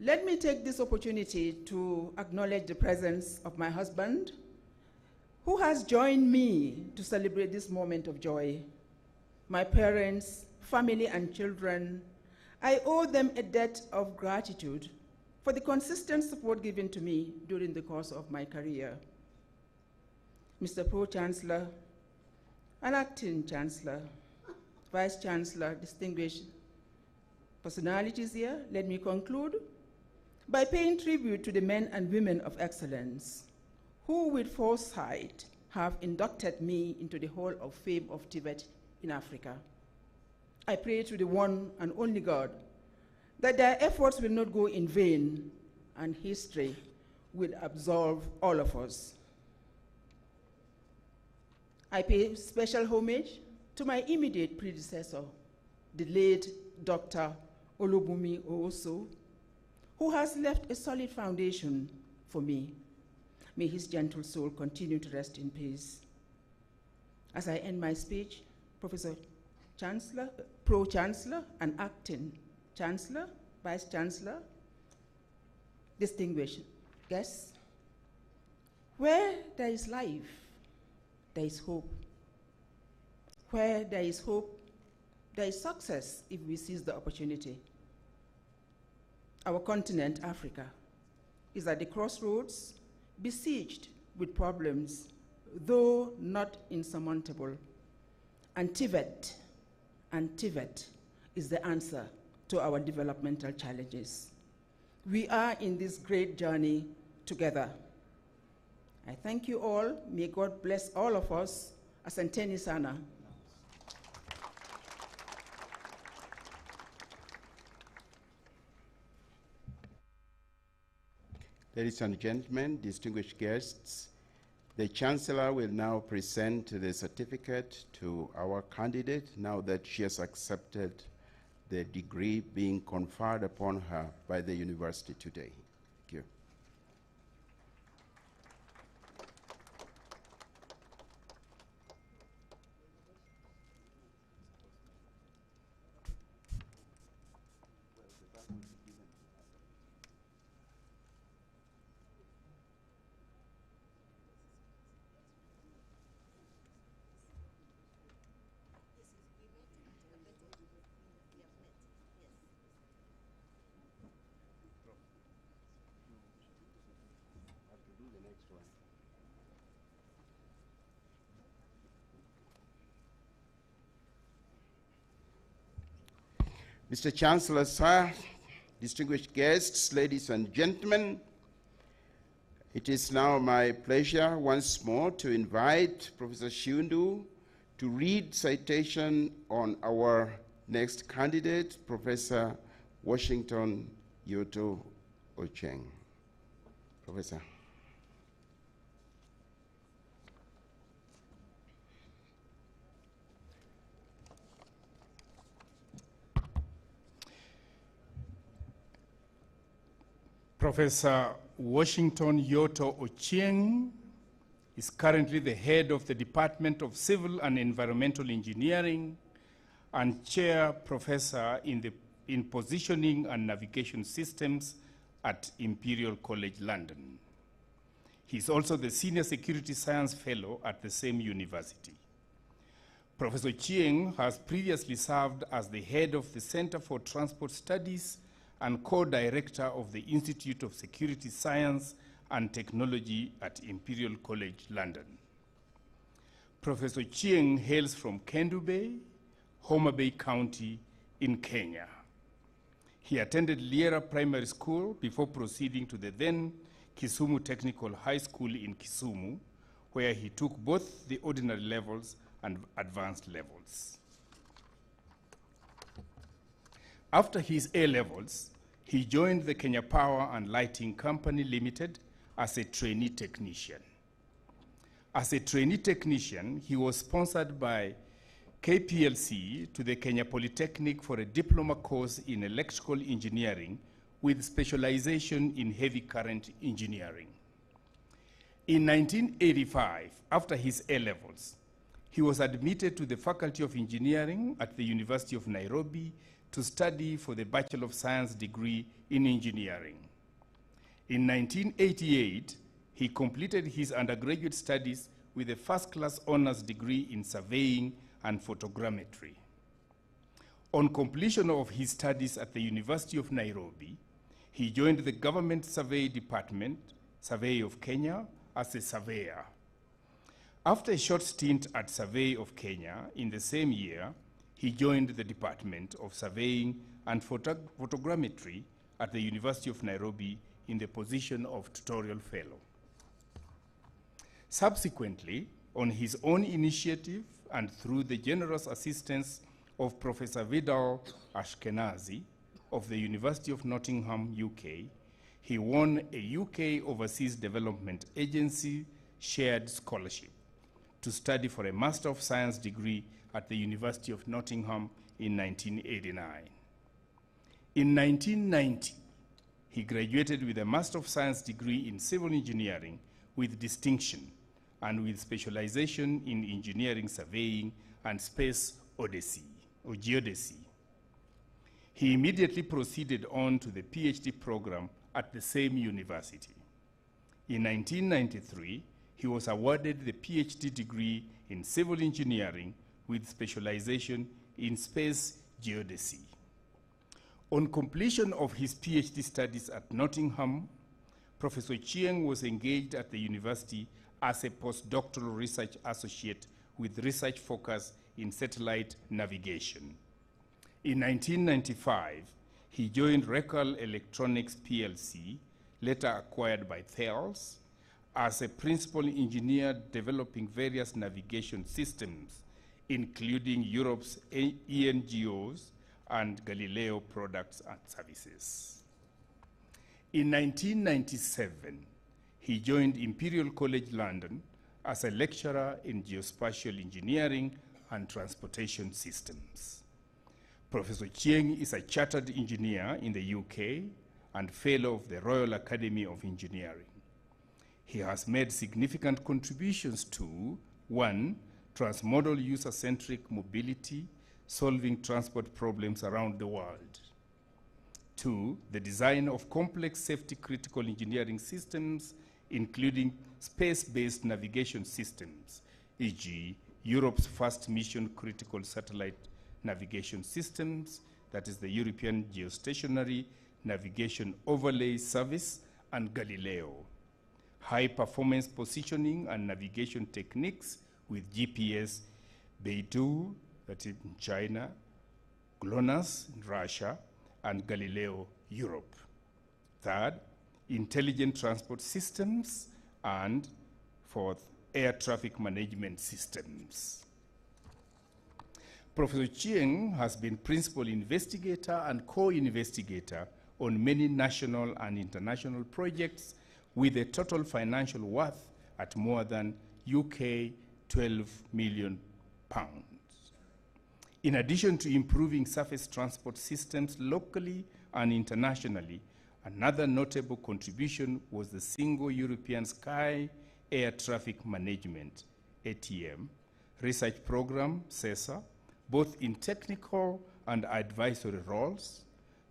let me take this opportunity to acknowledge the presence of my husband, who has joined me to celebrate this moment of joy. My parents, family, and children, I owe them a debt of gratitude for the consistent support given to me during the course of my career. Mr. Pro-Chancellor and Acting Chancellor, Vice Chancellor, distinguished personalities here, let me conclude by paying tribute to the men and women of excellence who with foresight have inducted me into the Hall of Fame of Tibet in Africa. I pray to the one and only God that their efforts will not go in vain and history will absolve all of us. I pay special homage to my immediate predecessor, the late Dr. Olubunmi Ooso, who has left a solid foundation for me. May his gentle soul continue to rest in peace. As I end my speech, Professor Chancellor, Pro-Chancellor, and Acting Chancellor, Vice Chancellor, distinguished guests, where there is life, there is hope. Where there is hope, there is success if we seize the opportunity. Our continent, Africa, is at the crossroads, besieged with problems, though not insurmountable. And Tibet is the answer to our developmental challenges. We are in this great journey together. I thank you all. May God bless all of us. Asanteni sana. Ladies and gentlemen, distinguished guests, the Chancellor will now present the certificate to our candidate now that she has accepted the degree being conferred upon her by the university today. Thank you. Mr. Chancellor, sir, distinguished guests, ladies and gentlemen, it is now my pleasure once more to invite Professor Shundu to read citation on our next candidate, Professor Washington Yoto Ochieng. Professor. Professor Washington Yoto Ochieng is currently the head of the Department of Civil and Environmental Engineering and chair professor in Positioning and Navigation Systems at Imperial College London. He is also the Senior Security Science Fellow at the same university. Professor Ochieng has previously served as the head of the Center for Transport Studies and co-director of the Institute of Security Science and Technology at Imperial College London. Professor Ochieng hails from Kendu Bay, Homa Bay County in Kenya. He attended Liera Primary School before proceeding to the then Kisumu Technical High School in Kisumu, where he took both the ordinary levels and advanced levels. After his A-levels, he joined the Kenya Power and Lighting Company Limited as a trainee technician. As a trainee technician, he was sponsored by KPLC to the Kenya Polytechnic for a diploma course in electrical engineering with specialization in heavy current engineering. In 1985, after his A-levels, he was admitted to the Faculty of Engineering at the University of Nairobi to study for the Bachelor of Science degree in engineering. In 1988, he completed his undergraduate studies with a first-class honors degree in surveying and photogrammetry. On completion of his studies at the University of Nairobi, he joined the Government Survey Department, Survey of Kenya, as a surveyor. After a short stint at Survey of Kenya in the same year, he joined the Department of Surveying and Photogrammetry at the University of Nairobi in the position of tutorial fellow. Subsequently, on his own initiative and through the generous assistance of Professor Vidal Ashkenazi of the University of Nottingham, UK, he won a UK Overseas Development Agency shared scholarship to study for a Master of Science degree at the University of Nottingham in 1989. In 1990, he graduated with a Master of Science degree in Civil Engineering with distinction and with specialization in engineering surveying and space odyssey, or geodesy. He immediately proceeded on to the PhD program at the same university. In 1993, he was awarded the PhD degree in Civil Engineering with specialization in space geodesy. On completion of his PhD studies at Nottingham, Professor Ochieng was engaged at the university as a postdoctoral research associate with research focus in satellite navigation. In 1995, he joined Recal Electronics PLC, later acquired by Thales, as a principal engineer developing various navigation systems, including Europe's ENGOs and Galileo products and services. In 1997, he joined Imperial College London as a lecturer in geospatial engineering and transportation systems. Professor Ochieng is a chartered engineer in the UK and fellow of the Royal Academy of Engineering. He has made significant contributions to, 1, transmodal user-centric mobility, solving transport problems around the world. 2, the design of complex safety-critical engineering systems, including space-based navigation systems, e.g. Europe's first mission-critical satellite navigation systems, that is the European Geostationary Navigation Overlay Service, and Galileo. High-performance positioning and navigation techniques with GPS, Beidou, that is in China, GLONASS in Russia, and Galileo Europe. Third, intelligent transport systems, and fourth, air traffic management systems. Professor Chieng has been principal investigator and co-investigator on many national and international projects with a total financial worth at more than UK 12 million pounds. In addition to improving surface transport systems locally and internationally, another notable contribution was the Single European Sky Air Traffic Management, ATM, research program, SESA, both in technical and advisory roles,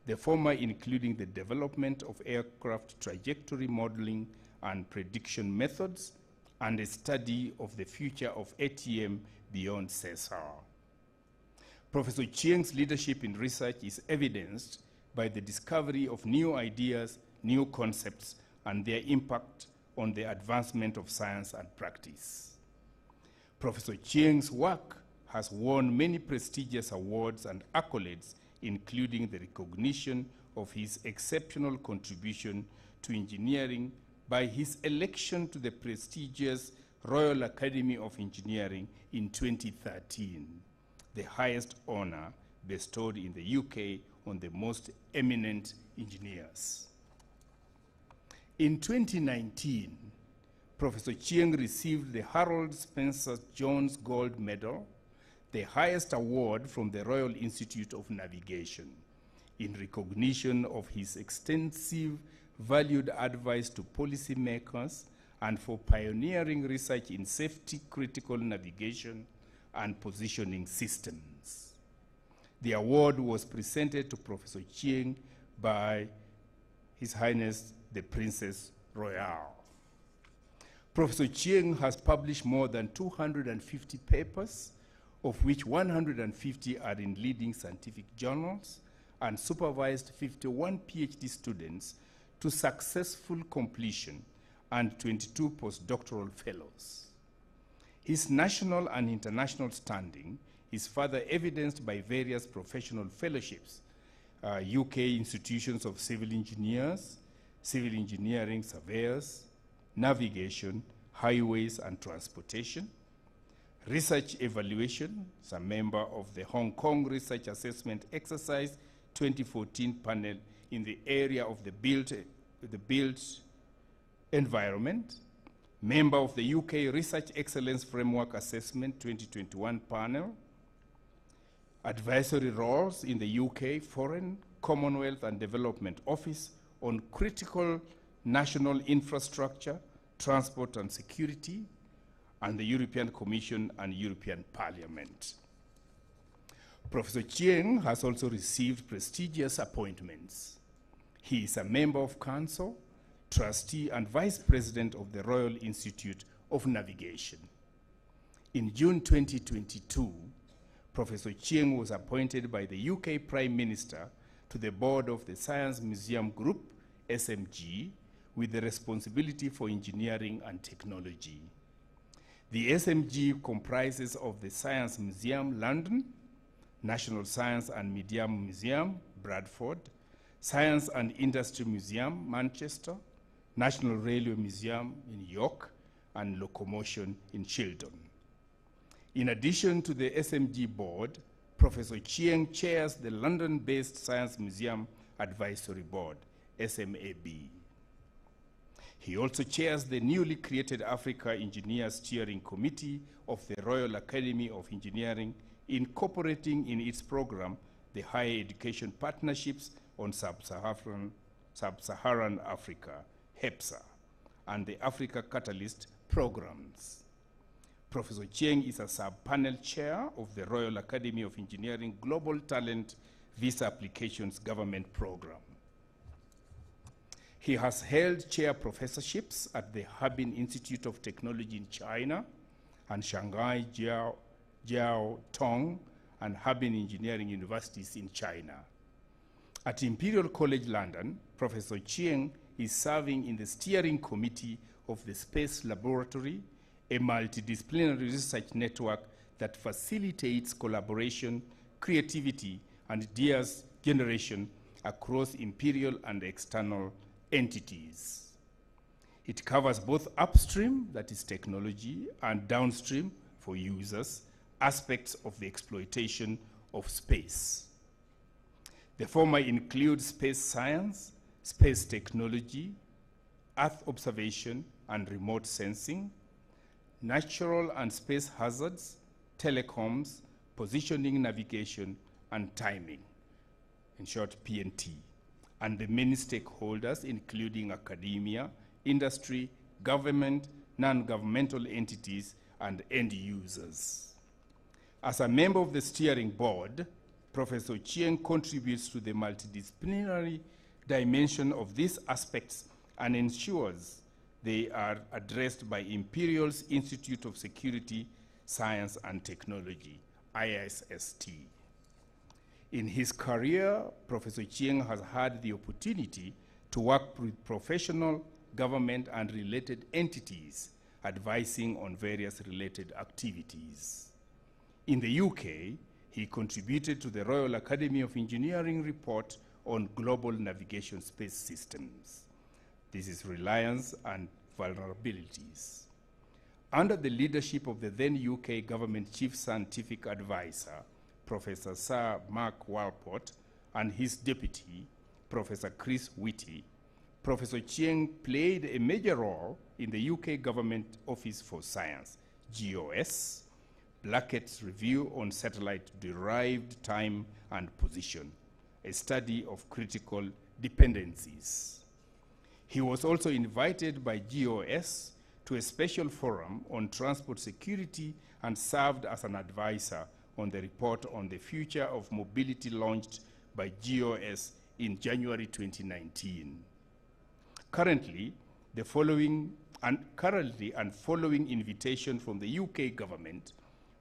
the former including the development of aircraft trajectory modeling and prediction methods, and a study of the future of ATM beyond SESA. Professor Chieng's leadership in research is evidenced by the discovery of new ideas, new concepts, and their impact on the advancement of science and practice. Professor Chieng's work has won many prestigious awards and accolades, including the recognition of his exceptional contribution to engineering by his election to the prestigious Royal Academy of Engineering in 2013, the highest honor bestowed in the UK on the most eminent engineers. In 2019, Professor Chieng received the Harold Spencer Jones Gold Medal, the highest award from the Royal Institute of Navigation, in recognition of his extensive valued advice to policymakers and for pioneering research in safety-critical navigation and positioning systems. The award was presented to Professor Chieng by His Highness the Princess Royal. Professor Chieng has published more than 250 papers, of which 150 are in leading scientific journals, and supervised 51 PhD students to successful completion and 22 postdoctoral fellows. His national and international standing is further evidenced by various professional fellowships, UK institutions of civil engineers, civil engineering surveyors, navigation, highways and transportation, research evaluation, is a member of the Hong Kong Research Assessment Exercise 2014 panel in the area of the built environment, member of the UK Research Excellence Framework Assessment 2021 panel, advisory roles in the UK Foreign, Commonwealth and Development Office on critical national infrastructure, transport and security, and the European Commission and European Parliament. Professor Chieng has also received prestigious appointments. He is a member of council, trustee and vice president of the Royal Institute of Navigation. In June 2022, Professor Chieng was appointed by the UK Prime Minister to the board of the Science Museum Group, SMG, with the responsibility for engineering and technology. The SMG comprises of the Science Museum, London, National Science and Media Museum, Bradford, Science and Industry Museum, Manchester, National Railway Museum in York, and Locomotion in Chiltern. In addition to the SMG board, Professor Chieng chairs the London-based Science Museum Advisory Board, SMAB. He also chairs the newly created Africa Engineers Steering Committee of the Royal Academy of Engineering, incorporating in its program the Higher Education Partnerships on Sub-Saharan Africa, HEPSA, and the Africa Catalyst programs. Professor Chieng is a sub-panel chair of the Royal Academy of Engineering Global Talent Visa Applications Government Program. He has held chair professorships at the Harbin Institute of Technology in China and Shanghai Jiao Tong and Harbin Engineering Universities in China. At Imperial College London, Professor Chieng is serving in the steering committee of the Space Laboratory, a multidisciplinary research network that facilitates collaboration, creativity, and Dia's generation across imperial and external entities. It covers both upstream, that is technology, and downstream, for users, aspects of the exploitation of space. The former include space science, space technology, Earth observation and remote sensing, natural and space hazards, telecoms, positioning, navigation, and timing, in short, PNT, and the many stakeholders, including academia, industry, government, non-governmental entities, and end users. As a member of the steering board, Professor Ochieng contributes to the multidisciplinary dimension of these aspects and ensures they are addressed by Imperial's Institute of Security, Science and Technology, ISST. In his career, Professor Ochieng has had the opportunity to work with professional, government, and related entities, advising on various related activities. In the UK, he contributed to the Royal Academy of Engineering report on global navigation space systems. This is reliance and vulnerabilities. Under the leadership of the then UK government chief scientific advisor, Professor Sir Mark Walport, and his deputy, Professor Chris Whitty, Professor Ochieng played a major role in the UK Government Office for Science, GOS, Blackett's Review on Satellite-Derived Time and Position, a study of critical dependencies. He was also invited by GOS to a special forum on transport security and served as an advisor on the report on the future of mobility launched by GOS in January 2019. Currently, following invitation from the UK government,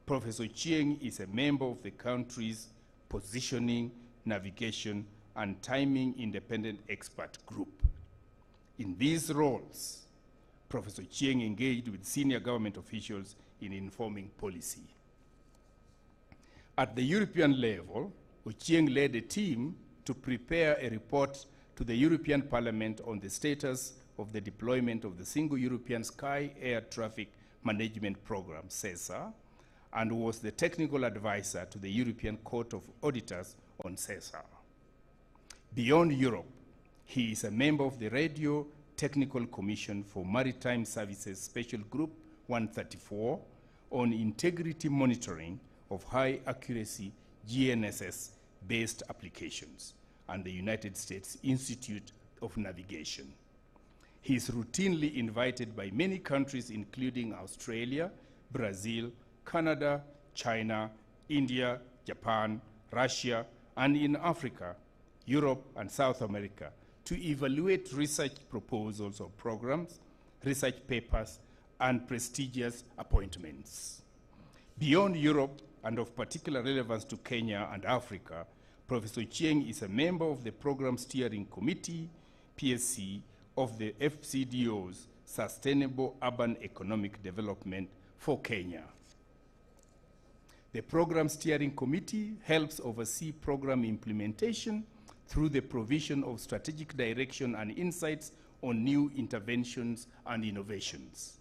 Professor Ochieng is a member of the country's Positioning, Navigation, and Timing Independent Expert Group. In these roles, Professor Ochieng engaged with senior government officials in informing policy. At the European level, Ochieng led a team to prepare a report to the European Parliament on the status of the deployment of the Single European Sky Air Traffic Management Program, SESA, and was the technical advisor to the European Court of Auditors on SESA. Beyond Europe, he is a member of the Radio Technical Commission for Maritime Services Special Group 134 on integrity monitoring of high accuracy GNSS-based applications, and the United States Institute of Navigation. He is routinely invited by many countries, including Australia, Brazil, Canada, China, India, Japan, Russia, and in Africa, Europe, and South America, to evaluate research proposals or programs, research papers, and prestigious appointments. Beyond Europe, and of particular relevance to Kenya and Africa, Professor Ochieng is a member of the Program Steering Committee, PSC, of the FCDO's Sustainable Urban Economic Development for Kenya. The Program Steering Committee helps oversee program implementation through the provision of strategic direction and insights on new interventions and innovations.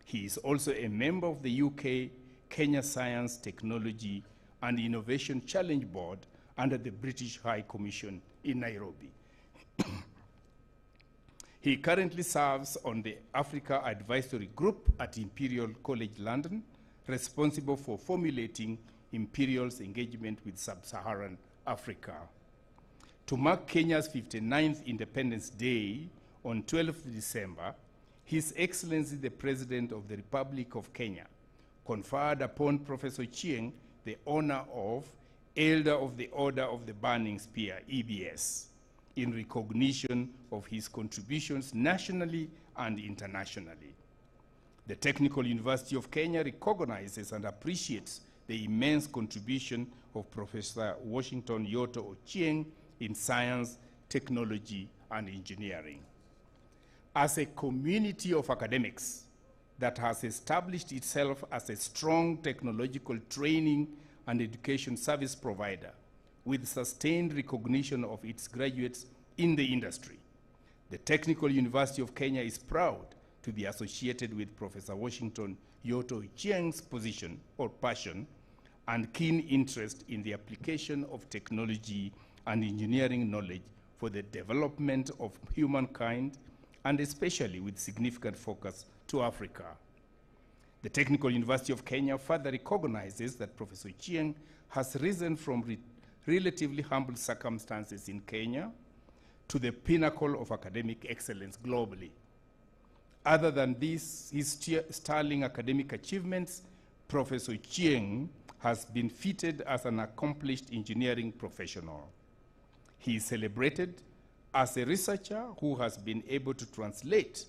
He is also a member of the UK Kenya Science, Technology, and Innovation Challenge Board under the British High Commission in Nairobi. He currently serves on the Africa Advisory Group at Imperial College London, responsible for formulating Imperial's engagement with Sub-Saharan Africa. To mark Kenya's 59th Independence Day on 12th December, His Excellency the President of the Republic of Kenya conferred upon Professor Ochieng the honor of Elder of the Order of the Burning Spear, EBS, in recognition of his contributions nationally and internationally. The Technical University of Kenya recognizes and appreciates the immense contribution of Professor Washington Yoto Ochieng in science, technology, and engineering. As a community of academics that has established itself as a strong technological training and education service provider, with sustained recognition of its graduates in the industry. The Technical University of Kenya is proud to be associated with Professor Washington Yoto Ochieng's position or passion and keen interest in the application of technology and engineering knowledge for the development of humankind, and especially with significant focus to Africa. The Technical University of Kenya further recognizes that Professor Ochieng has risen from relatively humble circumstances in Kenya to the pinnacle of academic excellence globally. Other than his sterling academic achievements, Professor Ochieng has been fitted as an accomplished engineering professional. He is celebrated as a researcher who has been able to translate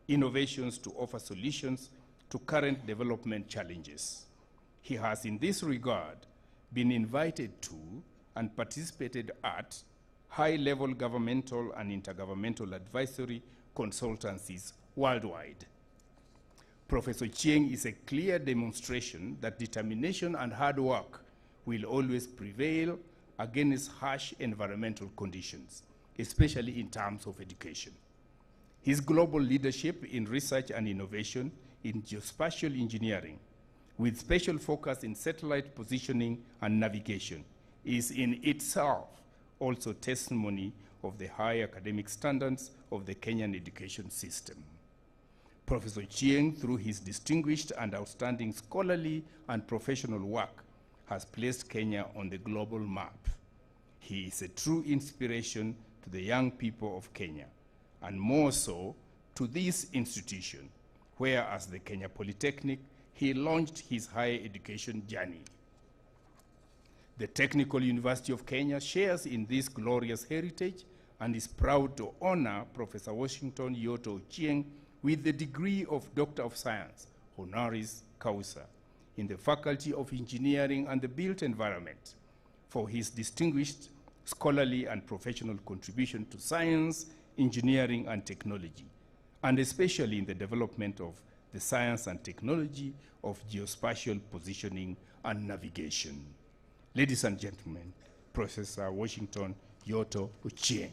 innovations to offer solutions to current development challenges. He has, in this regard, been invited to and participated at high-level governmental and intergovernmental advisory consultancies worldwide. Professor Ochieng is a clear demonstration that determination and hard work will always prevail against harsh environmental conditions, especially in terms of education. His global leadership in research and innovation in geospatial engineering, with special focus in satellite positioning and navigation, is in itself also testimony of the high academic standards of the Kenyan education system. Professor Ochieng, through his distinguished and outstanding scholarly and professional work, has placed Kenya on the global map. He is a true inspiration to the young people of Kenya, and more so to this institution, where as the Kenya Polytechnic, he launched his higher education journey. The Technical University of Kenya shares in this glorious heritage and is proud to honor Professor Washington Yoto Ochieng with the degree of Doctor of Science, honoris causa, in the Faculty of Engineering and the Built Environment for his distinguished scholarly and professional contribution to science, engineering, and technology, and especially in the development of the science and technology of geospatial positioning and navigation. Ladies and gentlemen, Professor Washington Yoto Ochieng.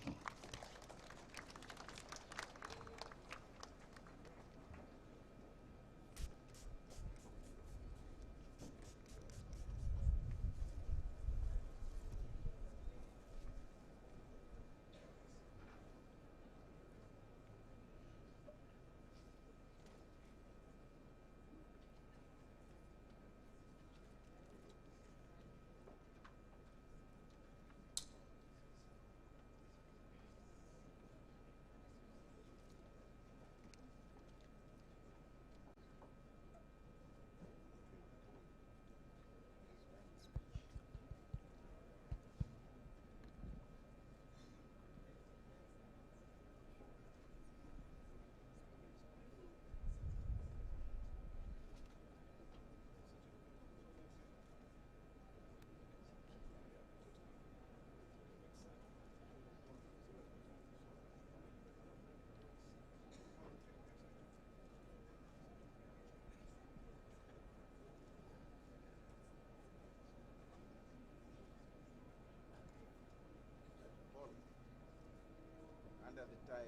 Under the tie.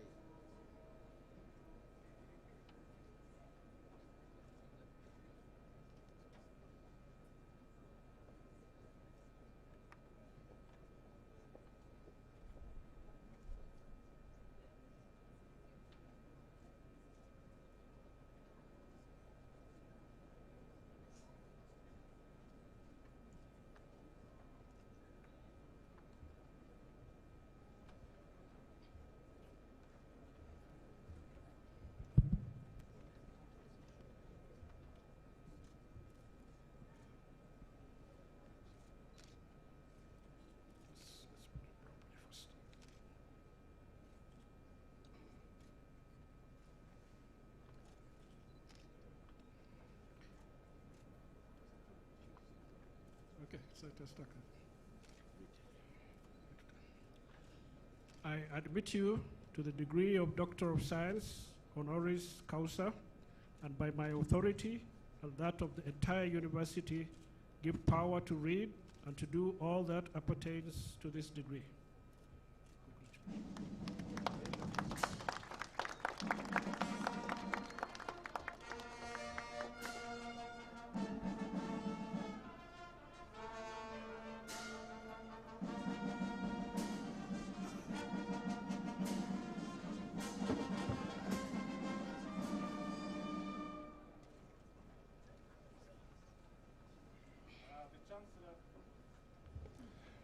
Okay, so just I admit you to the degree of Doctor of Science, honoris causa, and by my authority and that of the entire university, give power to read and to do all that appertains to this degree.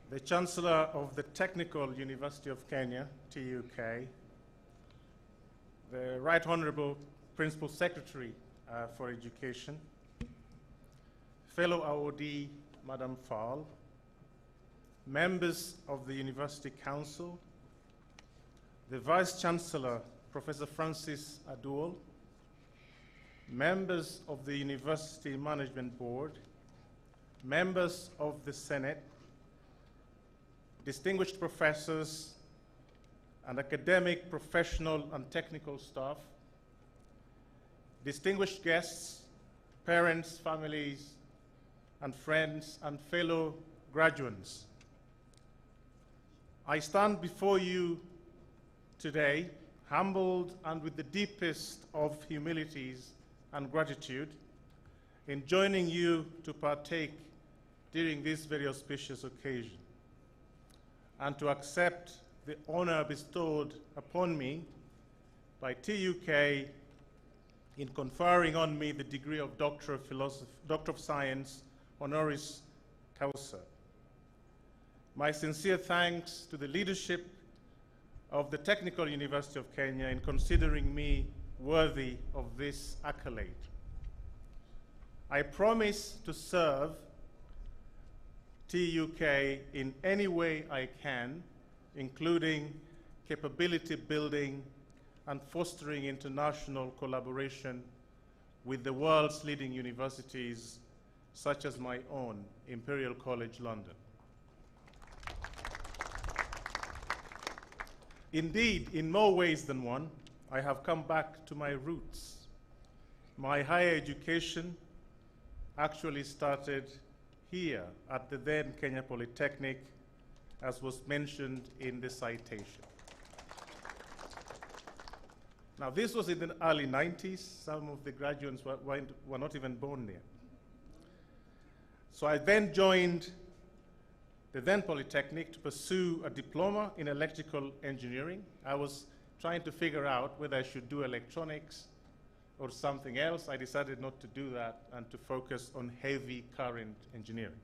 The Chancellor of the Technical University of Kenya, TUK, the Right Honorable Principal Secretary for Education, fellow AOD, Madam Fall, members of the University Council, the Vice Chancellor, Professor Francis Aduol, members of the University Management Board, members of the Senate, distinguished professors and academic, professional, and technical staff, distinguished guests, parents, families, and friends, and fellow graduates. I stand before you today, humbled and with the deepest of humilities and gratitude in joining you to partake during this very auspicious occasion, and to accept the honor bestowed upon me by TUK in conferring on me the degree of Doctor of Science, honoris causa. My sincere thanks to the leadership of the Technical University of Kenya in considering me worthy of this accolade. I promise to serve TUK in any way I can, including capability building and fostering international collaboration with the world's leading universities, such as my own, Imperial College London. Indeed, in more ways than one, I have come back to my roots. My higher education actually started here at the then Kenya Polytechnic, as was mentioned in the citation. Now, this was in the early 90s. Some of the graduates were not even born there. So I then joined the then Polytechnic to pursue a diploma in electrical engineering. I was trying to figure out whether I should do electronics or something else. I decided not to do that and to focus on heavy current engineering.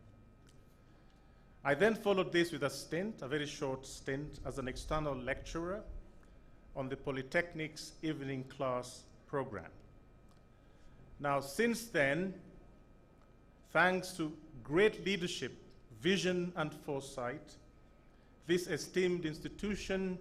I then followed this with a stint, a very short stint, as an external lecturer on the Polytechnic's evening class program. Now, since then, thanks to great leadership, vision, and foresight, this esteemed institution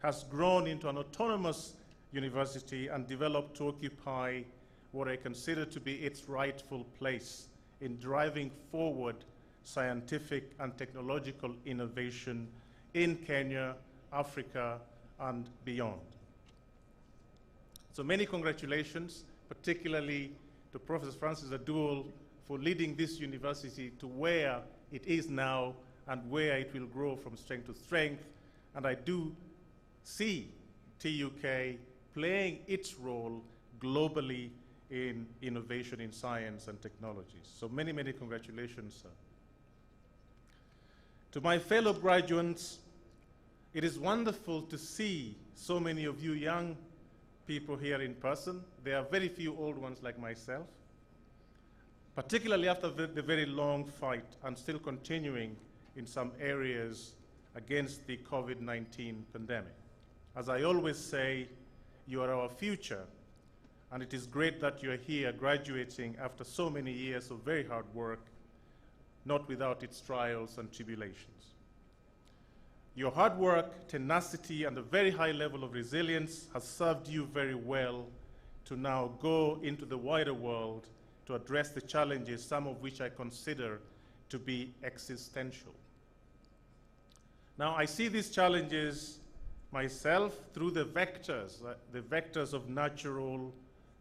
has grown into an autonomous university and developed to occupy what I consider to be its rightful place in driving forward scientific and technological innovation in Kenya, Africa, and beyond. So many congratulations, particularly to Professor Francis Aduol for leading this university to where it is now and where it will grow from strength to strength. And I do see TUK playing its role globally in innovation in science and technologies. So many, many congratulations, sir. To my fellow graduates, it is wonderful to see so many of you young people here in person. There are very few old ones like myself, particularly after the very long fight and still continuing in some areas against the COVID-19 pandemic. As I always say, you are our future, and it is great that you are here graduating after so many years of very hard work, not without its trials and tribulations. Your hard work, tenacity, and a very high level of resilience has served you very well to now go into the wider world to address the challenges, some of which I consider to be existential. Now, I see these challenges myself through the vectors of natural,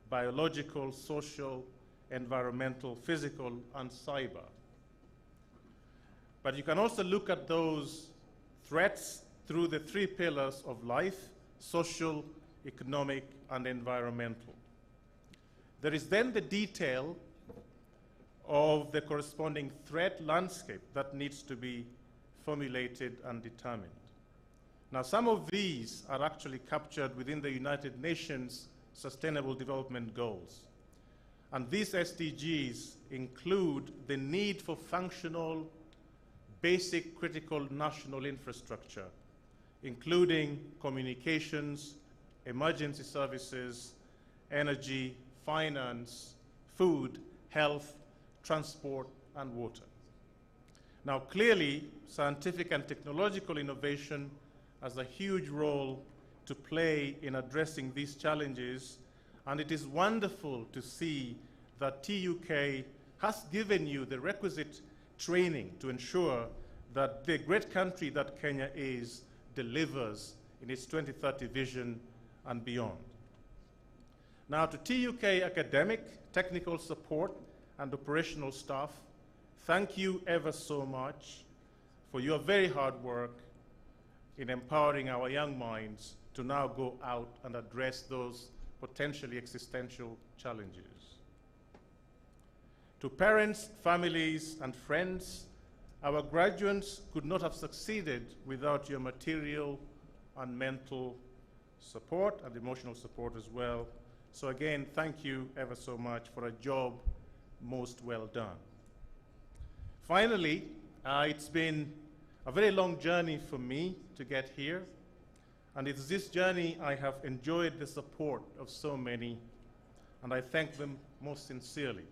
biological, social, environmental, physical, and cyber. But you can also look at those threats through the three pillars of life: social, economic, and environmental. There is then the detail of the corresponding threat landscape that needs to be formulated and determined. Now, some of these are actually captured within the United Nations Sustainable Development Goals. And these SDGs include the need for functional, basic, critical national infrastructure, including communications, emergency services, energy, finance, food, health, transport, and water. Now, clearly, scientific and technological innovation has a huge role to play in addressing these challenges, and it is wonderful to see that TUK has given you the requisite training to ensure that the great country that Kenya is delivers in its 2030 vision and beyond. Now, to TUK academic, technical support, and operational staff, thank you ever so much for your very hard work in empowering our young minds to now go out and address those potentially existential challenges. To parents, families, and friends, our graduates could not have succeeded without your material and mental support and emotional support as well. So again, thank you ever so much for a job most well done. Finally, it's been a very long journey for me to get here, and it's this journey I have enjoyed the support of so many, and I thank them most sincerely.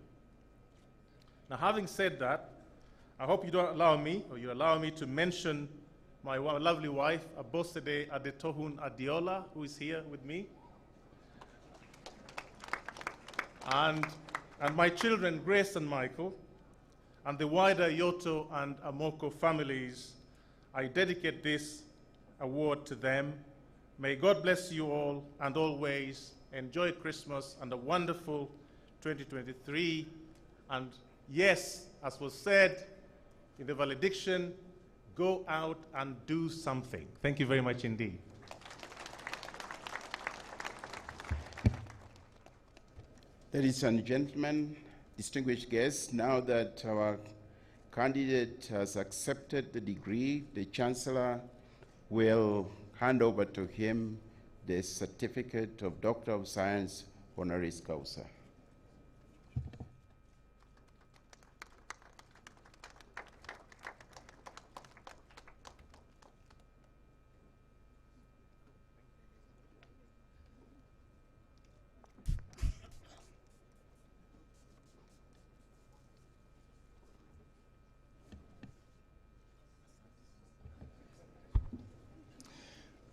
Now, having said that, I hope you don't allow me, or you allow me to mention my lovely wife, Abosede Adetohun Adiola, who is here with me, and my children, Grace and Michael, and the wider Yoto and Amoko families. I dedicate this award to them. May God bless you all, and always enjoy Christmas and a wonderful 2023. And yes, as was said in the valediction, go out and do something. Thank you very much indeed. Ladies and gentlemen, distinguished guests, now that our candidate has accepted the degree, the Chancellor will hand over to him the certificate of Doctor of Science honoris causa.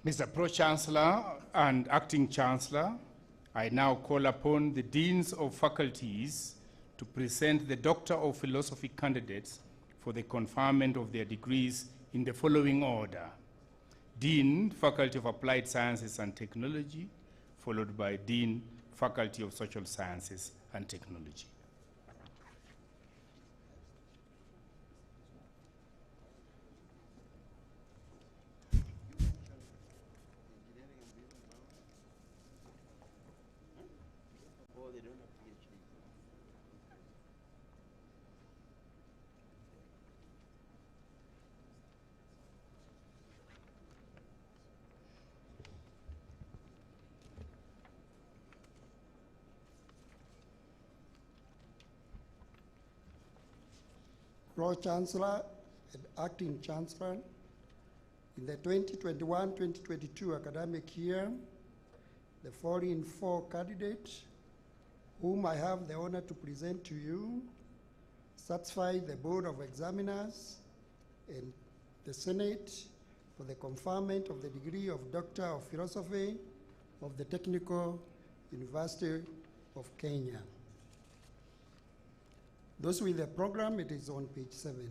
Mr. Pro-Chancellor and Acting Chancellor, I now call upon the Deans of Faculties to present the Doctor of Philosophy candidates for the conferment of their degrees in the following order: Dean, Faculty of Applied Sciences and Technology, followed by Dean, Faculty of Social Sciences and Technology. Pro-Chancellor and Acting Chancellor, in the 2021-2022 academic year, the following four candidates, whom I have the honor to present to you, satisfy the Board of Examiners and the Senate for the conferment of the degree of Doctor of Philosophy of the Technical University of Kenya. Those with the program, it is on page 7.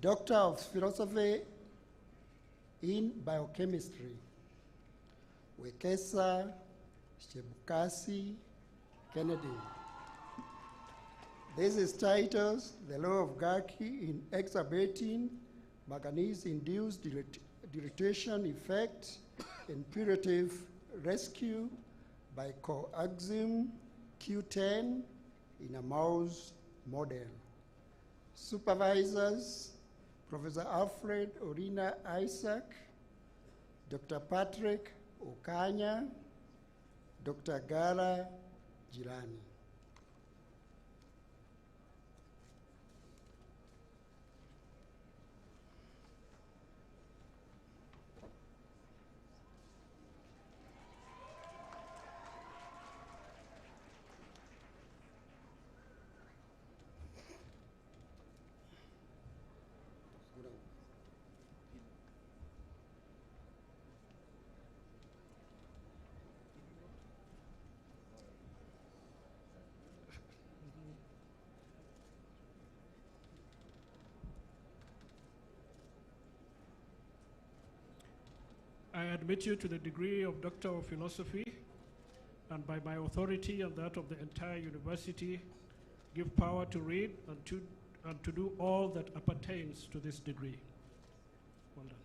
Doctor of Philosophy in Biochemistry, Wekesa Chebukati Kennedy. This is titled The Law of Gaki in Exacerbating Manganese-Induced Dilatation Effect in Putative Rescue by Coaxium Q10 in a mouse model. Supervisors, Professor Alfred Orina Isaac, Dr. Patrick Okanya, Dr. Gara Jirani. I admit you to the degree of Doctor of Philosophy, and by my authority and that of the entire university, give power to read and to do all that appertains to this degree. Well done.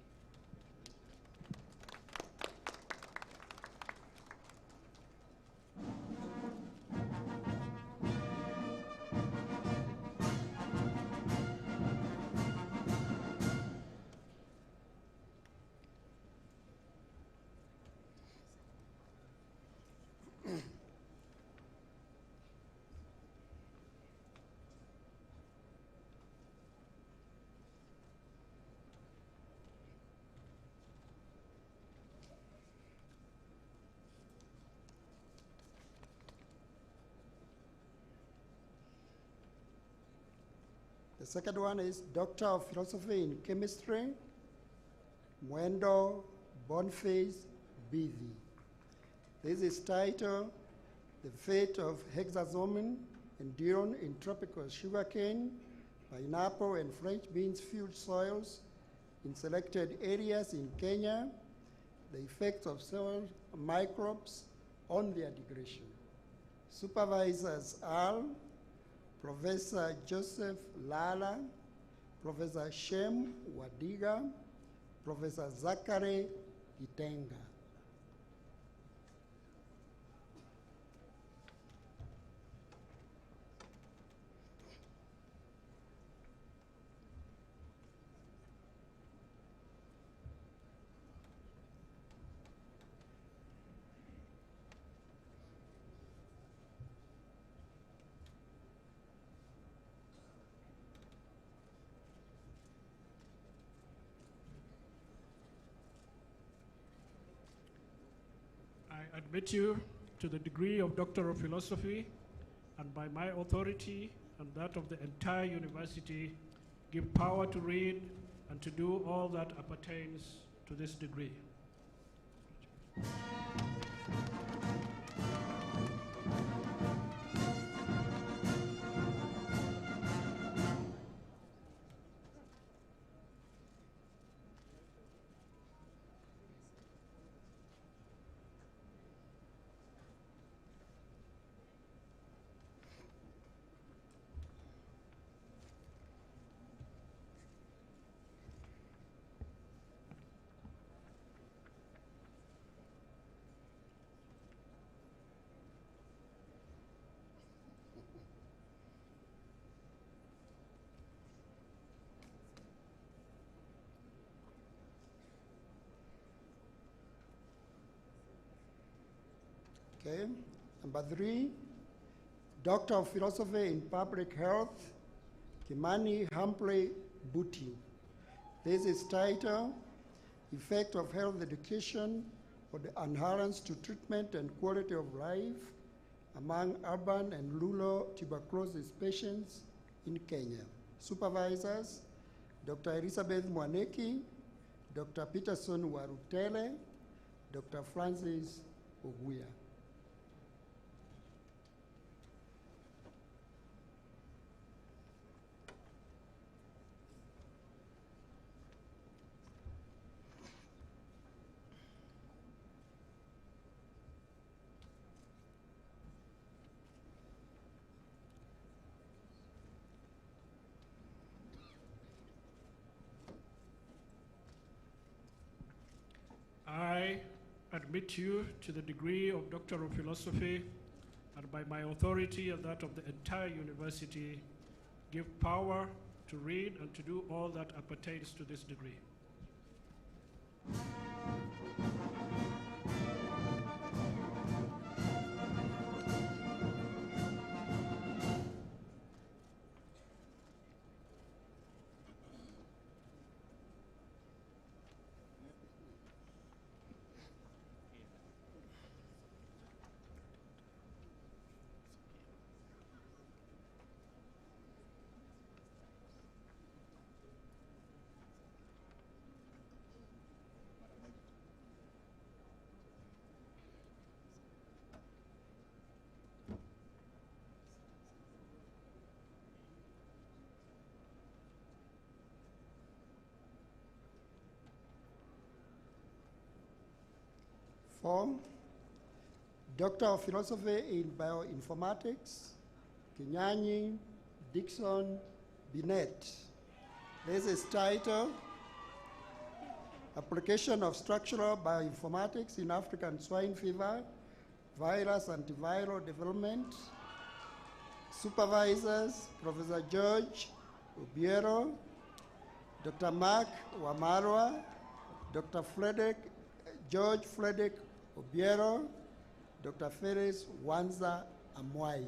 The second one is Doctor of Philosophy in Chemistry, Mwendo Boniface Bithi. This is titled The Fate of Hexazomin Enduron in Tropical Sugarcane, Pineapple and French Beans Field Soils in Selected Areas in Kenya, the Effects of Soil Microbes on Their Degradation. Supervisors are Professor Joseph Lala, Professor Shem Wadiga, Professor Zachary Gitenga. I admit you to the degree of Doctor of Philosophy, and by my authority and that of the entire university, give power to read and to do all that appertains to this degree. Okay, number 3, Doctor of Philosophy in Public Health, Kimani Humphrey Buti. This is titled, Effect of Health Education for the Adherence to Treatment and Quality of Life among Urban and Rural Tuberculosis Patients in Kenya. Supervisors, Dr. Elizabeth Mwaneki, Dr. Peterson Warutele, Dr. Francis Oguya. admit you to the degree of Doctor of Philosophy, and by my authority and that of the entire university, give power to read and to do all that appertains to this degree. Form, Doctor of Philosophy in Bioinformatics, Kinyanyi Dixon Binet. This is title, Application of Structural Bioinformatics in African Swine Fever, Virus Antiviral Development. Supervisors, Professor George Ubiero, Dr. Mark Wamarwa, Dr. George Frederick Obiero, Dr. Ferris Wanza Amwai.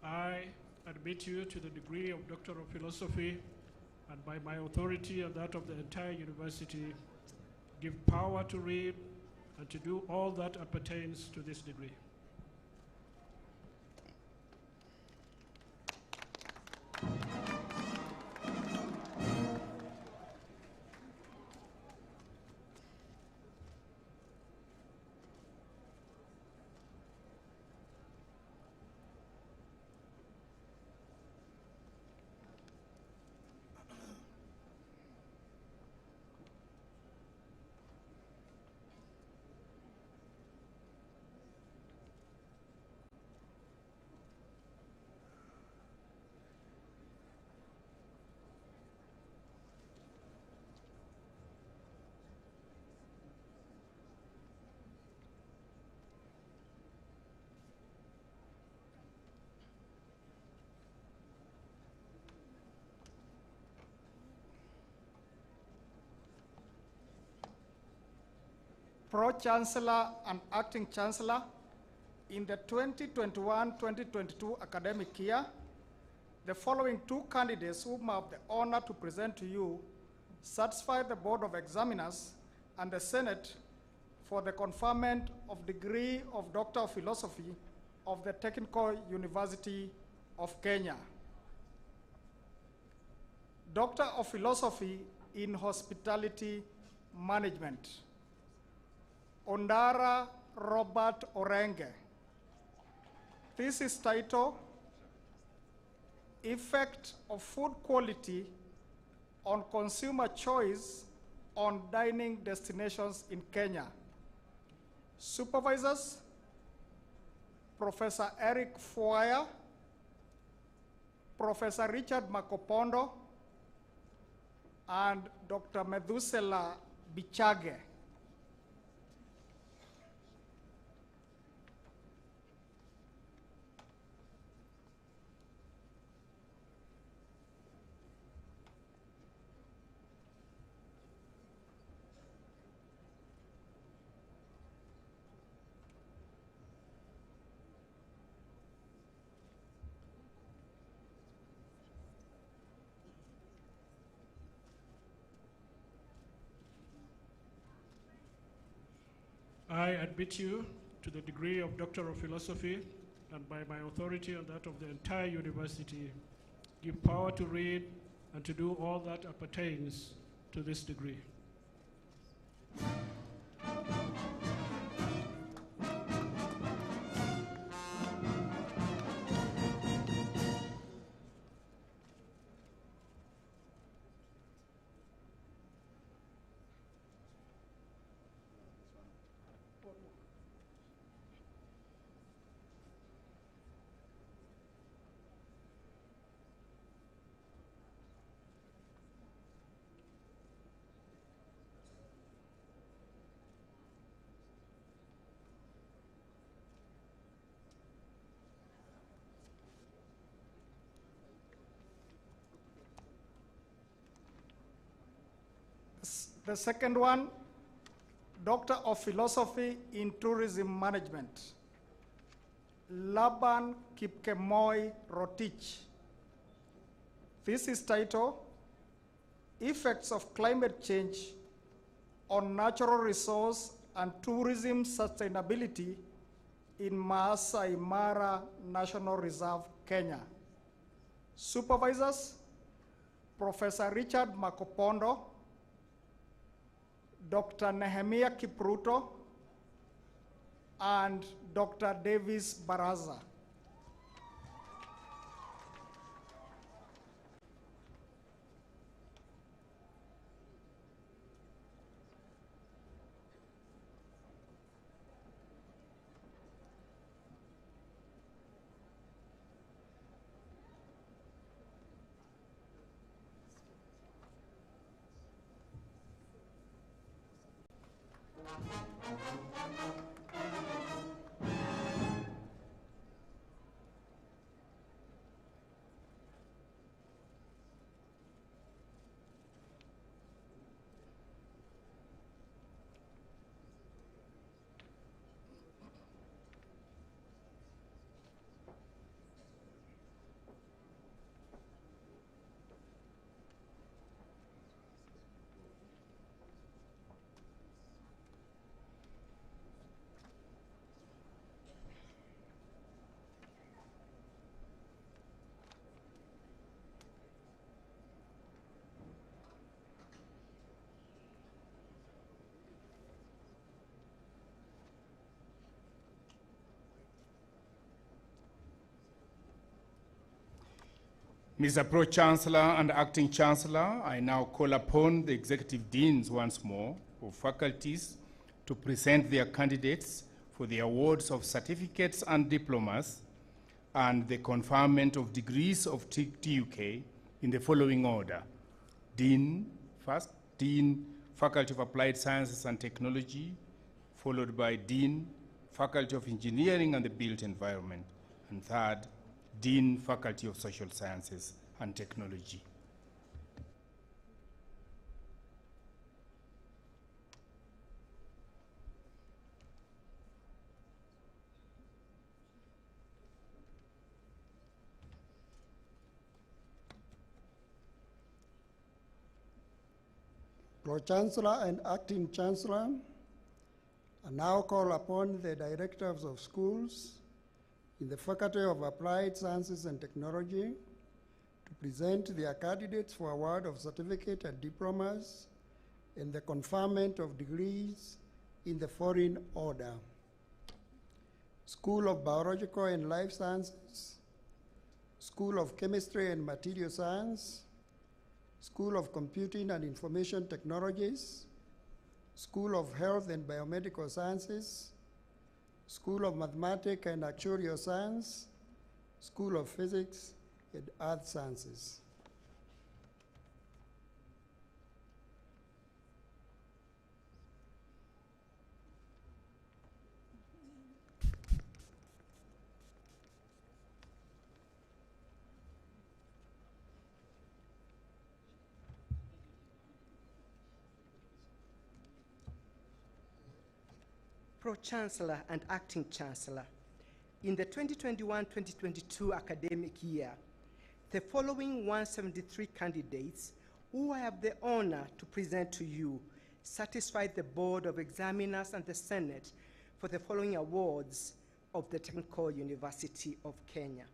I admit you to the degree of Doctor of Philosophy, and by my authority and that of the entire university, give power to read and to do all that appertains to this degree. Pro-Chancellor and Acting Chancellor, in the 2021-2022 academic year, the following two candidates whom I have the honor to present to you satisfy the Board of Examiners and the Senate for the conferment of degree of Doctor of Philosophy of the Technical University of Kenya. Doctor of Philosophy in Hospitality Management, Ondara Robert Orenge. This is titled, Effect of Food Quality on Consumer Choice on Dining Destinations in Kenya. Supervisors, Professor Eric Fuaya, Professor Richard Makopondo, and Dr. Methusela Bichage. I admit you to the degree of Doctor of Philosophy, and by my authority and that of the entire university, give power to read and to do all that appertains to this degree. The second one, Doctor of Philosophy in Tourism Management, Laban Kipkemoi Rotich. This is titled, Effects of Climate Change on Natural Resource and Tourism Sustainability in Maasai Mara National Reserve, Kenya. Supervisors, Professor Richard Makopondo, Dr. Nehemiah Kipruto, and Dr. Davis Baraza. Mr. Pro-Chancellor and Acting Chancellor, I now call upon the Executive Deans once more of faculties to present their candidates for the awards of certificates and diplomas and the conferment of degrees of TUK in the following order. Dean, first, Dean, Faculty of Applied Sciences and Technology, followed by Dean, Faculty of Engineering and the Built Environment, and third, Dean, Faculty of Social Sciences and Technology. Pro-Chancellor and Acting Chancellor, I now call upon the Directors of Schools in the Faculty of Applied Sciences and Technology to present their candidates for award of certificate and diplomas and the conferment of degrees in the following order. School of Biological and Life Sciences, School of Chemistry and Material Science, School of Computing and Information Technologies, School of Health and Biomedical Sciences, School of Mathematics and Actuarial Science, School of Physics and Earth Sciences. Pro-Chancellor and Acting Chancellor, in the 2021-2022 academic year, the following 173 candidates who I have the honor to present to you satisfied the Board of Examiners and the Senate for the following awards of the Technical University of Kenya.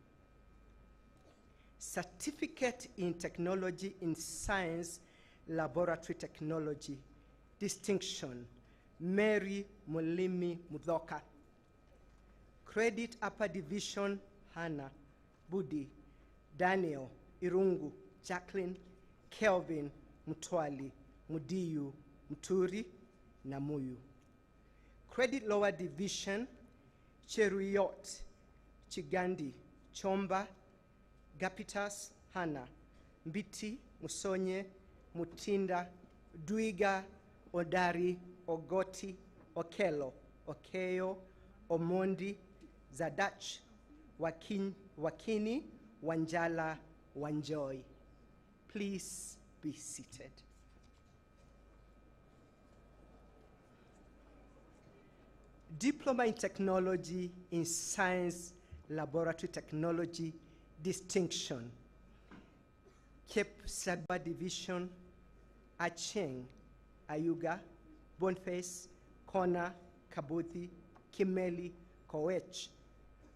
Certificate in Technology in Science Laboratory Technology, Distinction, Mary Mulimi Mudhoka. Credit Upper Division, Hannah, Budi, Daniel, Irungu, Jacqueline, Kelvin, Mutwali, Mudiyu, Muturi, Namuyu. Credit Lower Division, Cheruiyot, Chigandi, Chomba, Gapitas, Hannah, Mbiti, Musonye, Mutinda, Duiga, Odari, Ogoti, Okelo, Okeyo, Omondi, Zadach, Wakini, Wanjala, Wanjoy. Please be seated. Diploma in Technology in Science Laboratory Technology distinction. Cape Sagba Division, Acheng, Ayuga, Boniface, Kona, Kabuthi, Kimeli, Koech,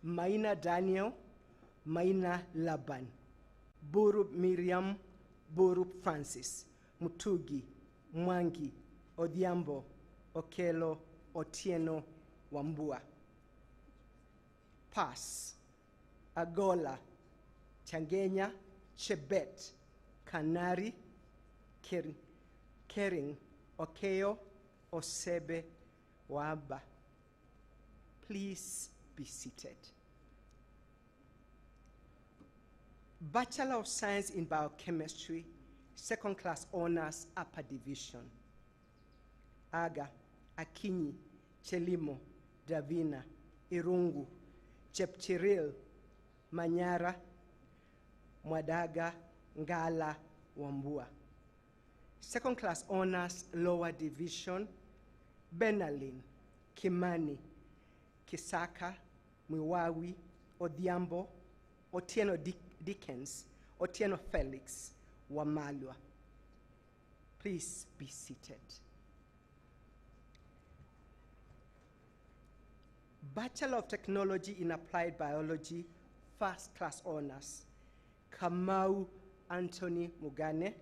Maina Daniel, Maina Laban, Burup Miriam, Burup Francis, Mutugi, Mwangi, Odhiambo, Okelo, Otieno, Wambua. Pass, Agola, Changenya, Chebet, Kanari, Kering, Okeo, Osebe, Waba. Please be seated. Bachelor of Science in Biochemistry, second class honors, upper division. Aga, Akinyi, Chelimo, Davina, Irungu, Chepchiril, Manyara, Mwadaga, Ngala, Wambua. Second class honors, lower division, Benalin, Kimani, Kisaka, Mwiwawi, Odhiambo, Otieno Dickens, Otieno Felix, Wamalwa. Please be seated. Bachelor of Technology in Applied Biology, first class honors, Kamau Anthony Mugane,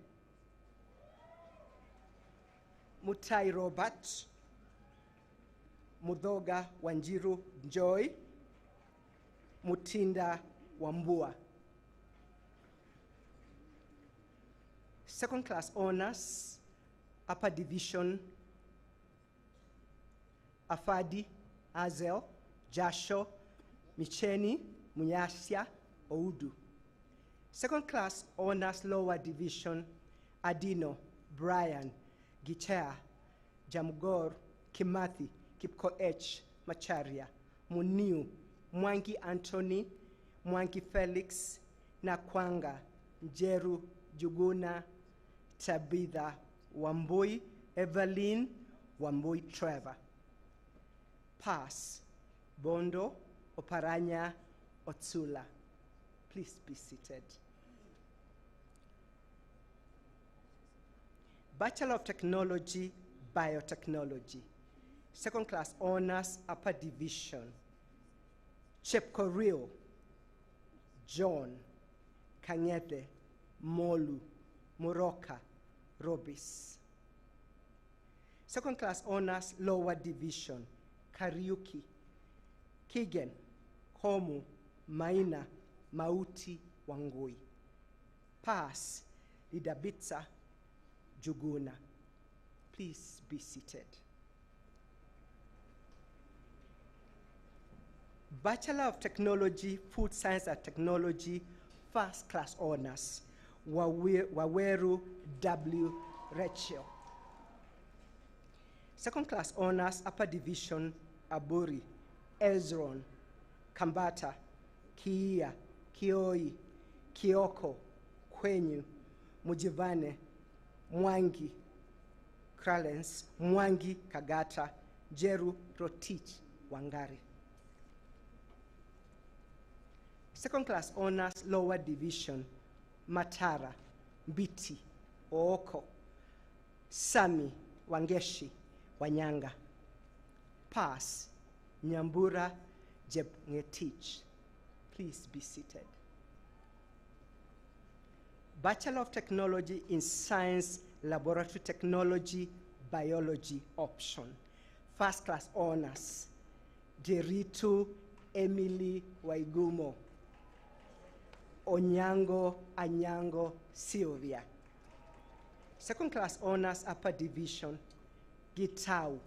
Mutai Robert, Mudhoga Wanjiru Joy, Mutinda Wambua. Second class honors, upper division, Afadi, Azel, Jasho, Micheni, Munyasya, Oudu. Second class honors, lower division, Adino, Brian, Gichea, Jamgor, Kimathi, Kipkoech, Macharia, Muniu, Mwangi Anthony, Mwangi Felix, Nakwanga, Njeru, Juguna, Tabitha, Wambui, Evelyn, Wambui Trevor. Pass, Bondo, Oparanya, Otsula. Please be seated. Bachelor of Technology, Biotechnology. Second class honors, upper division. Chepkoril, John, Kangete, Molu, Moroka, Robis. Second class honors, lower division. Kariuki, Kigen, Komu, Maina, Mauti, Wangui. Pass, Lidabitsa, Juguna. Please be seated. Bachelor of Technology, Food Science and Technology, first class honors, Waweru W. Rachel. Second class honors, upper division, Aburi, Ezron, Kambata, Kia, Kioi, Kioko, Kwenyu, Mujivane, Mwangi, Kralens, Mwangi, Kagata, Jeru, Rotich, Wangari. Second class honors, lower division, Matara, Mbiti, Ooko, Sami, Wangeshi, Wanyanga. Pass, Nyambura, Jebngetich. Please be seated. Bachelor of Technology in Science, Laboratory Technology, Biology option. First class honors, Deritu Emily Waigumo, Onyango Anyango Sylvia. Second class honors, upper division, Gitau,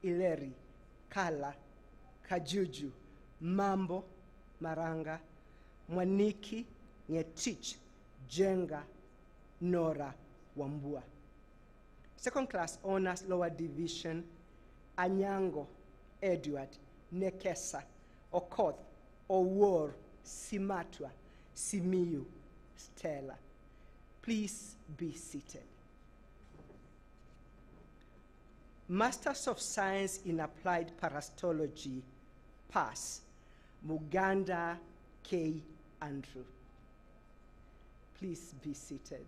Ileri, Kala, Kajuju, Mambo, Maranga, Mwaniki, Ngetich, Jenga, Nora, Wambua. Second class honors, lower division, Anyango, Edward, Nekesa, Okoth, Owor, Simatwa, Simiyu, Stella. Please be seated. Masters of Science in Applied Parasitology, PAS, Muganda K. Andrew. Please be seated.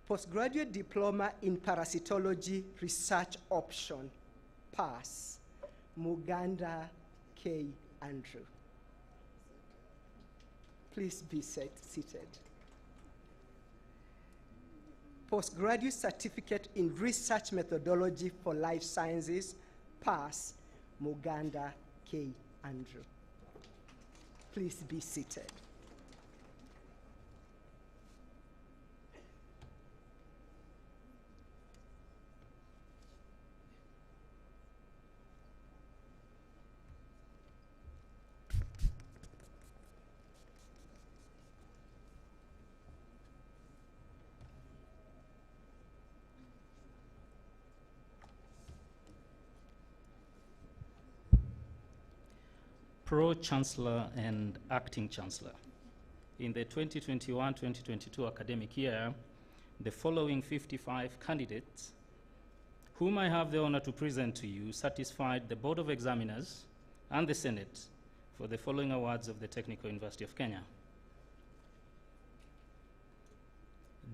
Postgraduate Diploma in Parasitology Research Option, PAS, Muganda K. Andrew. Please be seated. Postgraduate Certificate in Research Methodology for Life Sciences, PAS, Muganda K. Andrew. Please be seated. Pro-Chancellor and Acting Chancellor. In the 2021-2022 academic year, the following 55 candidates, whom I have the honor to present to you, satisfied the Board of Examiners and the Senate for the following awards of the Technical University of Kenya.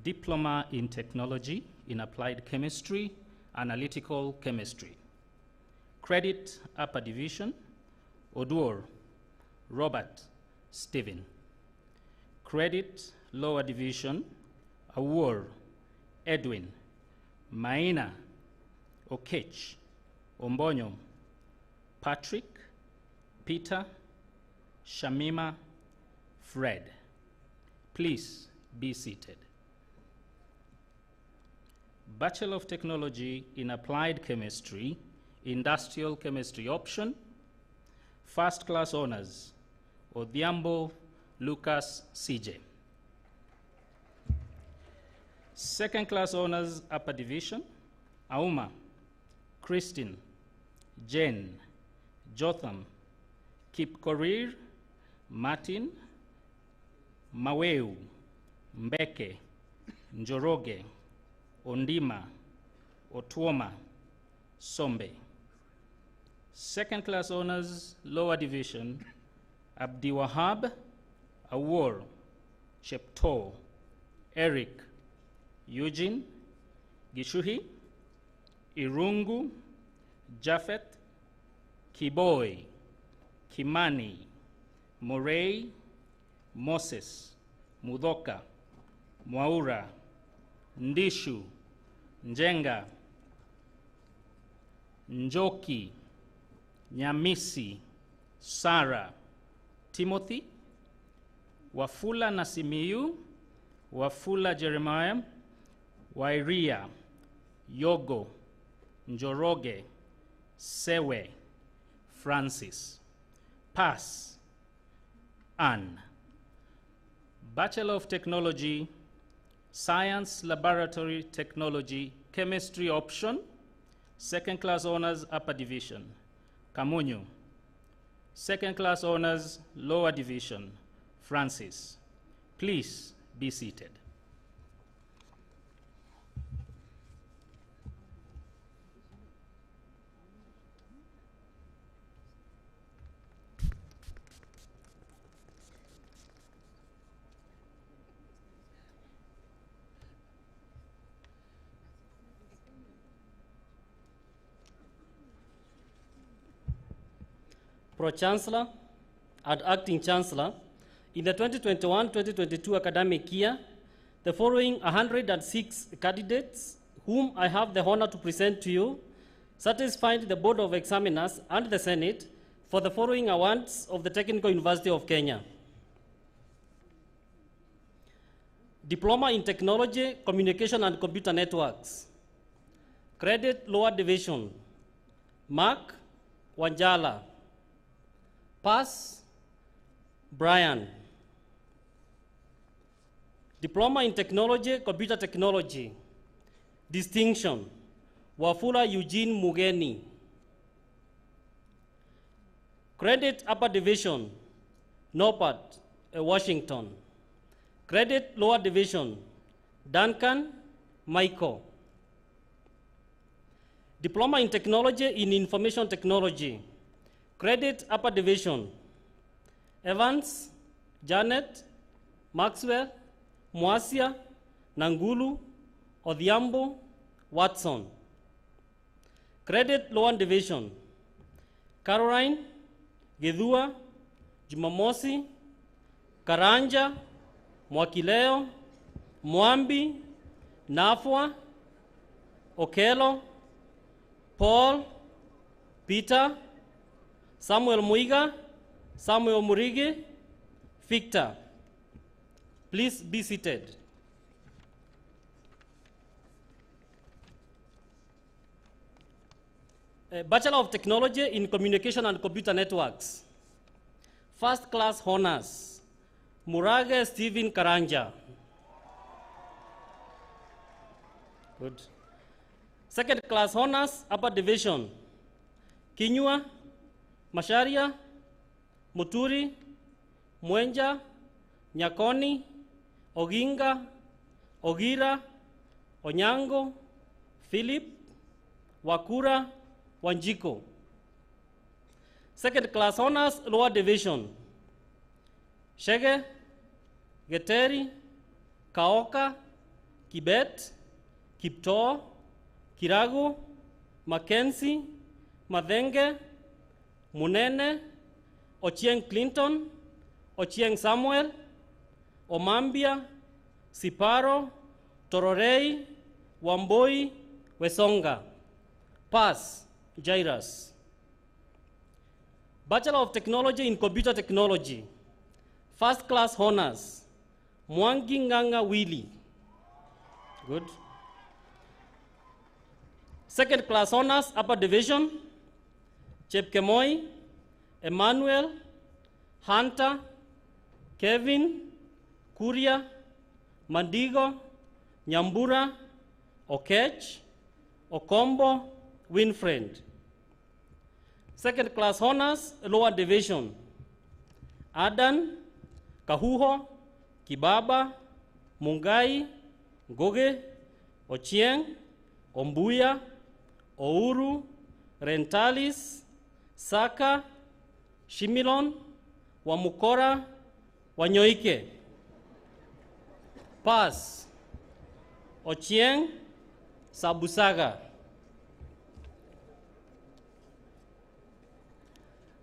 Diploma in Technology in Applied Chemistry, Analytical Chemistry. Credit Upper Division, Oduor, Robert, Stephen. Credit Lower Division, Awur, Edwin, Maina, Okech, Ombonyo, Patrick, Peter, Shamima, Fred. Please be seated. Bachelor of Technology in Applied Chemistry, Industrial Chemistry Option, First Class Honors, Odhiambo Lucas CJ. Second Class Honors Upper Division, Auma, Christine, Jane, Jotham, Kipkorir, Martin, Maweu, Mbeke, Njoroge, Ondima, Otuoma, Sombe. Second Class Honors Lower Division, Abdi Wahab, Awor, Shepto, Eric, Eugene, Gishuhi, Irungu, Jafet, Kiboi, Kimani, Morey, Moses, Mudoka, Mwaura, Ndishu, Njenga, Njoki, Nyamisi, Sarah, Timothy, Wafula Nasimiyu, Wafula Jeremiah, Wairia, Yogo, Njoroge, Sewe, Francis. Pass, Anne. Bachelor of Technology, Science Laboratory Technology, Chemistry Option, Second Class Honors Upper Division, Kamunyu. Second Class Honors Lower Division, Francis. Please be seated. Pro-Chancellor and Acting Chancellor, in the 2021-2022 academic year, the following 106 candidates, whom I have the honor to present to you, satisfied the Board of Examiners and the Senate for the following awards of the Technical University of Kenya. Diploma in Technology, Communication and Computer Networks. Credit Lower Division, Mark Wanjala. Pass, Brian. Diploma in Technology, Computer Technology. Distinction, Wafula Eugene Mugeni. Credit Upper Division, Norbert, Washington. Credit Lower Division, Duncan Michael. Diploma in Technology in Information Technology. Credit Upper Division. Evans, Janet, Maxwell, Mwasia, Nangulu, Odhiambo, Watson. Credit Lower Division. Caroline, Githua, Jumamosi, Karanja, Mwakileo, Mwambi, Nafwa, Okelo, Paul, Peter, Samuel Muiga, Samuel Murigi, Victor. Please be seated. Bachelor of Technology in Communication and Computer Networks. First class honors, Murage Stephen Karanja. Good. Second class honors, Upper Division, Kinyua, Masharia, Muturi, Mwenja, Nyakoni, Oginga, Ogira, Onyango, Philip, Wakura, Wanjiko. Second class honors, Lower Division, Shege, Geteri, Kaoka, Kibet, Kiptoo, Kiragu, Mackenzie, Madenge, Munene, Ochieng Clinton, Ochieng Samuel, Omambia, Siparo, Tororei, Wamboi, Wesonga. Pass, Jairus. Bachelor of Technology in Computer Technology. First class honors, Mwangi Nganga Willie. Good. Second class honors, Upper Division, Chepkemoi, Emmanuel, Hunter, Kevin, Kuria, Mandigo, Nyambura, Okech, Okombo, Winfred. Second class honors, Lower Division, Adan, Kahuho, Kibaba, Mungai, Goge, Ochieng, Ombuya, Ouru, Rentalis, Saka, Shimilon, Wamukora, Wanyoike. Pass, Ochieng, Sabusaga.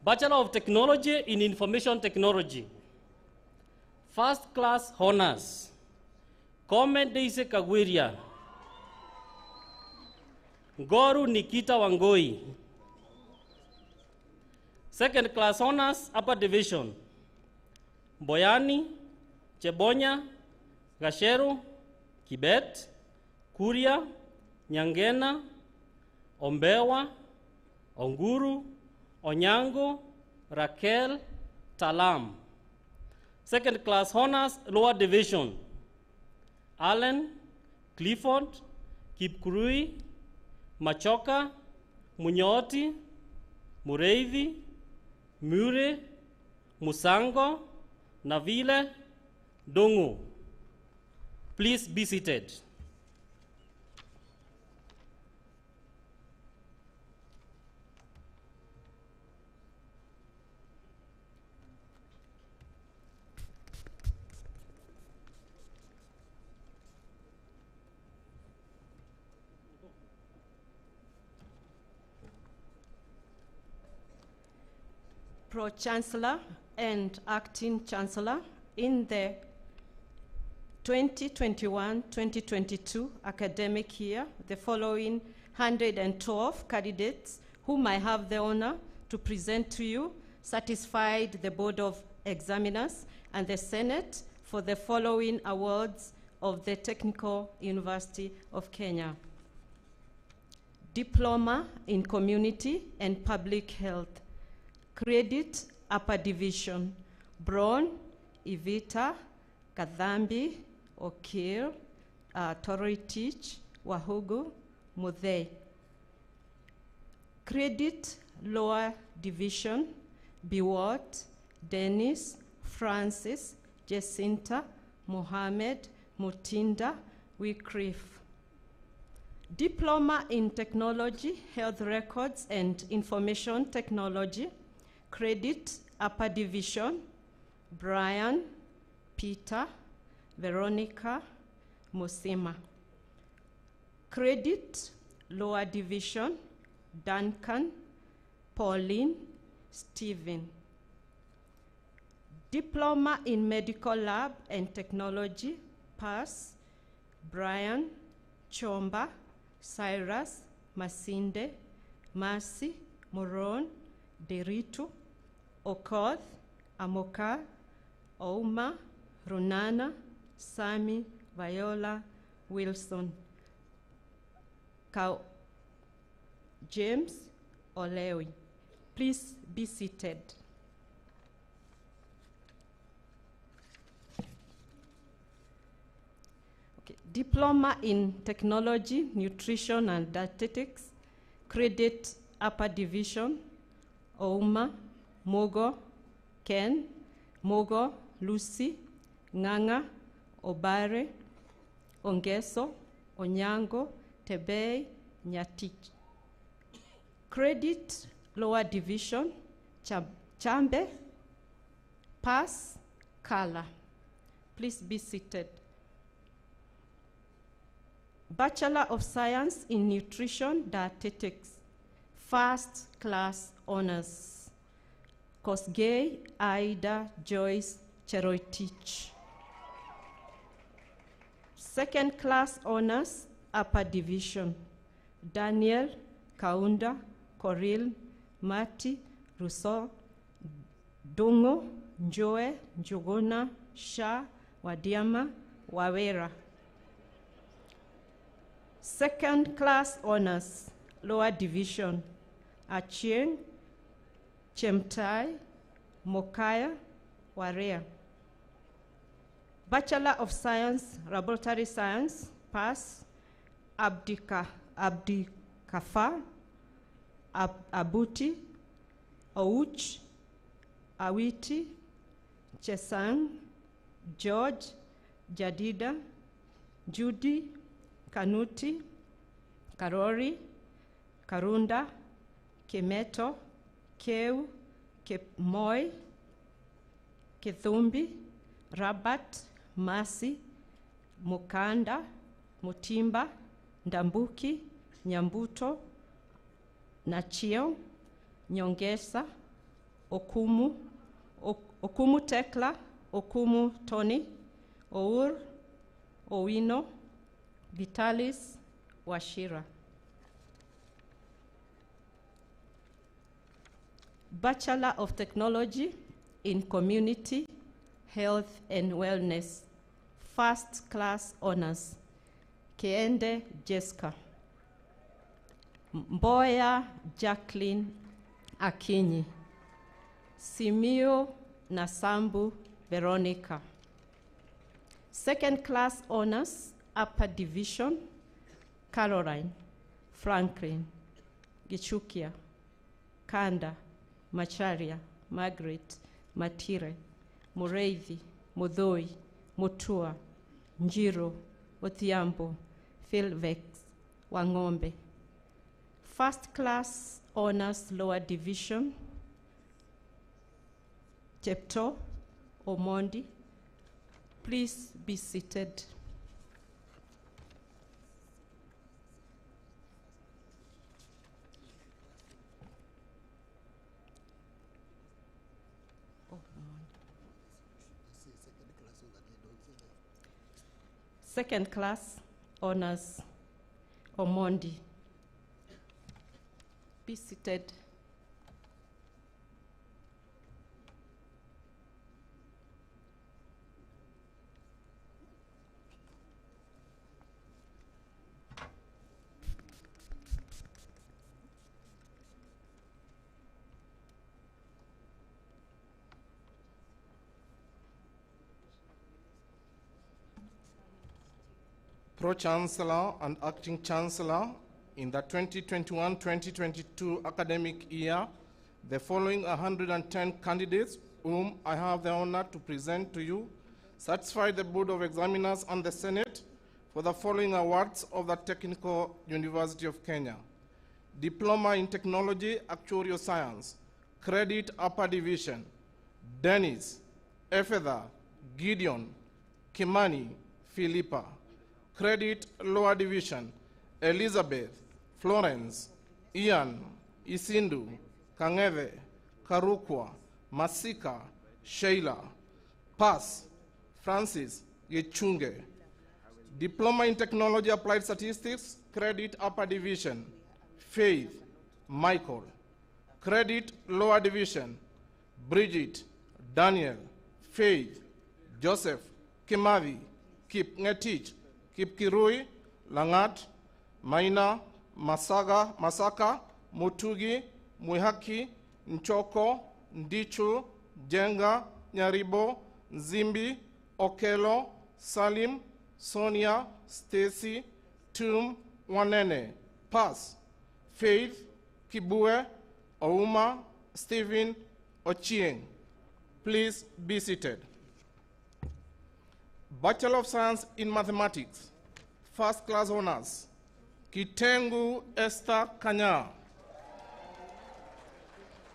Bachelor of Technology in Information Technology. First class honors, Kome Deise Kagwiria, Goru Nikita Wangoi. Second class honors, Upper Division, Boyani, Chebonya, Gasheru, Kibet, Kuria, Nyangena, Ombewa, Onguru, Onyango, Raquel, Talam. Second class honors, Lower Division, Allen, Clifford, Kipkurui, Machoka, Munyoti, Mureithi, Mure, Musango, Navile, Dongu. Please be seated. Pro-Chancellor and Acting Chancellor in the 2021-2022 academic year, the following 112 candidates whom I have the honor to present to you satisfied the Board of Examiners and the Senate for the following awards of the Technical University of Kenya. Diploma in Community and Public Health. Credit Upper Division, Brown, Ivita, Kadhambi, Okir, Toritich, Wahugu, Muthei. Credit Lower Division, Biwot, Dennis, Francis, Jacinta, Mohammed, Mutinda, Wycliffe. Diploma in Technology, Health Records and Information Technology, Credit, Upper Division, Brian, Peter, Veronica, Musima. Credit, Lower Division, Duncan, Pauline, Stephen. Diploma in Medical Lab and Technology, Pass, Brian, Chomba, Cyrus, Masinde, Mercy, Moron, Deritu, Okoth, Amoka, Ouma, Runana, Sami, Viola, Wilson. James Olewi. Please be seated. Okay. Diploma in Technology, Nutrition and Dietetics, Credit, Upper Division, Ouma, Mogo, Ken, Mogo, Lucy, Nganga, Obare, Ongeso, Onyango, Tebei, Nyatich. Credit, Lower Division, Chambe, Pass, Kala. Please be seated. Bachelor of Science in Nutrition Dietetics, First Class Honors, Kosgei Aida Joyce Cheroitich. Second Class Honors, Upper Division, Daniel Kaunda, Coril, Mati, Rousseau, Dungo, Njoe, Njuguna, Sha, Wadiama, Wawera. Second Class Honors, Lower Division, Achieng, Chemtai, Mokaya, Warea. Bachelor of Science, Laboratory Science, Pass, Abdikafa, Abuti, Ouch, Awiti, Chesang, George, Jadida, Judy, Kanuti, Karori, Karunda, Kemeto, Keu, Kemoi, Kithumbi, Rabat, Masi, Mukanda, Mutimba, Ndambuki, Nyambuto, Nachio, Nyongesa, Okumu, Okumu Tekla, Okumu Tony, Our, Owino, Vitalis, Washira. Bachelor of Technology in Community, Health and Wellness, First Class Honors, Keende Jessica. Mboya Jacqueline Akinyi. Simio Nasambu Veronica. Second Class Honors, Upper Division, Caroline, Franklin, Gichukia, Kanda, Macharia, Margaret, Matire, Mureithi, Mudhoi, Mutua, Njiro, Othiambo, Philvex, Wangombe. First Class Honors, Lower Division, Chepto, Omondi. Please be seated. Second Class Honors, Omondi. Be seated. Pro-Chancellor and Acting Chancellor, in the 2021-2022 academic year, the following 110 candidates whom I have the honor to present to you satisfy the Board of Examiners and the Senate for the following awards of the Technical University of Kenya. Diploma in Technology, Actuarial Science, Credit Upper Division, Dennis, Efetha, Gideon, Kimani, Philippa. Credit Lower Division, Elizabeth, Florence, Ian, Isindu, Kangeve, Karukwa, Masika, Sheila. Pass, Francis, Yechunge. Diploma in Technology Applied Statistics, Credit Upper Division, Faith, Michael. Credit Lower Division, Bridget, Daniel, Faith, Joseph, Kimavi, Kip Ngetich, Kip Kirui, Langat, Maina, Masaka, Mutugi, Muihaki, Nchoko, Ndichu, Jenga, Nyaribo, Zimbi, Okelo, Salim, Sonia, Stacy, Tum, Wanene. Pass, Faith, Kibue, Ouma, Stephen, Ochieng. Please be seated. Bachelor of Science in Mathematics, First Class Honors, Kitengu Esther Kanya.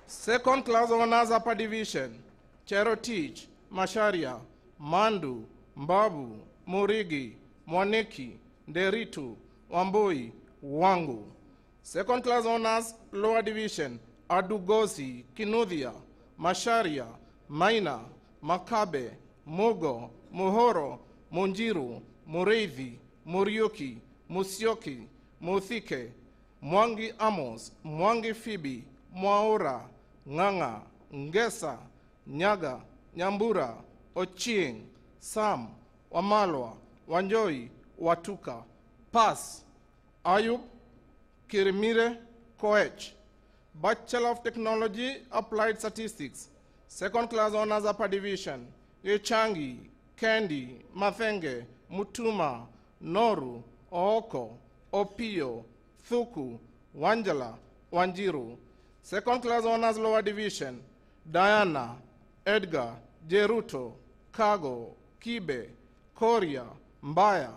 Second Class Honors Upper Division, Cherotich, Masharia, Mandu, Mbabu, Murigi, Mwaneki, Nderitu, Wambui, Wangu. Second Class Honors Lower Division, Adugosi, Kinuthia, Masharia, Maina, Makabe, Mugo, Muhoro, Munjiru, Mureithi, Muriuki, Musioki, Muthike, Mwangi Amos, Mwangi Phoebe, Mwaura, Nganga, Ngesa, Nyaga, Nyambura, Ochieng, Sam, Wamalwa, Wanjoi, Watuka. Pass, Ayub, Kirimire, Koech. Bachelor of Technology, Applied Statistics, Second Class Honors Upper Division, Yechangi, Kendi, Mathenge, Mutuma, Noru, Ooko, Opio, Thuku, Wanjala, Wanjiru. Second Class Honors Lower Division, Diana, Edgar, Jeruto, Kago, Kibe, Korea, Mbaya,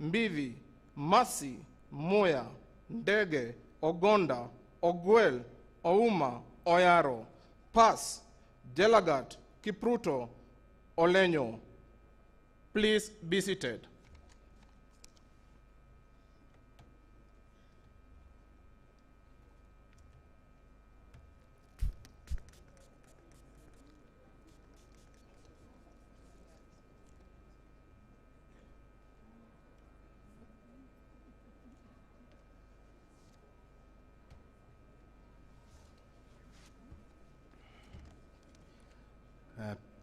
Mbivi, Masi, Moya, Ndege, Ogonda, Ogwel, Ouma, Oyaro. Pass, Delagat, Kipruto, Olenyo. Please be seated.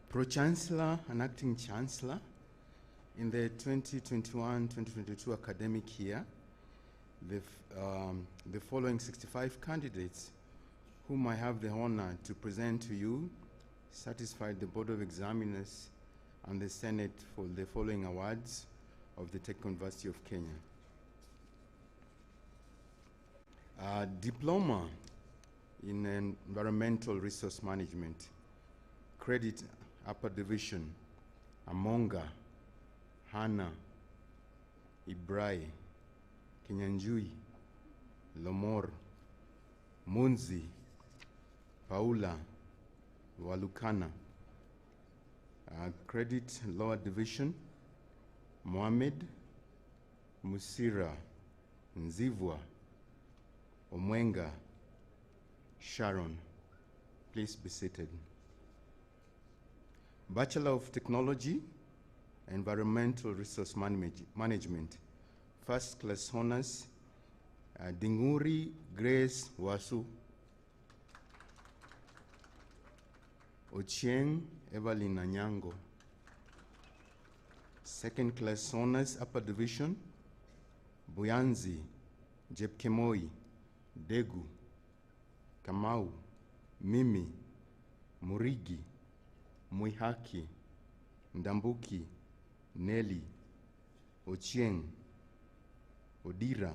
Pro-Chancellor and Acting Chancellor, in the 2021-2022 academic year, the following 65 candidates whom I have the honor to present to you satisfied the Board of Examiners and the Senate for the following awards of the Technical University of Kenya. Diploma in Environmental Resource Management, Credit Upper Division, Amonga, Hana, Ibrai, Kinyanjui, Lomor, Munzi, Paula, Walukana. Credit Lower Division, Mohamed, Musira, Nzivwa, Omwenga, Sharon. Please be seated. Bachelor of Technology, Environmental Resource Management, First Class Honors, Dinguri Grace Wasu, Ochieng Evelyn Anyango. Second Class Honors, Upper Division, Buyanzi Jepkemoi, Degu, Kamau, Mimi, Murigi, Muihaki, Ndambuki, Nelly, Ochieng, Odira,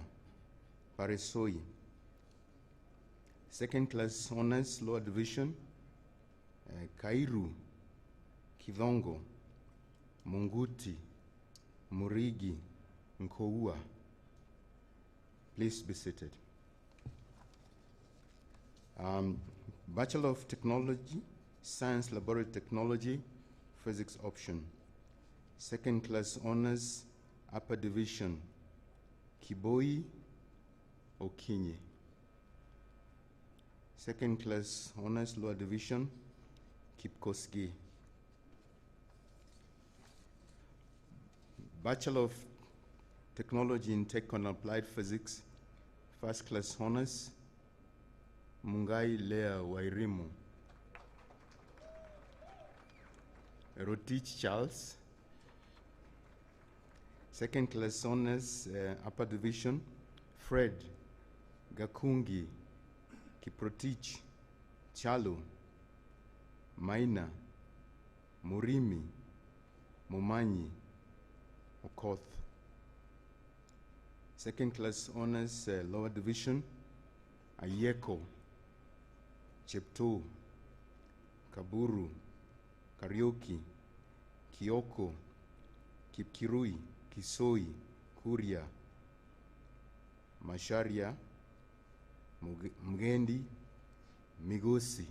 Paresoi. Second Class Honors, Lower Division, Kairu, Kidongo, Munguti, Murigi, Nkoua. Please be seated. Bachelor of Technology, Science Laboratory Technology, Physics option. Second class honors, upper division, Kiboi Okinye. Second class honors, lower division, Kipkoski. Bachelor of Technology in Tech and Applied Physics, first class honors, Mungai Lea Wairimu. Rotich Charles. Second class honors, upper division, Fred Gakungi Kiprotich Chalo Maina Murimi Momanyi Okoth. Second class honors, lower division, Ayeko Chepto Kaburu Karaoke Kioko Kipkirui Kisoi Kuria Masharia Mgendi Migosi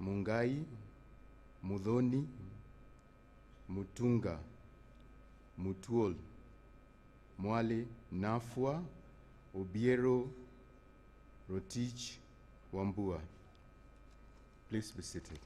Mungai Mudhoni Mutunga Mutuol Mwale Nafwa Obiero Rotich Wambua. Please be seated.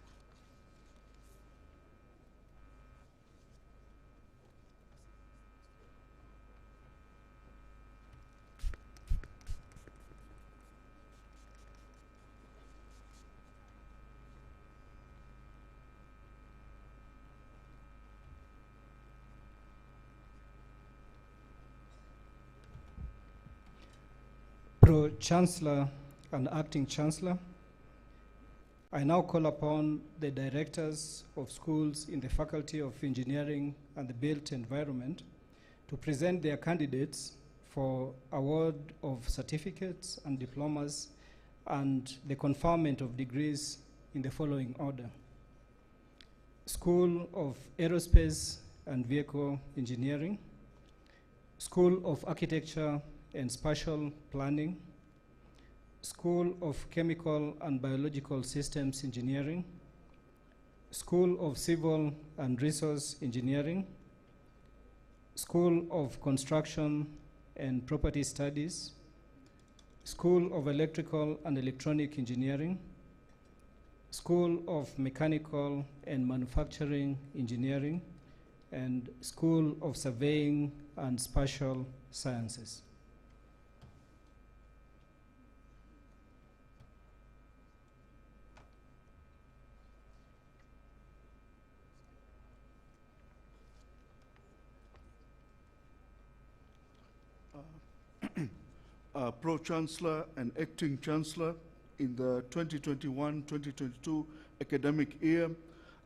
Pro-Chancellor and Acting Chancellor, I now call upon the directors of schools in the Faculty of Engineering and the Built Environment to present their candidates for award of certificates and diplomas and the conferment of degrees in the following order. School of Aerospace and Vehicle Engineering, School of Architecture and Spatial Planning, School of Chemical and Biological Systems Engineering, School of Civil and Resource Engineering, School of Construction and Property Studies, School of Electrical and Electronic Engineering, School of Mechanical and Manufacturing Engineering, and School of Surveying and Spatial Sciences. Pro-Chancellor and Acting Chancellor, in the 2021-2022 academic year,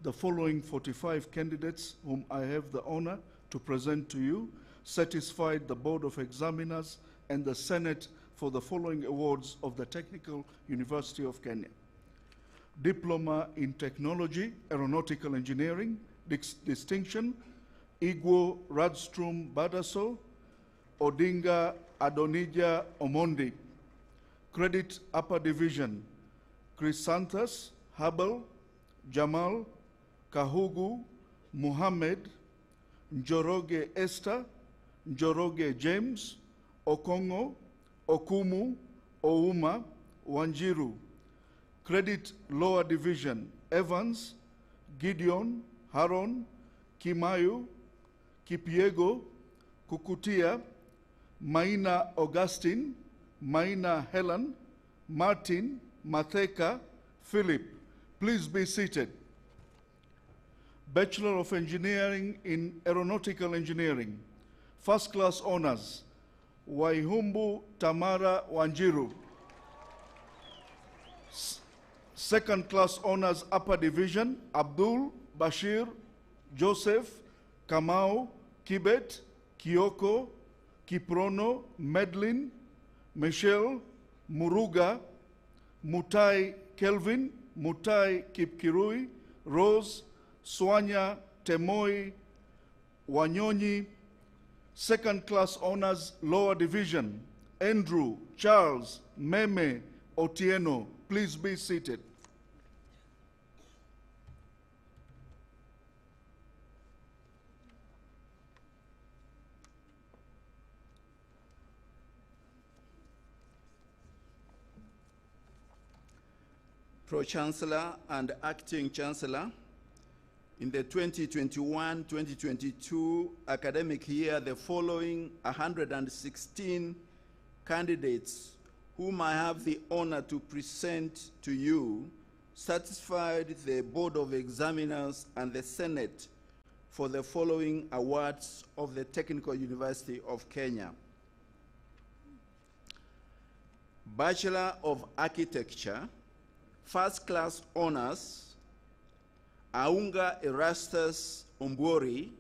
the following 45 candidates whom I have the honor to present to you satisfied the Board of Examiners and the Senate for the following awards of the Technical University of Kenya. Diploma in Technology, Aeronautical Engineering, Distinction, Igwo Radstrom Badaso, Odinga Adonija Omondi. Credit Upper Division, Chrysanthus, Habel, Jamal, Kahugu, Muhammad, Njoroge Esther, Njoroge James, Okongo, Okumu, Ouma, Wanjiru. Credit Lower Division, Evans, Gideon, Haron, Kimayu, Kipiego, Kukutia, Maina Augustine, Maina Helen, Martin, Matheka, Philip. Please be seated. Bachelor of Engineering in Aeronautical Engineering, First Class Honors, Waihumbu Tamara Wanjiru. Second Class Honors Upper Division, Abdul Bashir Joseph Kamau Kibet Kioko Kiprono Medlin Michelle Muruga Mutai Kelvin Mutai Kipkirui Rose Swanya Temoi Wanyonyi Second class honors, lower division, Andrew, Charles, Meme, Otieno. Please be seated. Pro-Chancellor and Acting Chancellor, in the 2021-2022 academic year, the following 116 candidates whom I have the honor to present to you satisfied the Board of Examiners and the Senate for the following awards of the Technical University of Kenya. Bachelor of Architecture, First Class Honors, Aunga Erastus Ombori,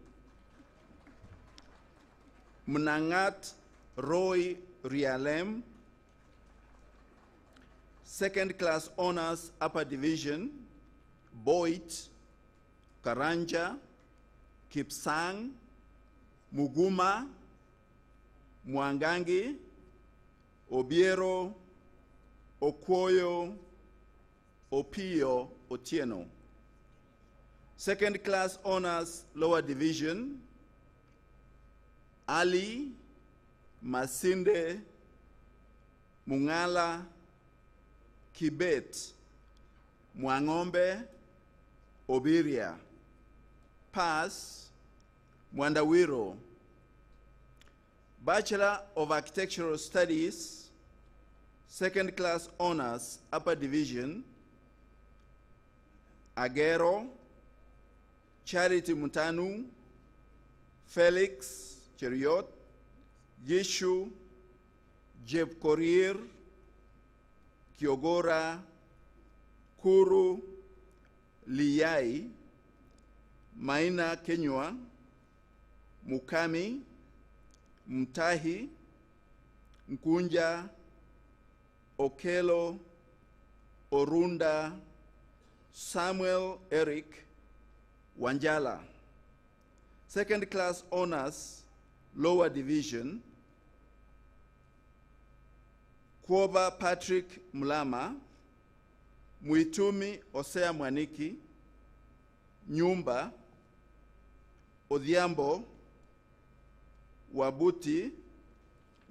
Mnangat Roy Rialem, Second Class Honors Upper Division, Boit, Karanja, Kipsang, Muguma, Mwangangi, Obiero, Okwoyo, Opio, Otieno. Second Class Honors Lower Division, Ali, Masinde, Mungala, Kibet, Mwangombe, Obiria. Pass, Mwandawiro. Bachelor of Architectural Studies, Second Class Honors Upper Division, Agero, Charity Mutanu, Felix Cheriot, Yeshu, Jeb Korir, Kiogora, Kuru, Liyai, Maina Kenywa, Mukami, Mtahi, Nkunja, Okelo, Orunda, Samuel Eric, Wanjala. Second Class Honors, Lower Division, Kwoba Patrick Mulama, Muitumi Osea Mwaniki, Nyumba, Odhiambo, Wabuti,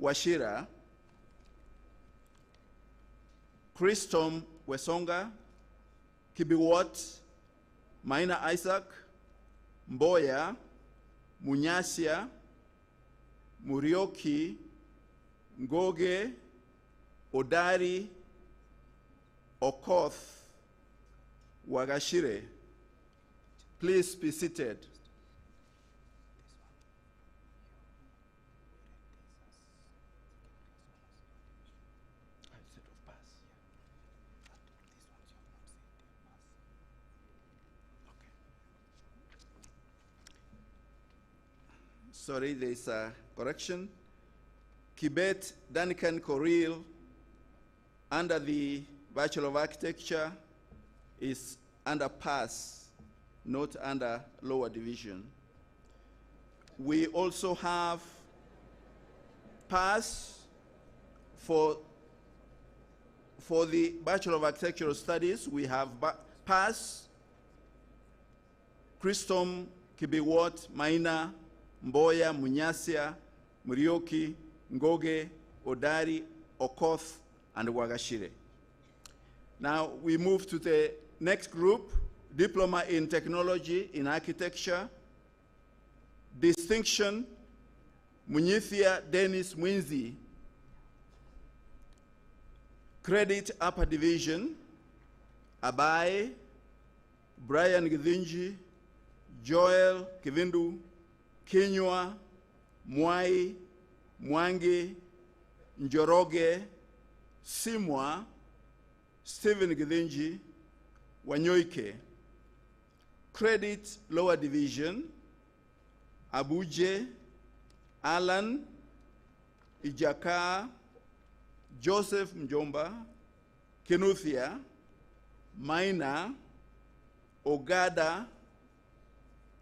Washira, Christom Wesonga, Kibiwot, Maina Isaac, Mboya, Munyasia, Murioki, Ngoge, Odari, Okoth, Wagashire. Please be seated. Sorry, there's a correction. Kibet Duncan Coril, under the Bachelor of Architecture, is under pass, not under lower division. We also have pass for the Bachelor of Architectural Studies. We have pass, Christom Kibiwot, Maina, Mboya, Munyasia, Murioki, Ngoge, Odari, Okoth, and Wagashire. Now we move to the next group, Diploma in Technology in Architecture. Distinction, Munyithia Dennis Mwinzi. Credit Upper Division, Abai, Brian Githinji, Joel Kivindu, Kinywa, Mwai, Mwangi, Njoroge, Simwa, Stephen Githinji, Wanyoike. Credit Lower Division, Abuje, Alan, Ijaka, Joseph Mjomba, Kinuthia, Maina, Ogada,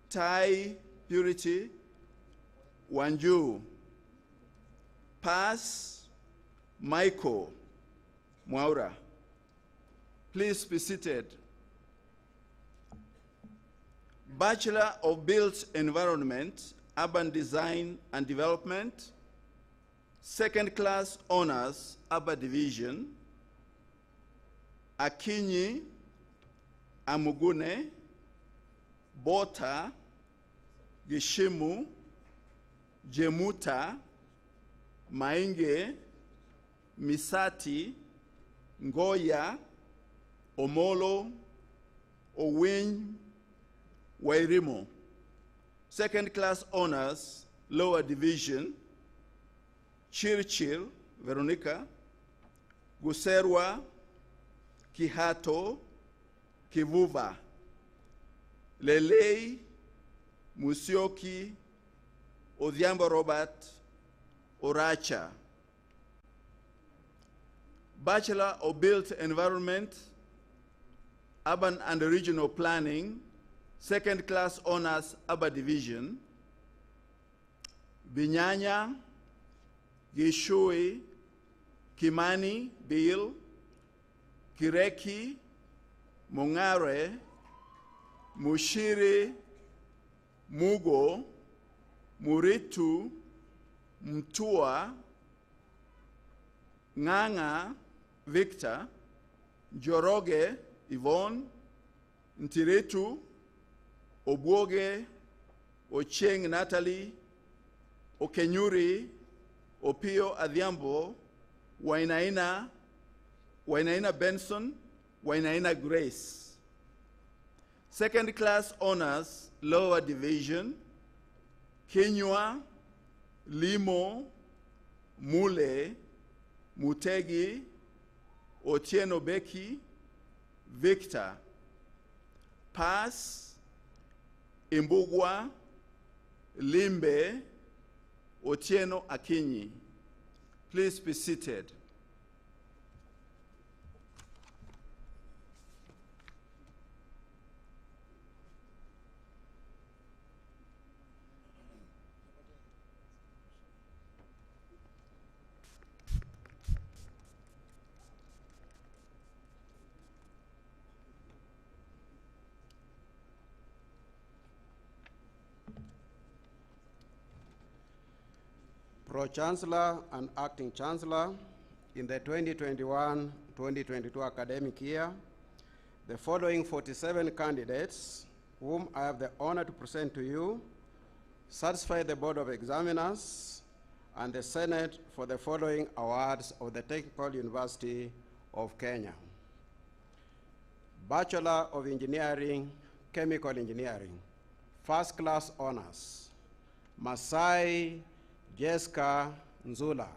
Tai Purity, Wanju. Pass Michael Mwaura. Please be seated. Bachelor of Built Environment, Urban Design and Development, second class honors, Upper Division, Akinyi Amugune, Bota, Gishimu, Jemuta, Mainge, Misati, Ngoya, Omolo, Owin, Wairimo. Second class honors, lower division, Chirchir, Veronica, Guserwa, Kihato, Kivuva, Lelei, Musioki, Odhiambo Robert, Oracha. Bachelor of Built Environment, Urban and Regional Planning, second class honors, Upper Division, Binyanya, Gishui, Kimani, Bill, Kireki, Mongare, Mushiri, Mugo, Muritu, Mtua, Nganga, Victor, Joroge, Yvonne, Ntiretu, Obwoge, Ocheng Natalie, Okenyuri, Opio Adhiambo, Wainaina Benson, Wainaina Grace. Second class honors, lower division, Kenywa, Limo, Mule, Mutegi, Otieno Beki, Victor. Pass, Imbugwa, Limbe, Otieno Akinyi. Please be seated. Pro-Chancellor and Acting Chancellor, in the 2021-2022 academic year, the following 47 candidates, whom I have the honor to present to you, satisfy the Board of Examiners and the Senate for the following awards of the Technical University of Kenya. Bachelor of Engineering, Chemical Engineering, first class honors, Masai Jessica Nzula.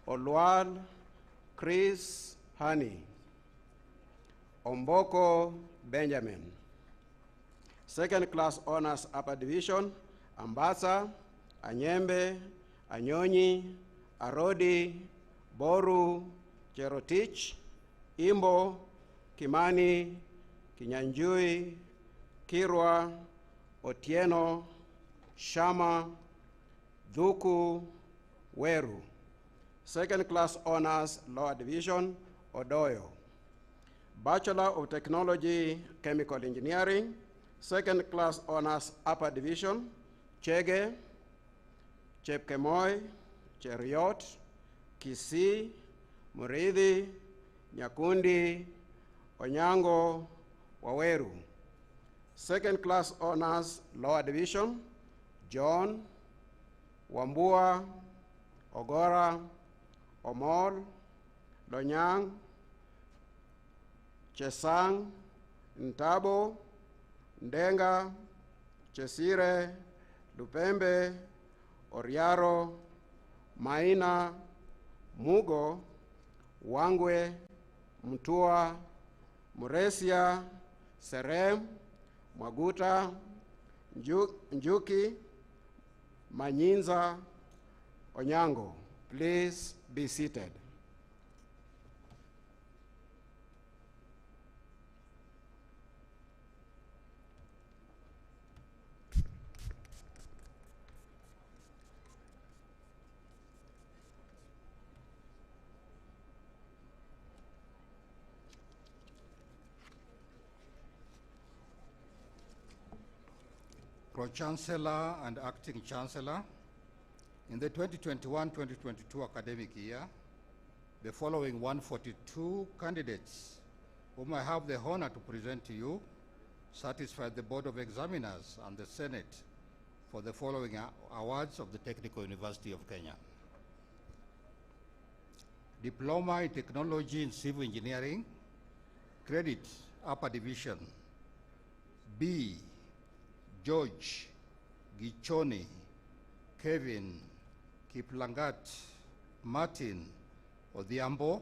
Olwal Chris Hani. Omboko Benjamin. Second class honors, Upper Division, Ambassa, Anyembe, Anyonyi, Arodi, Boru, Cherotich, Imbo, Kimani, Kinyanjui, Kirwa, Otieno, Shama, Dhuku, Weru. Second class honors, lower division, Odoyo. Bachelor of Technology, Chemical Engineering. Second class honors, upper division, Chege, Chepkemoy, Cheriot, Kisii, Muridhi, Nyakundi, Onyango, Waweru. Second class honors, lower division, John, Wambua, Ogora, Omol, Lonyang, Chesang, Ntabo, Ndenga, Chesire, Lupembe, Oriaro, Maina, Mugo, Wangwe, Mtua, Muresia, Serem, Mwaguta, Njuki, Manyinza, Onyango. Please be seated. Pro-Chancellor and Acting Chancellor, in the 2021-2022 academic year, the following 142 candidates whom I have the honor to present to you satisfied the Board of Examiners and the Senate for the following awards of the Technical University of Kenya. Diploma in Technology in Civil Engineering, Credit, Upper Division, B. George Gichoni, Kevin Kiplangat, Martin Odhiambo,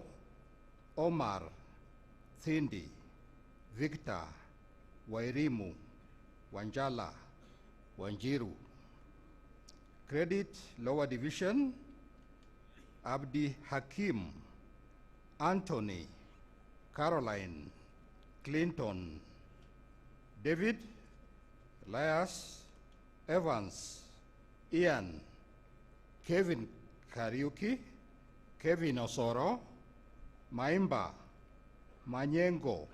Omar Thindi, Victor Wairimu, Wanjala, Wanjiru. Credit, Lower Division, Abdi Hakim, Anthony, Caroline, Clinton, David, Elias, Evans, Ian, Kevin Kariuki, Kevin Osoro, Maimba, Manyengo,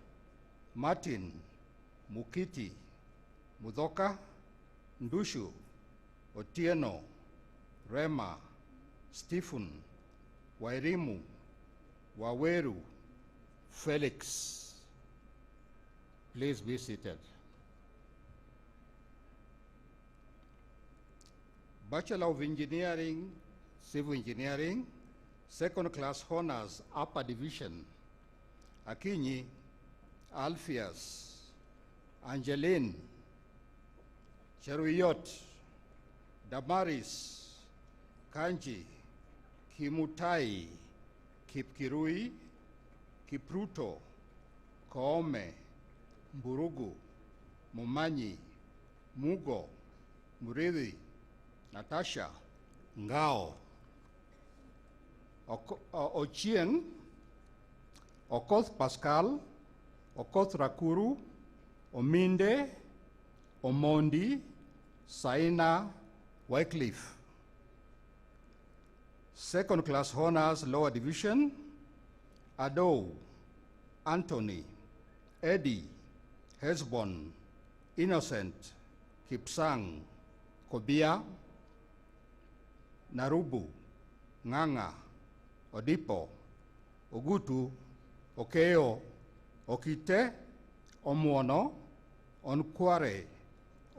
Martin, Mukiti, Mudoka, Ndushu, Otieno, Rema, Stephen, Wairimu, Waweru, Felix. Please be seated. Bachelor of Engineering, Civil Engineering, Second Class Honors, Upper Division, Akinyi, Alpheus, Angeline, Cheruyot, Damaris, Kanji, Kimutai, Kipkirui, Kipruto, Koome, Mburugu, Mumanyi, Mugo, Murithi, Natasha, Ngao, Ochieng, Okoth Pascal, Okoth Rakuru, Ominde, Omondi, Saina, Wycliffe. Second Class Honors, Lower Division, Ado, Anthony, Eddie, Hesbon, Innocent, Kipsang, Kobia, Narubu, Nganga, Odipo, Ogutu, Okeo, Okite, Omuono, Onkware,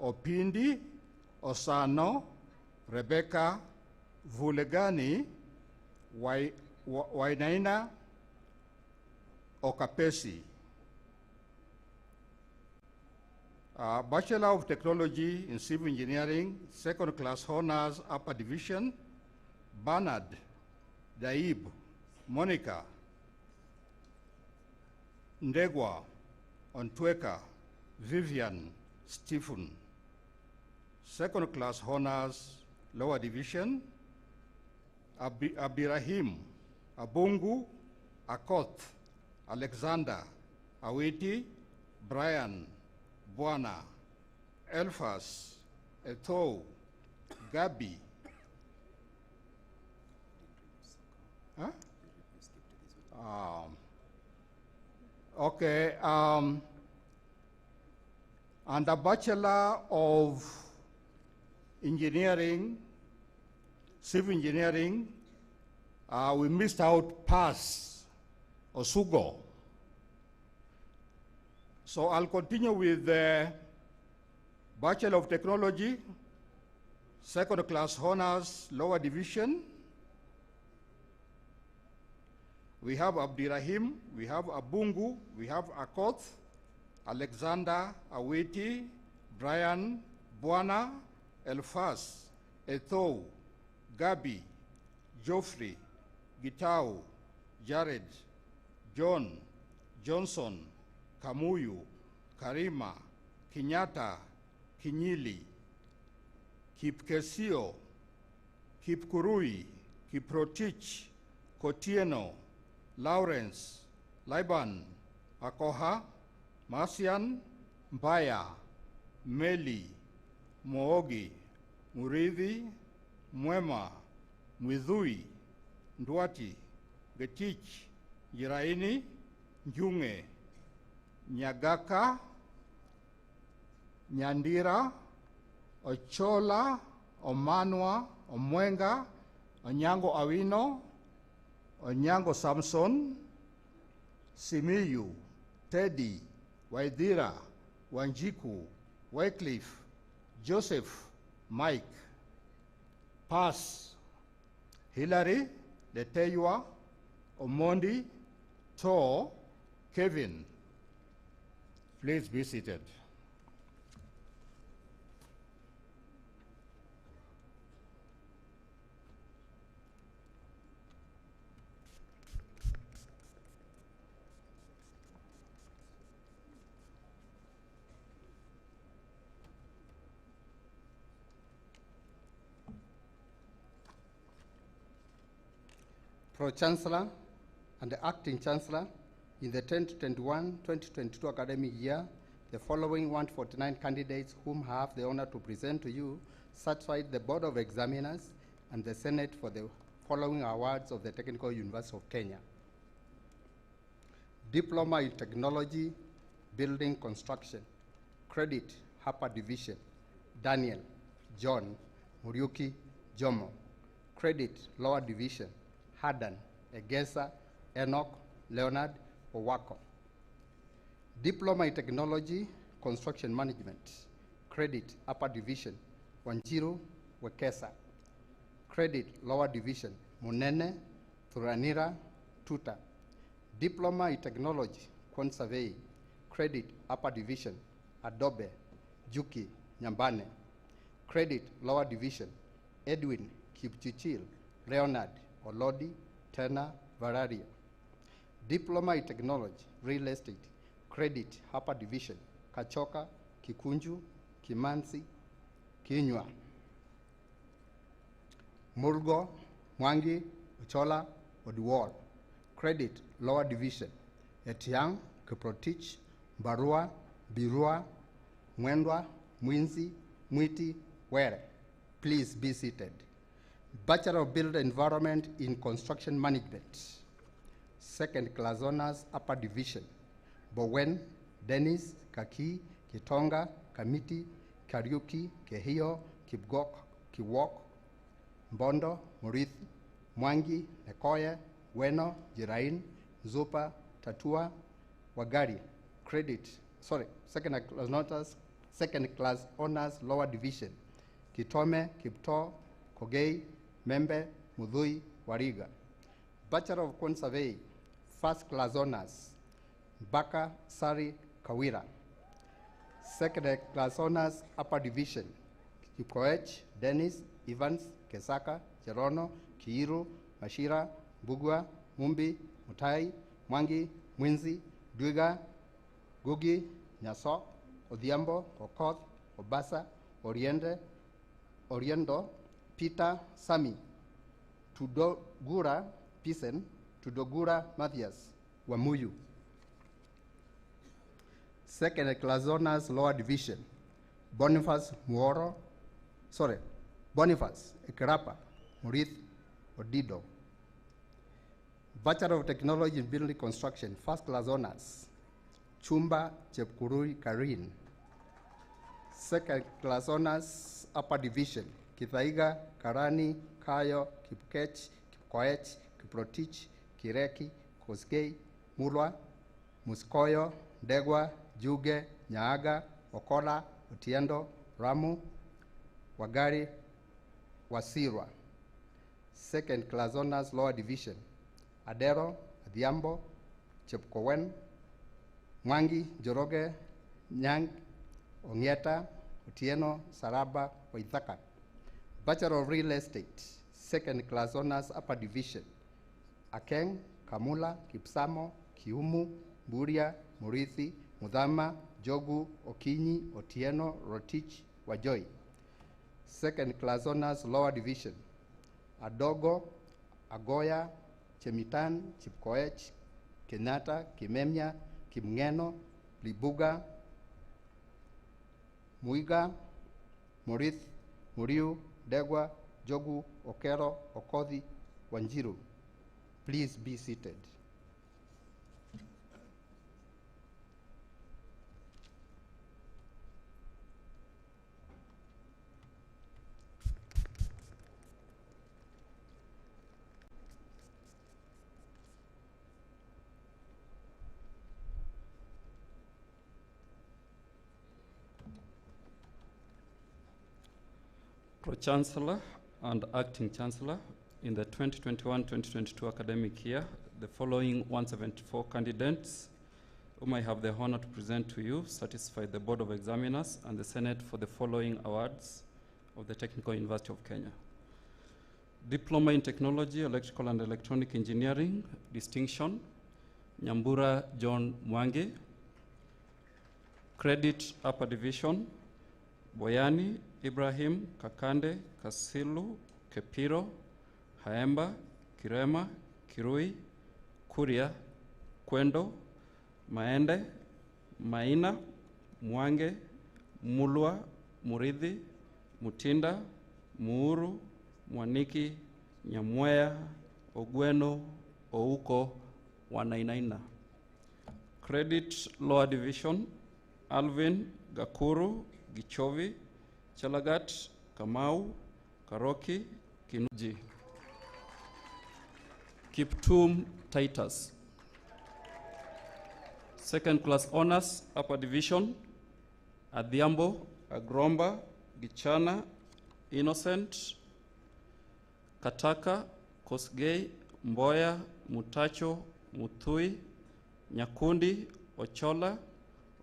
Opindi, Osano, Rebecca, Vulegani, Wainaina, Okapesi. Bachelor of Technology in Civil Engineering, Second Class Honors, Upper Division, Bernard, Daib, Monica, Ndegwa, Ontweka, Vivian, Stephen. Second Class Honors, Lower Division, Abdirahim, Abungu, Akoth, Alexander, Awiti, Brian, Buana, Elfas, Ethou, Gabi. Huh? Okay, and a Bachelor of Engineering, Civil Engineering, we missed out PAS, Osugo. So I'll continue with the Bachelor of Technology, Second Class Honors, Lower Division. We have Abdirahim, we have Abungu, we have Akoth, Alexander, Awiti, Brian, Buana, Elfas, Ethou, Gabi, Geoffrey, Gitau, Jared, John, Johnson, Kamuyu, Karima, Kenyatta, Kinyili, Kipkesio, Kipkurui, Kiprotich, Kotieno, Lawrence, Liban, Akoha, Marcian, Mbaya, Meli, Moogi, Murithi, Mwema, Mwidhui, Ndwati, Getich, Jiraini, Njunge, Nyagaka, Nyandira, Ochola, Omanwa, Omwenga, Onyango Awino, Onyango Samson, Simiyu, Teddy, Waidira, Wanjiku, Wycliffe, Joseph, Mike. Pass. Hillary, Leteywa, Omondi, Tor, Kevin. Please be seated. Pro-Chancellor and the Acting Chancellor, in the 2021-2022 academic year, the following 149 candidates whom I have the honor to present to you satisfied the Board of Examiners and the Senate for the following awards of the Technical University of Kenya. Diploma in Technology, Building Construction, Credit, Upper Division, Daniel, John, Muriuki, Jomo. Credit, Lower Division, Hadan, Egesa, Enoch, Leonard, Owako. Diploma in Technology, Construction Management. Credit, Upper Division, Wanjiru, Wekesa. Credit, Lower Division, Munene, Thuranira, Tuta. Diploma in Technology, Quant Surveying. Credit, Upper Division, Adobe, Juki, Nyambane. Credit, Lower Division, Edwin, Kipchichil, Leonard, Olodi, Tena, Vararia. Diploma in Technology, Real Estate. Credit, Upper Division, Kachoka, Kikunju, Kimansi, Kinywa. Murgo, Mwangi, Uchola, Odiwal. Credit, Lower Division, Etiang, Kiprotich, Barua, Birua, Mwendwa, Mwinzi, Mwiti, Were. Please be seated. Bachelor of Built Environment in Construction Management. Second class honors, Upper Division. Bowen, Dennis, Kaki, Kitonga, Kamiti, Kariuki, Kehio, Kipgok, Kiwok, Mbondo, Murithi, Mwangi, Nekoye, Weno, Jirain, Zupa, Tatua, Wagari. Credit, second class honors, Lower Division. Kitome, Kipto, Kogei, Membe, Mudhui, Wariga. Bachelor of Quant Survey, first class honors, Baka, Sari, Kawira. Second class honors, Upper Division, Kikoech, Dennis, Evans, Kesaka, Cherono, Kiiru, Mashira, Bugwa, Mumbi, Mutai, Mwangi, Mwinzi, Dwiga, Gugi, Nyasok, Odhiambo, Okoth, Obasa, Oriendo, Peter, Sami, Tudogura, Pisen, Tudogura, Matthias, Wamuyu. Second class honors, Lower Division, Boniface, Ekerapa, Murith, Odido. Bachelor of Technology in Building Construction, first class honors, Chumba, Chepkurui, Karin. Second class honors, Upper Division, Kithaiga, Karani, Kayo, Kipkech, Kipkoech, Kiprotich, Kireki, Koskei, Mulwa, Muskoyo, Degwa, Juge, Nyaaga, Okola, Otiendo, Ramu, Wagari, Wasirwa. Second class honors, Lower Division, Adero, Adhiambo, Chepkowen, Mwangi, Joroge, Nyang, Onyeta, Otieno, Saraba, Waithaka. Bachelor of Real Estate, second class honors, Upper Division, Akeng, Kamula, Kipsamo, Kiumu, Buria, Murithi, Mudhama, Jogu, Okinyi, Otieno, Rotich, Wajoi. Second class honors, Lower Division, Adogo, Agoya, Chemitan, Chipkoech, Kenyatta, Kimemia, Kimngeno, Libuga, Muiga, Morith, Muriu, Degwa, Jogu, Okero, Okothi, Wanjiru. Please be seated. Pro-Chancellor and Acting Chancellor, in the 2021-2022 academic year, the following 174 candidates whom I have the honor to present to you satisfy the Board of Examiners and the Senate for the following awards of the Technical University of Kenya. Diploma in Technology, Electrical and Electronic Engineering, distinction, Nyambura John Mwangi. Credit Upper Division, Boyani Ibrahim Kakande Kasilu Kepiro Haemba Kirema Kirui Kuria Kwendo Maende Maina Mwange Mulwa Muridhi Mutinda Muuru Mwaniki Nyamweya Ogweno Ouko Wanainaina. Credit Lower Division, Alvin Gakuru Gichovi Chelagat Kamau Karoki Kinuji. Kiptum Titus. Second class honors, Upper Division, Adhiambo Agromba Gichana Innocent Kataka Kosgei Mboya Mutacho Muthui Nyakundi Ochola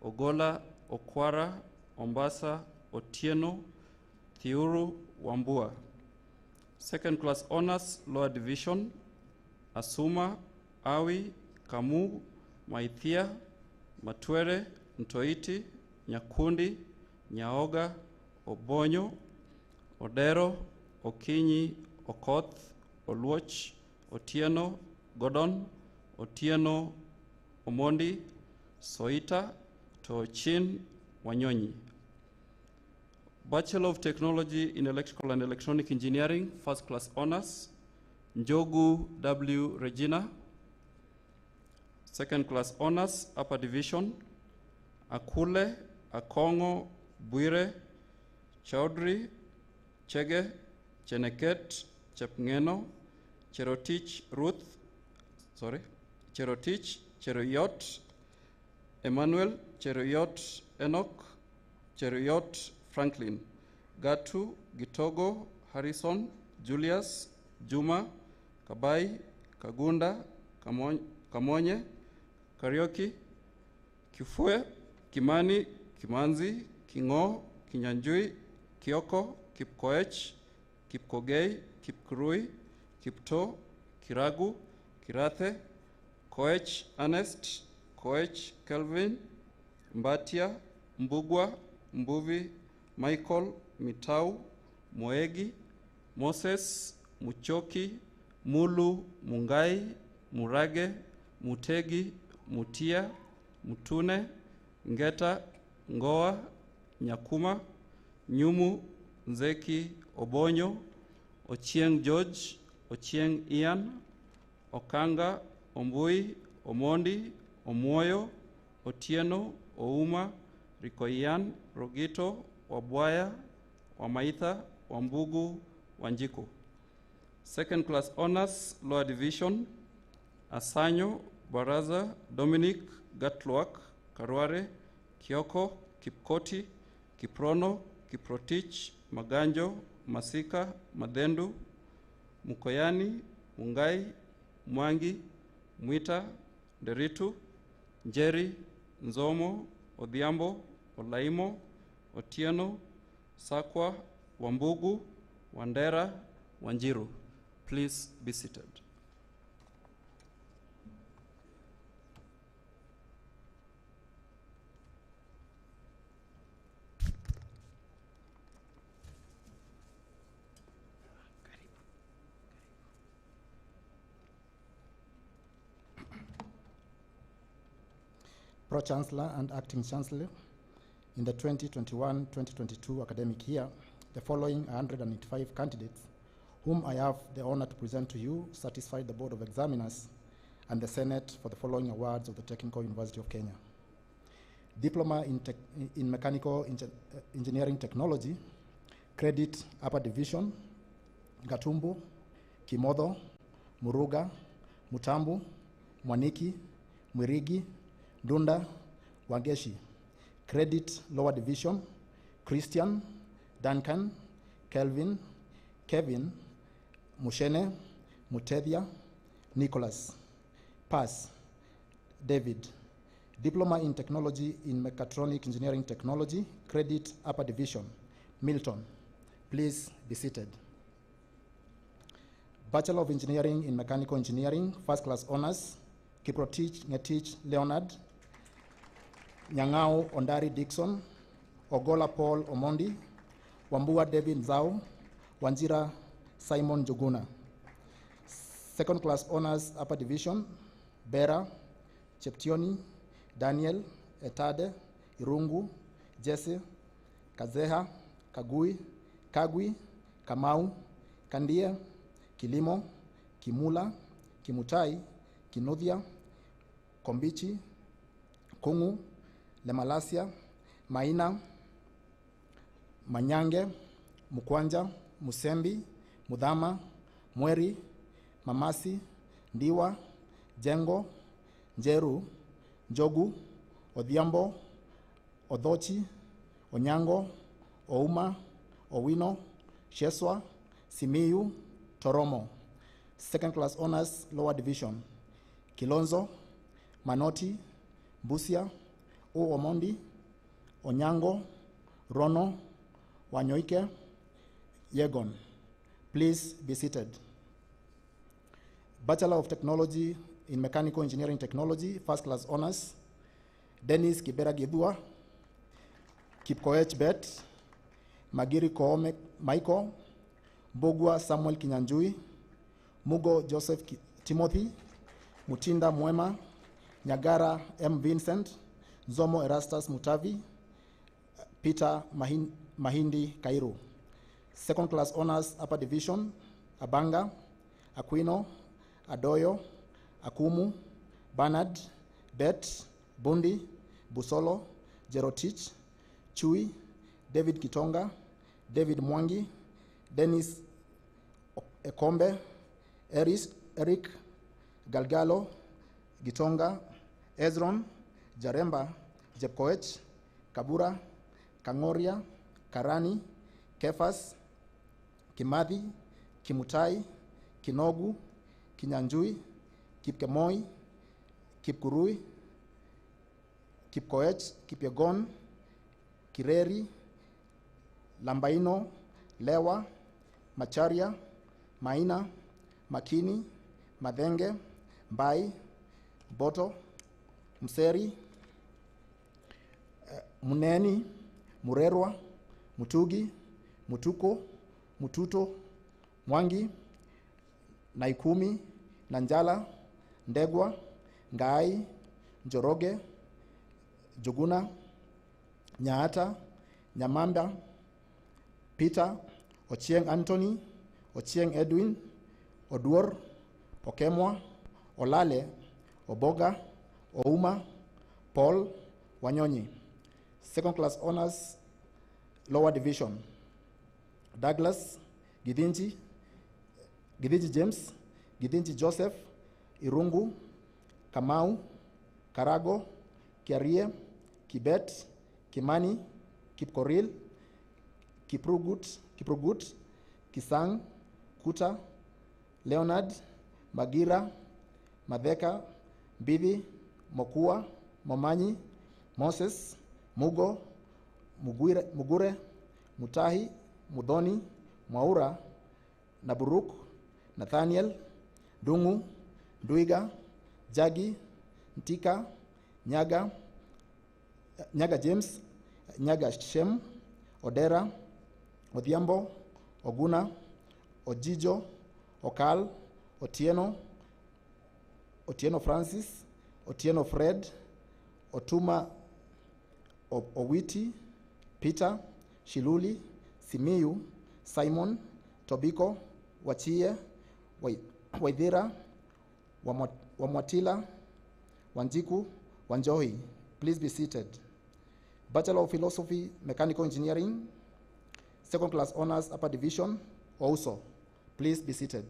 Ogola Okwara Ombasa Otieno Thiuru Wambua. Second class honors, Lower Division, Asuma Awi Kamu Maithia Matwere Ntoiti Nyakundi Nyaoga Obonyo Odero Okinyi Okoth Oluoch Otieno Godon Otieno Omondi Soita Tochin Wanyonyi. Bachelor of Technology in Electrical and Electronic Engineering, first class honors, Njogu W. Regina. Second class honors, Upper Division, Akule Akongo Bwire Chaudhry Chege Cheneket Chepngeno Cherotich Cheroyot Emmanuel Cheroyot Enoch Cheroyot Franklin Gatu Gitogo Harrison Julius Juma Kabai Kagunda Kamonye Karioki Kifue Kimani Kimanzi Kingo Kinyanjui Kioko Kipkoech Kipkogei Kipkurui Kipto Kiragu Kirathe Koech Ernest Koech Kelvin Mbatia Mbugwa Mbuvi Michael Mitau Moegi Moses Muchoki Mulu Mungai Murage Mutegi Mutia Mutune Ngeta Ngoa Nyakuma Nyumu Nzeki Obonyo Ochieng George Ochieng Ian Okanga Ombui Omondi Omoyo Otieno Ouma Rikoian Rogito Wabwaya Wamaitha Wambugu Wanjiku. Second class honors, Lower Division, Asanyo Baraza Dominic Gatluak Karware Kioko Kipkoti Kiprono Kiprotich Maganjo Masika Madendu Mukoyani Mungai Mwangi Mwita Deritu Njeri Nzomo Odhiambo Olaimo Otieno Sakwa Wambugu Wandera Wanjiru. Please be seated. Pro-Chancellor and Acting Chancellor, in the 2021-2022 academic year, the following 185 candidates, whom I have the honor to present to you, satisfied the Board of Examiners and the Senate for the following awards of the Technical University of Kenya. Diploma in Mechanical Engineering Technology, Credit Upper Division, Gatumbu, Kimodho, Muruga, Mutambu, Mwaniki, Mwirigi, Dunda, Wangeshi. Credit Lower Division, Christian, Duncan, Kelvin, Kevin, Mushene, Mutedia, Nicholas. Pass, David. Diploma in Technology in Mechatronic Engineering Technology, Credit Upper Division, Milton. Please be seated. Bachelor of Engineering in Mechanical Engineering, First Class Honors, Kiprotich Ngetich Leonard, Nyang'ao Ondari Dixon, Ogola Paul Omondi, Wambua David Nzau, Wanjira Simon Juguna. Second Class Honors Upper Division, Bera, Cheptioni, Daniel, Etade, Irungu, Jesse, Kazeha, Kagui, Kamau, Kandia, Kilimo, Kimula, Kimutai, Kinuthia, Kombichi, Kungu, Lemalasia, Maina, Manyange, Mukwanja, Musembi, Mudhama, Mweri, Mamasi, Ndiwa, Jengo, Njeru, Njogu, Odhiambo, Odhochi, Onyango, Ouma, Owino, Sheswa, Simiyu, Toromo. Second Class Honors Lower Division, Kilonzo, Manoti, Busia, Omondi, Onyango, Rono, Wanyoike, Yegon. Please be seated. Bachelor of Technology in Mechanical Engineering Technology, First Class Honors, Dennis Kibera Gidua, Kipkoech Bet, Magiri Koome Michael, Bogwa Samuel Kinyanjui, Mugo Joseph Timothy, Mutinda Mwema, Nyagara M. Vincent, Zomo Erastus Mutavi, Peter Mahindi Kairu. Second Class Honors Upper Division, Abanga, Aquino, Adoyo, Akumu, Bernard, Bet, Bundi, Busolo, Jerotich, Chui, David Kitonga, David Mwangi, Dennis Ekombe, Eric Galgalo, Gitonga, Ezron, Jaremba, Jepkoech, Kabura, Kangoria, Karani, Kefas, Kimathi, Kimutai, Kinogu, Kinyanjui, Kipkemoi, Kipkurui, Kipkoech, Kipyegon, Kireri, Lambaino, Lewa, Macharia, Maina, Makini, Madenge, Mbai, Boto, Mseri, Muneni, Murerwa, Mutugi, Mutuko, Mututo, Mwangi, Naikumi, Nanjala, Ndegwa, Ngai, Njoroge, Juguna, Nyaata, Nyamamba, Peter, Ochieng Anthony, Ochieng Edwin, Oduor, Okemwa, Olale, Oboga, Ouma, Paul, Wanyonyi. Second Class Honors Lower Division, Douglas, Gidinji James, Gidinji Joseph, Irungu, Kamau, Karago, Kiarie, Kibet, Kimani, Kipkoril, Kiprugut, Kisang, Kuta, Leonard, Magira, Madheka, Bibi, Mokua, Momanyi, Moses, Mugo, Mugure, Mutahi, Mudhoni, Mwaura, Naburuk, Nathaniel, Dungu, Duiga, Jagi, Ntika, Nyaga James, Nyaga Shem, Odera, Odhiambo, Oguna, Ojijo, Okal, Otieno Francis, Otieno Fred, Otuma Owiti, Peter, Shiluli, Simiyu, Simon, Tobiko, Wachie, Waithira, Wamwatila, Wanjiku, Wanjohi. Please be seated. Bachelor of Philosophy, Mechanical Engineering, Second Class Honors Upper Division, also. Please be seated.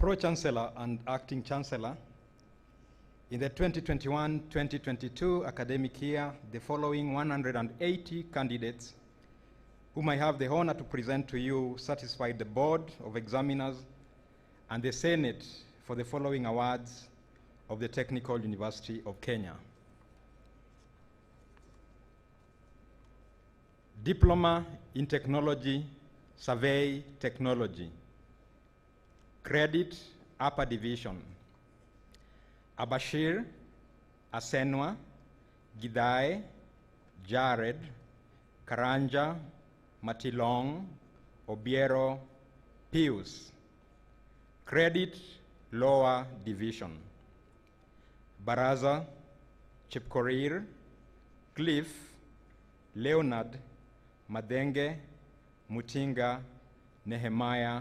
Pro-Chancellor and Acting Chancellor, in the 2021-2022 academic year, the following 180 candidates whom I have the honor to present to you satisfied the Board of Examiners and the Senate for the following awards of the Technical University of Kenya. Diploma in Technology, Survey Technology. Credit, Upper Division. Abashir, Asenwa, Gidai, Jared, Karanja, Matilong, Obiero, Pius. Credit, Lower Division. Baraza, Chipkorir, Cliff, Leonard, Madenge, Mutinga, Nehemiah,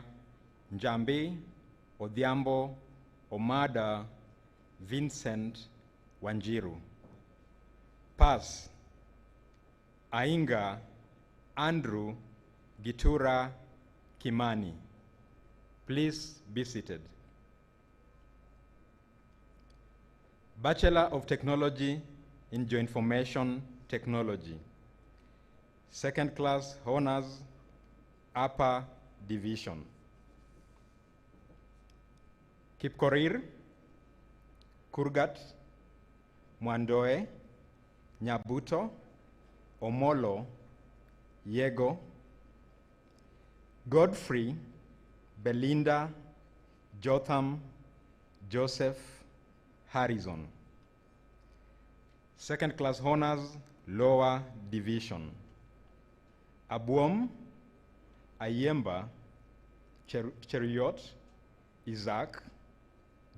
Njambi, Odhiambo, Omada, Vincent, Wanjiru. Pass, Ainga, Andrew, Gitura, Kimani. Please be seated. Bachelor of Technology in Geoinformation Technology. Second class honors, Upper Division. Kipkorir, Kurgat, Mwandoe, Nyabuto, Omolo, Yego, Godfrey, Belinda, Jotham, Joseph, Harrison. Second class honors, Lower Division. Abuom, Ayemba, Cheriot, Isaac,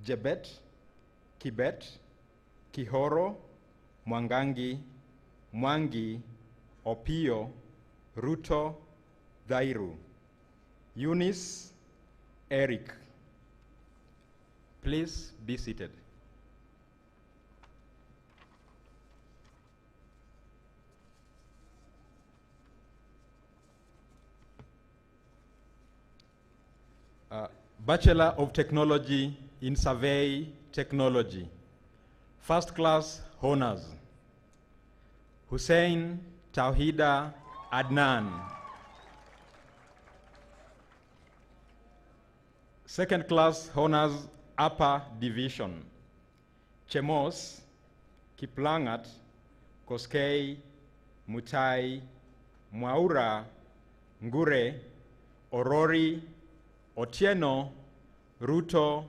Jebet, Kibet, Kihoro, Mwangangi, Mwangi, Opio, Ruto, Dairu. Eunice, Eric. Please be seated. Bachelor of Technology in Survey Technology. First class honors. Hussein Tawhida Adnan. Second class honors, Upper Division. Chemos, Kiplangat, Koskei, Mutai, Mwaura, Ngure, Orori, Otieno, Ruto,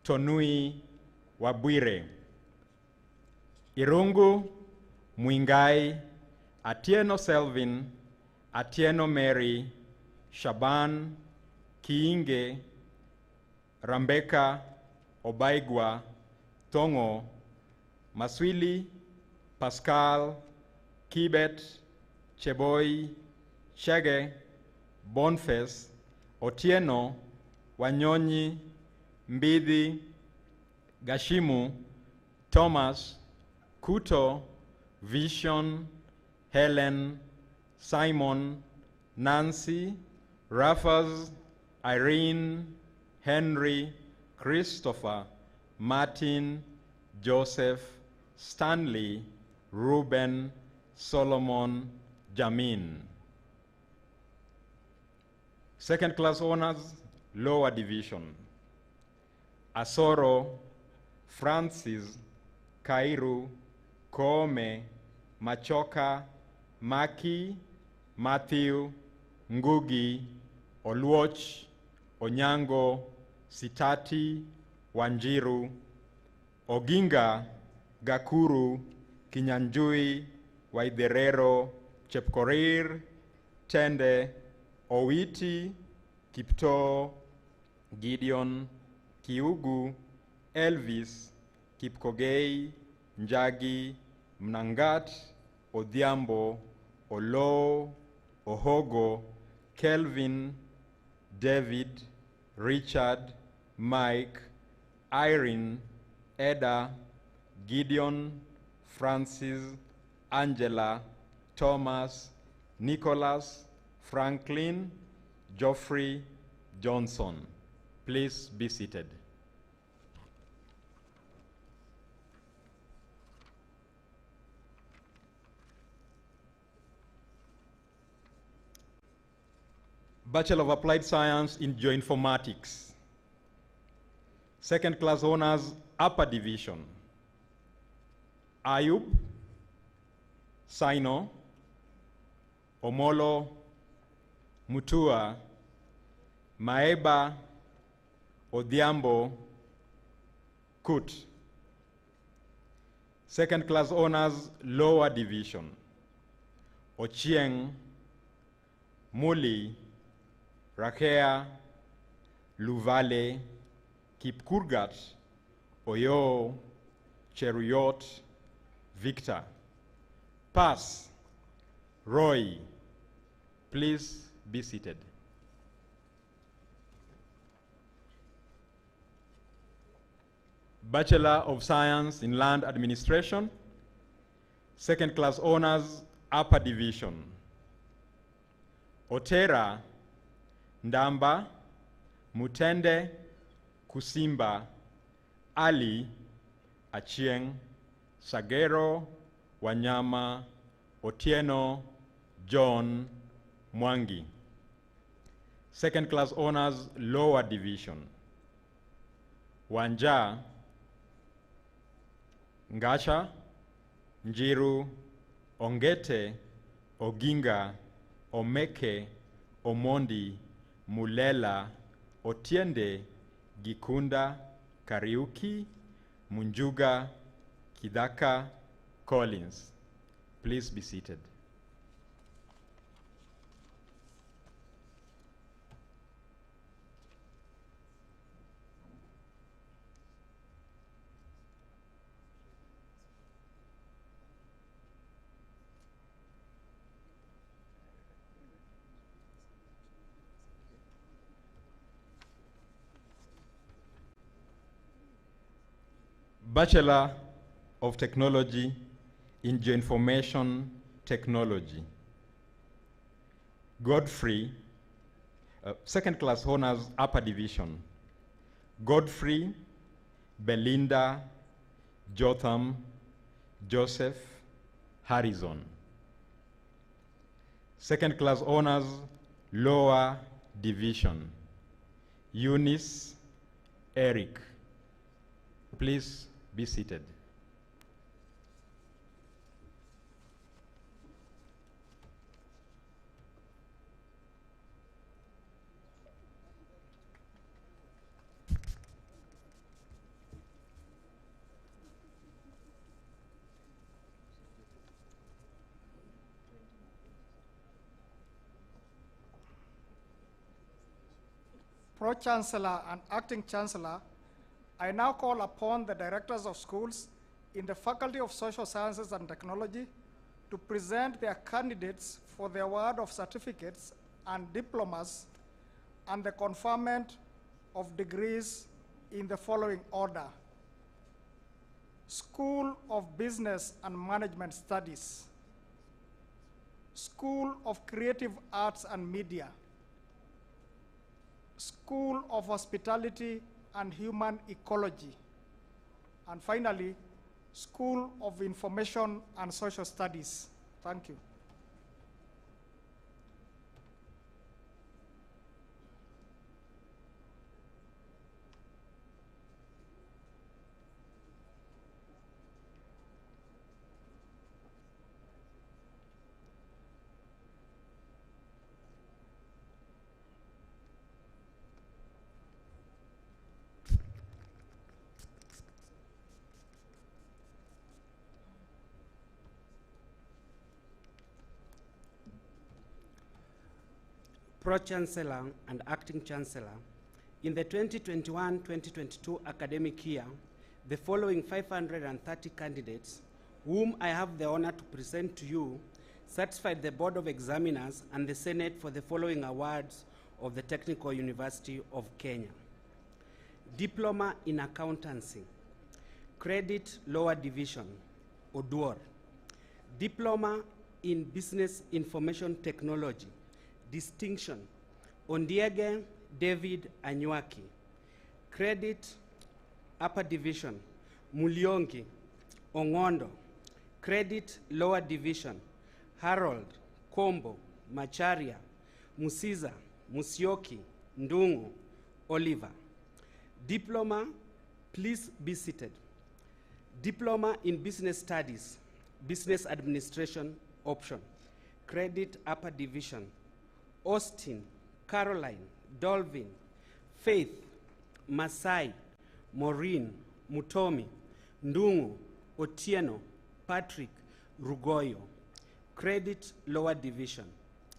Tonui, Wabwire. Irungu, Mwingai, Atieno Selvin, Atieno Mary, Shaban, Kiinge, Rambeka, Obaigwa, Tongo, Maswili, Pascal, Kibet, Cheboy, Chege, Boniface, Otieno, Wanyonyi, Mbidi, Gashimu, Thomas, Kuto, Vision, Helen, Simon, Nancy, Raffas, Irene, Henry, Christopher, Martin, Joseph, Stanley, Ruben, Solomon, Jamin. Second class honors, Lower Division. Asoro, Francis, Kairu, Koome, Machoka, Maki, Matthew, Ngugi, Oluoch, Onyango, Sitati, Wanjiru, Oginga, Gakuru, Kinyanjui, Waidherero, Chepkorir, Tende, Owiti, Kiptoo, Gideon, Kiugu, Elvis, Kipkogei, Njagi, Mnangat, Odhiambo, Olo, Ohogo, Kelvin, David, Richard, Mike, Irene, Eda, Gideon, Francis, Angela, Thomas, Nicholas, Franklin, Geoffrey, Johnson. Please be seated. Bachelor of Applied Science in Geoinformatics. Second class honors, upper division. Ayub, Saino, Omolo, Mutua, Maeba, Odhiambo, Kut. Second class honors, lower division. Ochieng, Muli, Rakea, Luvale, Kipkurgat, Oyo, Cheruyot, Victor. Pass, Roy. Please be seated. Bachelor of Science in Land Administration, second class honors, upper division. Otera, Ndamba, Mutende, Kusimba, Ali, Achieng, Sagero, Wanyama, Otieno, John, Mwangi. Second class honors, lower division. Wanja, Ngacha, Njiru, Ongete, Oginga, Omeke, Omondi, Mulela, Otiende, Gikunda, Kariuki, Munjuga, Kidaka, Collins. Please be seated. Bachelor of Technology in Geoinformation Technology. Godfrey, second class honors, upper division. Godfrey, Belinda, Jotham, Joseph, Harrison. Second class honors, lower division. Eunice, Eric. Please be seated. Pro-Chancellor and Acting Chancellor, I now call upon the directors of schools in the Faculty of Social Sciences and Technology to present their candidates for the award of certificates and diplomas and the conferment of degrees in the following order. School of Business and Management Studies, School of Creative Arts and Media, School of Hospitality and Human Ecology, and finally, School of Information and Social Studies. Thank you. Pro-Chancellor and Acting Chancellor, in the 2021-2022 academic year, the following 530 candidates, whom I have the honor to present to you, satisfied the Board of Examiners and the Senate for the following awards of the Technical University of Kenya. Diploma in Accountancy, Credit Lower Division, Oduor. Diploma in Business Information Technology, Distinction, Ondiege David Anywaki, Credit Upper Division, Muliongi, Ongondo. Credit Lower Division, Harold, Kombo, Macharia, Musiza, Musyoki, Ndungu, Oliver. Diploma, please be seated. Diploma in Business Studies, Business Administration option. Credit Upper Division, Austin, Caroline, Dolvin, Faith, Masai, Maureen, Mutomi, Ndungu, Otieno, Patrick, Rugoyo. Credit Lower Division,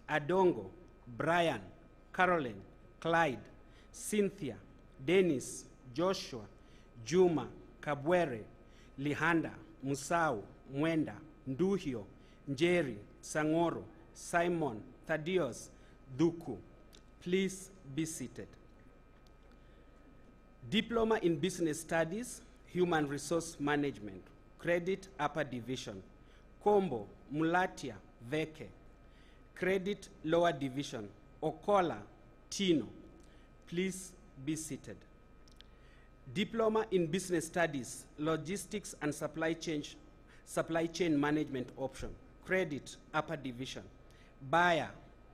Adongo, Brian, Caroline, Clyde, Cynthia, Dennis, Joshua, Juma, Kabwere, Lihanda, Musau, Mwenda, Nduhio, Njeri, Sangoro, Simon, Thaddeus, Duku. Please be seated. Diploma in Business Studies, Human Resource Management, Credit Upper Division, Kombo, Mulatia, Veke. Credit Lower Division, Okola, Tino. Please be seated. Diploma in Business Studies, Logistics and Supply Chain Management option. Credit Upper Division, Baya,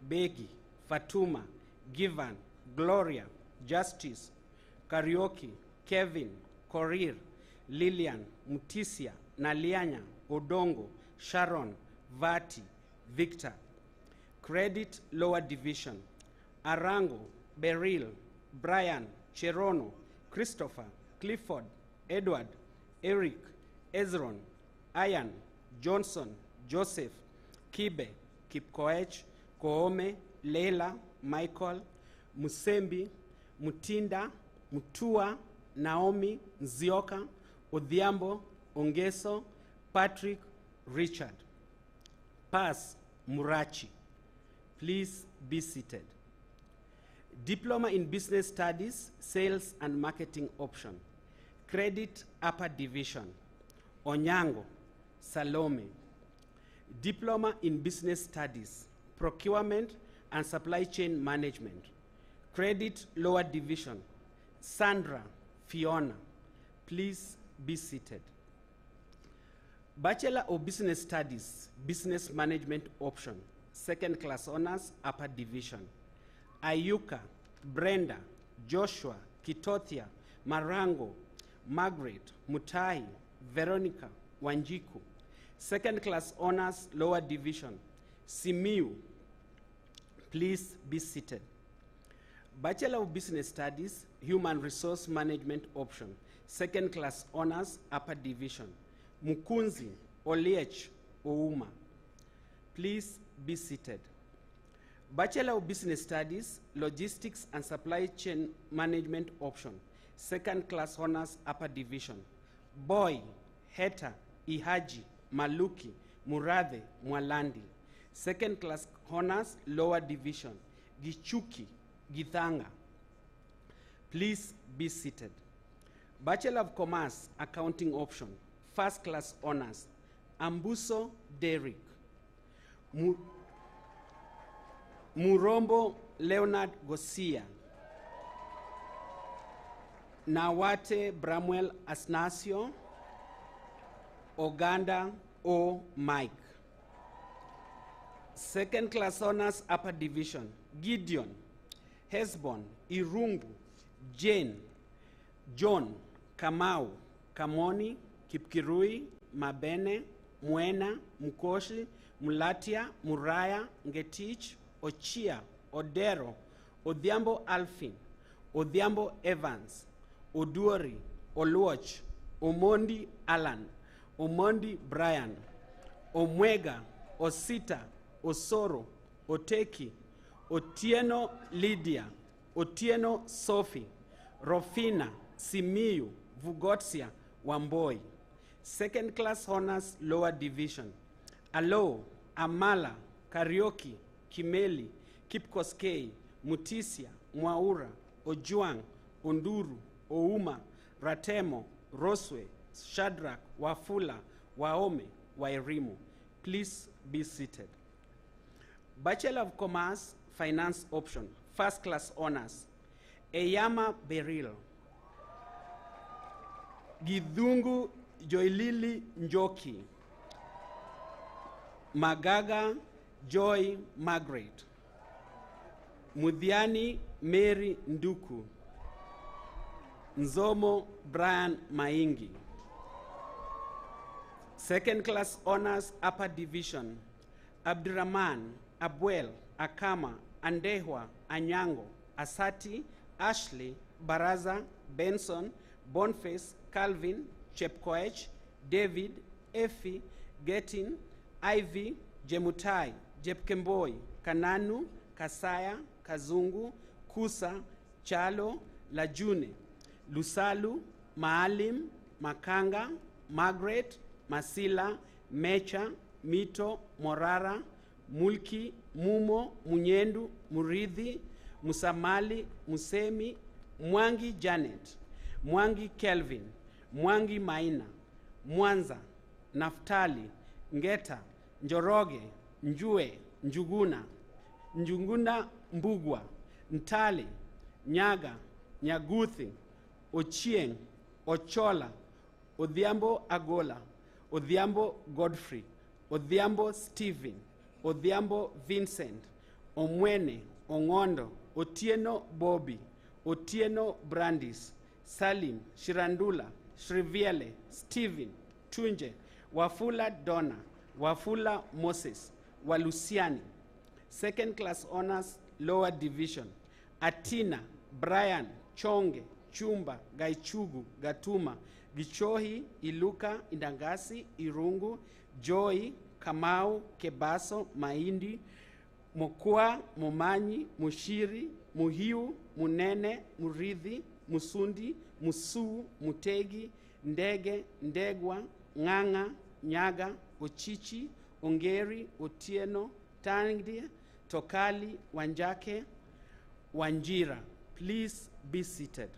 Begi, Fatuma, Givan, Gloria, Justice, Karaoke, Kevin, Korir, Lillian, Mutisia, Nalianya, Odongo, Sharon, Vati, Victor. Credit Lower Division, Arango, Beryl, Brian, Cherono, Christopher, Clifford, Edward, Eric, Ezron, Ian, Johnson, Joseph, Kibe, Kipkoech, Koome, Leila, Michael, Musembi, Mutinda, Mutua, Naomi, Nzioka, Odhiambo, Ongeso, Patrick, Richard. Pass, Murachi. Please be seated. Diploma in Business Studies, Sales and Marketing option. Credit Upper Division, Onyango, Salome. Diploma in Business Studies, Procurement and Supply Chain Management. Credit Lower Division, Sandra, Fiona. Please be seated. Bachelor of Business Studies, Business Management option. Second class honors, Upper Division. Ayuka, Brenda, Joshua, Kitothia, Marango, Margaret, Mutai, Veronica, Wanjiku. Second class honors, Lower Division. Simiu. Please be seated. Bachelor of Business Studies, Human Resource Management option. Second class honors, Upper Division. Mukunzi, Oliech, Ouma. Please be seated. Bachelor of Business Studies, Logistics and Supply Chain Management option. Second class honors, Upper Division. Boy, Heta, Ihaji, Maluki, Murathe, Mwalandi. Second class honors, Lower Division. Gichuki, Githanga. Please be seated. Bachelor of Commerce, Accounting option. First class honors, Ambuso Derrick. Murombo Leonard Gosia. Nawate Bramwell Asnasio. Oganda O. Mike. Second class honors, Upper Division. Gideon, Hesbon, Irungu, Jane, John, Kamau, Kamoni, Kipkirui, Mabene, Mwena, Mukoshi, Mulatia, Muraya, Ngetich, Ochia, Odero, Odhiambo Alfin, Odhiambo Evans, Oduori, Oluoch, Omondi Alan, Omondi Brian, Omwega, Osita, Osoro, Oteki, Otieno Lydia, Otieno Sophie, Rofina, Simiyu, Vugotsia, Wamboi. Second class honors, Lower Division. Alo, Amala, Karaoke, Kimeli, Kipkoskei, Mutisia, Mwaura, Ojuang, Onduru, Ouma, Ratemo, Roswe, Shadrach, Wafula, Waome, Wairimu. Please be seated. Bachelor of Commerce, Finance option. First class honors. Eyama Beryl. Githungu Joylili Njoki, Magaga Joy Margaret, Mudhiani Mary Nduku, Nzomo Brian Maingi. Second class honors upper division, Abdurrahman, Abwel, Akama, Andehwa, Anyango, Asati, Ashley, Baraza, Benson, Boniface, Calvin, Chepkoech, David, Effie, Getin, Ivy, Jemutai, Jepkemboi, Kananu, Kasaya, Kazungu, Kusa, Chalo, Lajune, Lusalu, Maalim, Makanga, Margaret, Masila, Mecha, Mito, Morara, Mulki, Mumo, Munyendu, Muridhi, Musamali, Musemi, Mwangi Janet, Mwangi Kelvin, Mwangi Maina, Mwanza, Naftali, Ngeta, Njoroge, Njue, Njuguna, Njuguna Mbugwa, Ntali, Nyaga, Nyaguthi, Ochieng, Ochola, Odhiambo Agola, Odhiambo Godfrey, Odhiambo Stephen, Odhiambo Vincent, Omwene, Ongondo, Otieno Bobby, Otieno Brandis, Salim, Shirandula, Shriviele, Stephen, Tunje, Wafula Donna, Wafula Moses, Walusiani. Second class honors lower division, Atina, Brian, Chonge, Chumba, Gaichugu, Gatuma, Gichohi, Iluka, Indangasi, Irungu, Joy, Kamau, Kebaso, Mahindi, Mokua, Momanyi, Mushiri, Muhiu, Munene, Muridhi, Musundi, Musu, Mutegi, Ndege, Ndegwa, Nganga, Nyaga, Ochichi, Ongeri, Otieno, Tangdi, Tokali, Wanjake, Wanjira. Please be seated.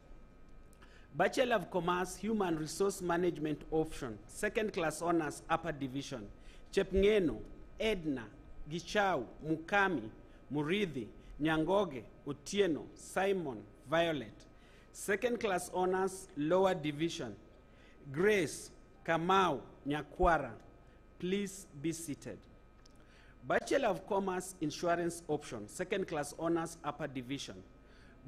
Bachelor of Commerce, Human Resource Management option, second class honors upper division, Chepngeno, Edna, Gichau, Mukami, Muridhi, Nyangoge, Otieno, Simon, Violet. Second class honors lower division, Grace, Kamau, Nyakwara. Please be seated. Bachelor of Commerce Insurance option, second class honors upper division,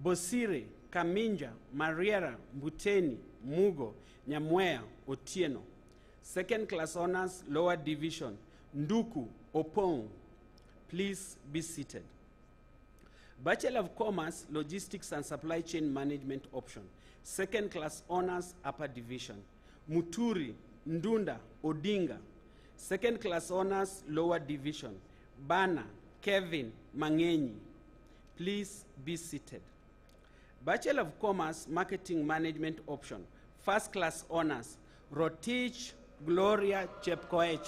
Bosire, Kaminja, Mariera, Mbuteni, Mugo, Nyamwea, Otieno. Second class honors lower division, Nduku, Opong. Please be seated. Bachelor of Commerce Logistics and Supply Chain Management option, second class honors upper division, Muturi, Ndunda, Odinga. Second class honors lower division, Bana, Kevin, Mangenyi. Please be seated. Bachelor of Commerce Marketing Management option, first class honors, Rotich, Gloria Chepkoech.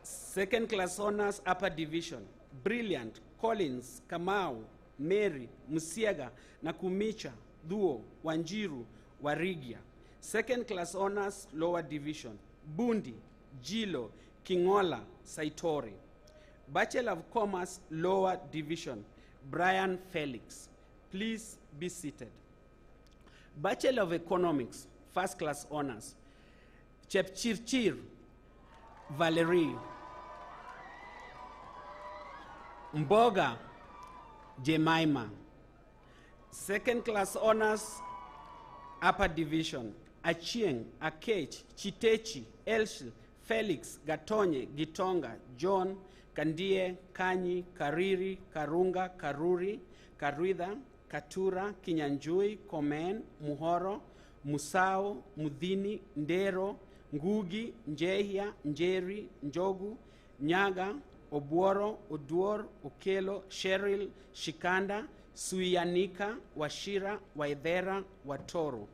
Second class honors upper division, Brilliant, Collins, Kamau, Mary, Musiega, Nakumicha, Duo, Wanjiru, Warigia. Second class honors lower division, Bundi, Jilo, Kingola, Saitori. Bachelor of Commerce lower division, Brian Felix. Please be seated. Bachelor of Economics, first class honors, Chepchirchir, Valerie. Mboga, Jemima. Second class honors upper division, Achieng, Akech, Chitechi, Elshil, Felix, Gatonye, Gitonga, John, Kandie, Kanyi, Kariri, Karunga, Karuri, Karuida, Katura, Kinyanjui, Komen, Muhoro, Musao, Mudhini, Ndero, Ngugi, Njehia, Njeri, Njogu, Nyaga, Obuoro, Oduor, Okelo, Cheryl, Shikanda, Suyanika, Washira, Waithera, Watoro.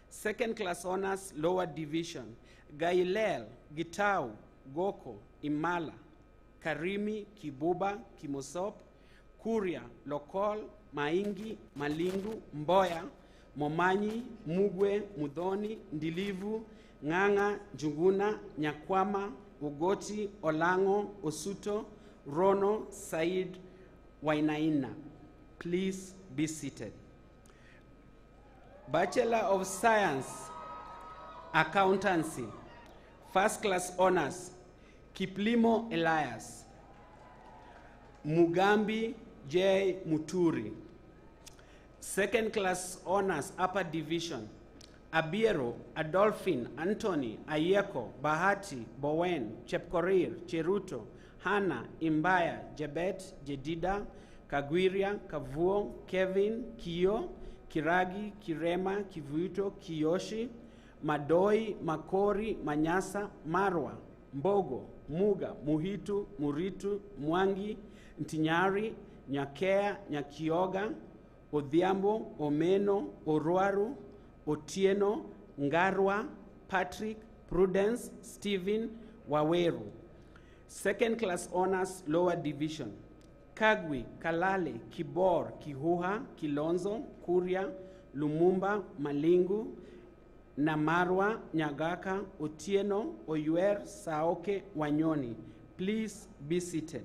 Second class honors lower division, Gailel, Gitau, Goko, Imala, Karimi, Kibuba, Kimosop, Kuria, Lokol, Maingi, Malingu, Mboya, Momanyi, Mugwe, Mudhoni, Ndilivu, Nganga, Njuguna, Nyakwama, Ugoti, Olango, Osuto, Rono, Said, Wainaina. Please be seated. Bachelor of Science, Accountancy, First Class Honors, Kiplimo Elias, Mugambi J. Muturi. Second Class Honors, Upper Division, Abiero, Adolphine, Anthony, Ayeko, Bahati, Bowen, Chepkorir, Cheruto, Hannah, Imbaya, Jebet, Jedida, Kagwiria, Kavuo, Kevin, Kio, Kiragi, Kirema, Kivuito, Kiyoshi, Madoi, Makori, Manyasa, Marwa, Mbogo, Muga, Muhitu, Muritu, Mwangi, Ntinyari, Nyakea, Nyakioga, Odhiambo, Omeno, Orwaru, Otieno, Ngarwa, Patrick, Prudence, Stephen, Waweru. Second Class Honors, Lower Division, Kagwi, Kalale, Kibor, Kihuha, Kilonzo, Kuria, Lumumba, Malingu, Namarwa, Nyagaka, Otieno, Oyuer, Saoke, Wanyoni. Please be seated.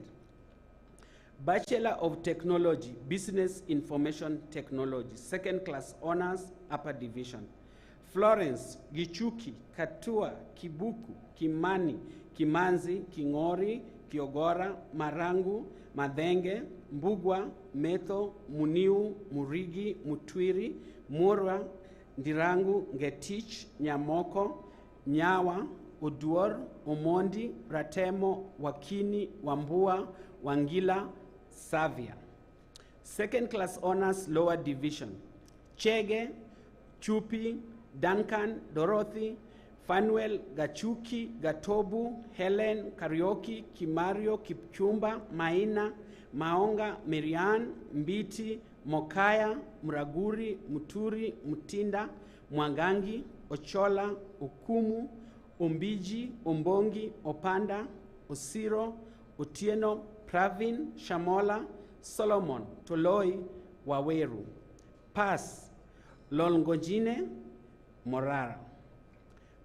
Bachelor of Technology, Business Information Technology, Second Class Honors, Upper Division. Florence, Gichuki, Katua, Kibuku, Kimani, Kimanzi, Kingori, Kiogora, Marangu, Madenge, Mbugwa, Metho, Muniu, Murigi, Mutwiri, Murwa, Ndirangu, Ngetich, Nyamoko, Nyawa, Oduor, Omondi, Ratemo, Wakini, Wambua, Wangila, Savia. Second Class Honors, Lower Division, Chege, Chupi, Duncan, Dorothy, Fanuel, Gachuki, Gatobu, Helen, Karioki, Kimario, Kipchumba, Maina, Maonga, Miriam, Mbiti, Mokaya, Muraguri, Muturi, Mutinda, Mwangangi, Ochola, Okumu, Umbiji, Umbongi, Opanda, Osiro, Otieno, Pravin, Shamola, Solomon, Toloi, Waweru. Pass, Lolngojine, Morara.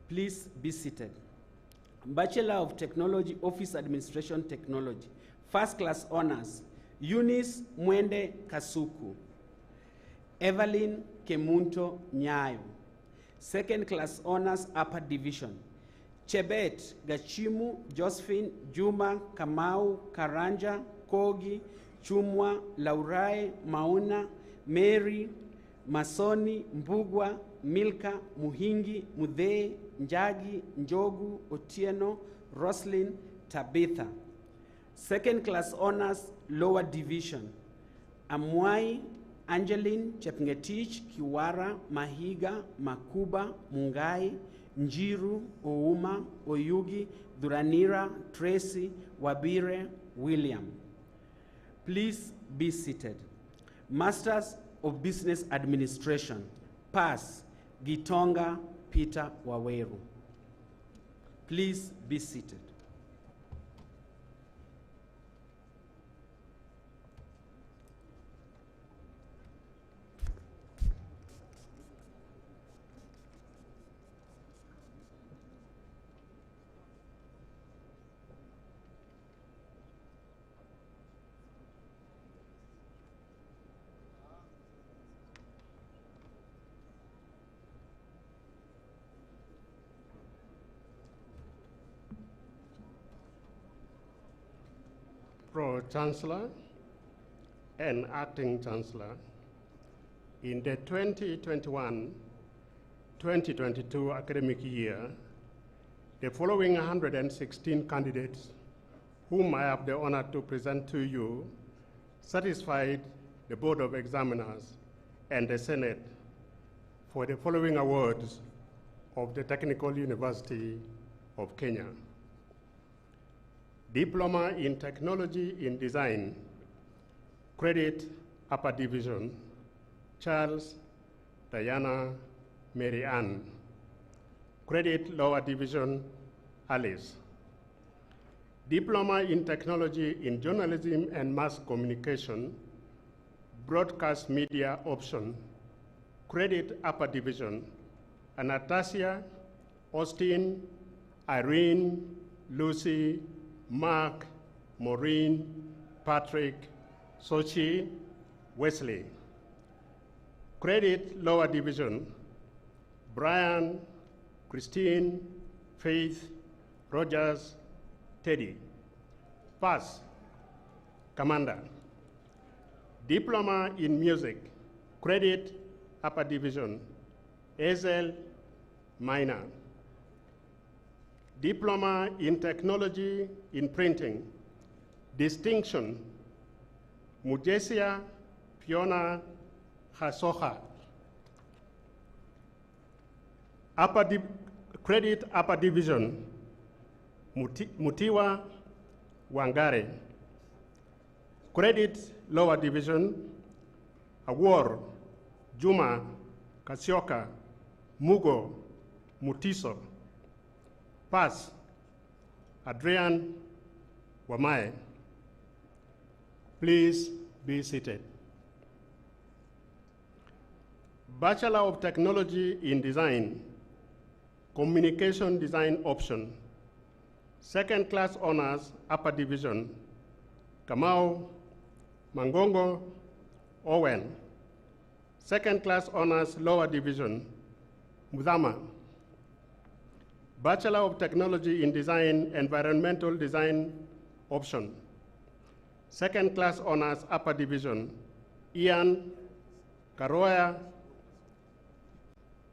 Please be seated. Bachelor of Technology, Office Administration Technology, First Class Honors, Eunice Mwende Kasuku, Evelyn Kemunto Nyayo. Second Class Honors, Upper Division, Chebet Gachimu, Josephine, Juma, Kamau, Karanja, Kogi, Chumwa, Laurae, Mauna, Mary, Masoni, Mbugwa, Milka, Muhingi, Mudhee, Njagi, Njogu, Otieno, Roslyn, Tabitha. Second Class Honors, Lower Division, Amwai, Angeline, Chepngetich, Kiwara, Mahiga, Makuba, Mungai, Njiru, Ouma, Oyugi, Duranira, Tracy, Wabire, William. Please be seated. Masters of Business Administration, Pass, Gitonga Peter Waweru. Please be seated. Pro-Chancellor and Acting Chancellor, in the 2021-2022 academic year, the following 116 candidates whom I have the honor to present to you satisfied the Board of Examiners and the Senate for the following awards of the Technical University of Kenya. Diploma in Technology in Design, Credit Upper Division, Charles Diana Mary Ann. Credit Lower Division, Alice. Diploma in Technology in Journalism and Mass Communication, Broadcast Media Option, Credit Upper Division, Anastasia, Austin, Irene, Lucy, Mark, Maureen, Patrick, Sochi, Wesley. Credit lower division, Brian, Christine, Faith, Rogers, Teddy. Pass, Commander. Diploma in music, credit upper division, Ezel, minor. Diploma in technology in printing, distinction, Mujesia Fiona Hasoha. Credit upper division, Mutiwa Wangare. Credit lower division, Awar, Juma, Kasioka, Mugo, Mutiso. Pass, Adrian Wamae. Please be seated. Bachelor of Technology in Design, Communication Design option. Second class honors, upper division, Kamau, Mangongo, Owen. Second class honors, lower division, Mudama. Bachelor of Technology in Design, Environmental Design option. Second class honors, upper division, Ian, Karoya,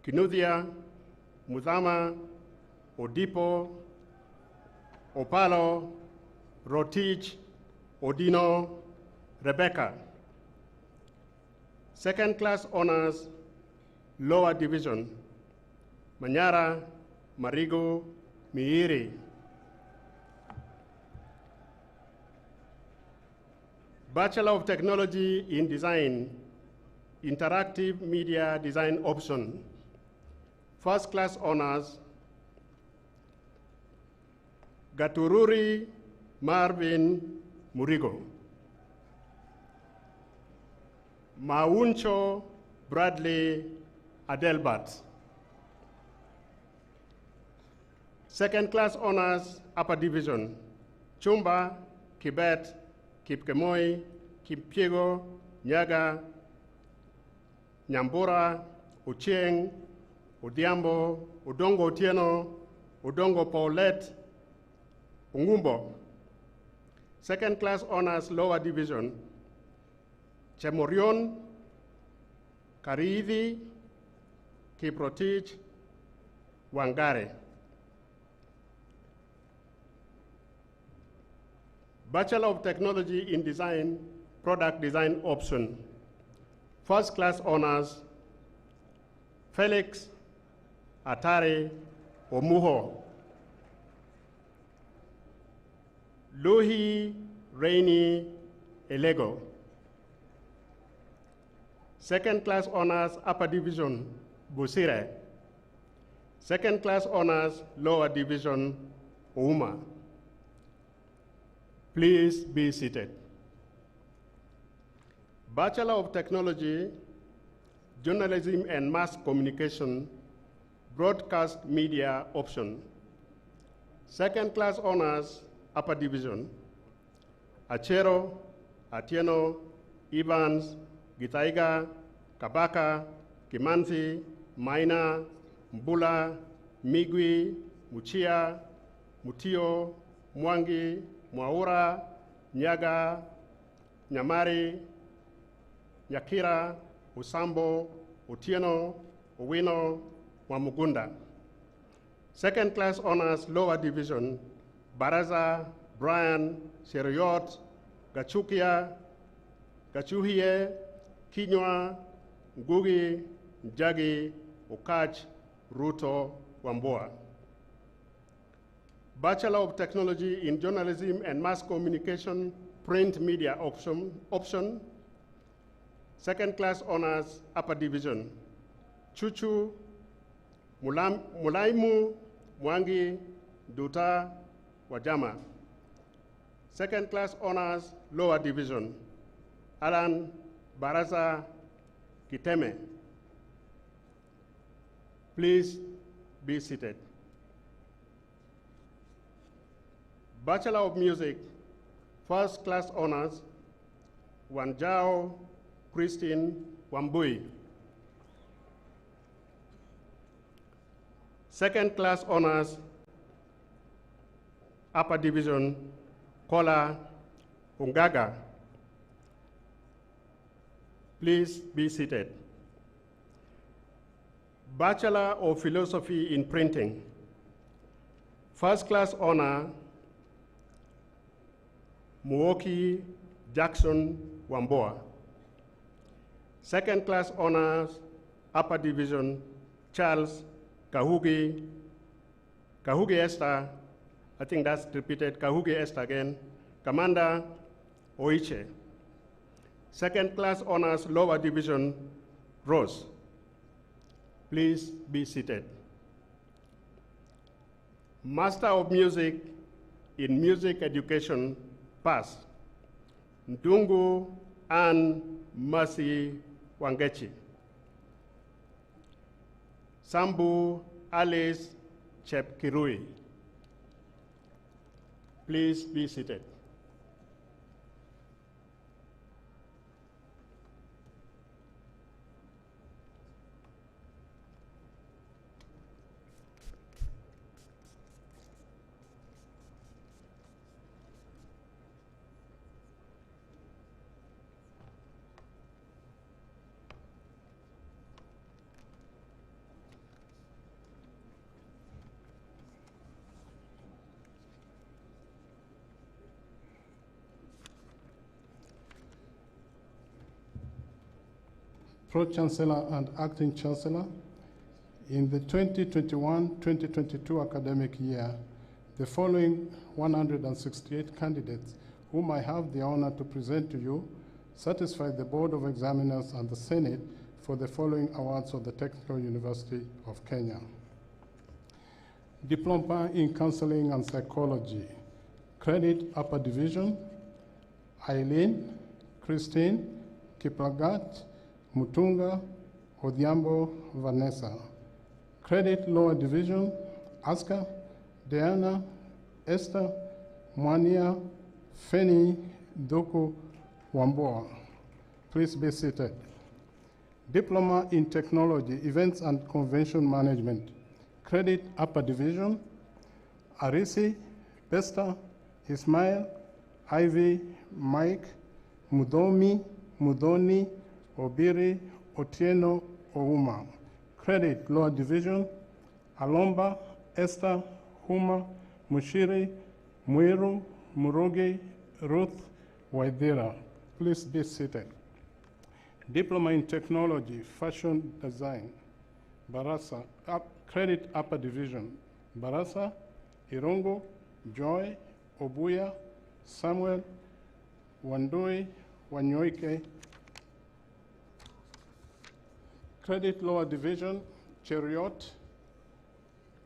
Kinuthia, Mudama, Odipo, Opalo, Rotich, Odino, Rebecca. Second class honors, lower division, Manyara, Marigo, Miiri. Bachelor of Technology in Design, Interactive Media Design option. First class honors, Gatururi Marvin Murigo. Mauncho Bradley Adelbert. Second class honors, upper division, Chumba, Kibet, Kipkemoi, Kippiego, Nyaga, Nyambura, Ochieng, Odiambo, Odongo Otieno, Odongo Paulette, Ungumbo. Second class honors, lower division, Chemorion, Karithi, Kiprotich, Wangare. Bachelor of Technology in Design, Product Design option. First class honors, Felix Atare Omuho. Luhi Rainy Elego. Second class honors, upper division, Busire. Second class honors, lower division, Ouma. Please be seated. Bachelor of Technology, Journalism and Mass Communication, Broadcast Media option. Second class honors, upper division, Achero, Atieno, Evans, Gitaiga, Kabaka, Kimanthi, Maina, Mbula, Migwi, Muchia, Mutio, Mwangi, Mwaura, Nyaga, Nyamari, Nyakira, Usambo, Otieno, Owino, Wamugunda. Second class honors, lower division, Baraza, Brian, Seriot, Gachukia, Gachuhie, Kinywa, Ngugi, Njagi, Okach, Ruto, Wamboa. Bachelor of Technology in Journalism and Mass Communication, Print Media option. Second class honors, upper division, Chuchu, Mulaimu, Mwangi, Duta, Wajama. Second class honors, lower division, Alan, Baraza, Kiteme. Please be seated. Bachelor of Music, first class honors, Wanjao Christine Wambui. Second class honors, upper division, Kola Ungaga. Please be seated. Bachelor of Philosophy in Printing. First class honor, Muoki Jackson Wamboa. Second class honors, upper division, Charles Kahugi Esther, I think that's repeated, Kahugi Esther again, Commander Oiche. Second class honors, lower division, Rose. Please be seated. Master of Music in Music Education, pass, Ndungu Ann Mercy Wangechi. Sambu Alice Chepkirui. Please be seated. Pro-Chancellor and Acting Chancellor, in the 2021-2022 academic year, the following 168 candidates, whom I have the honor to present to you, satisfied the Board of Examiners and the Senate for the following awards of the Technical University of Kenya. Diploma in Counseling and Psychology, Credit Upper Division, Eileen, Christine, Kiplagat, Mutunga, Odhiambo, Vanessa. Credit Lower Division, Aska, Diana, Esther, Mwania, Feni, Doku, Wamboa. Please be seated. Diploma in Technology, Events and Convention Management. Credit Upper Division, Arisi, Pesta, Ismail, Ivy, Mike, Mudomi, Mudoni, Obiri, Otieno, Ouma. Credit Lower Division, Alomba, Esther, Huma, Mushiri, Muiru, Murogi, Ruth, Waidira. Please be seated. Diploma in Technology, Fashion Design, Barasa, Credit Upper Division, Barasa, Irongo, Joy, Obuya, Samuel, Wandui, Wanyoike. Credit Lower Division, Cheriot,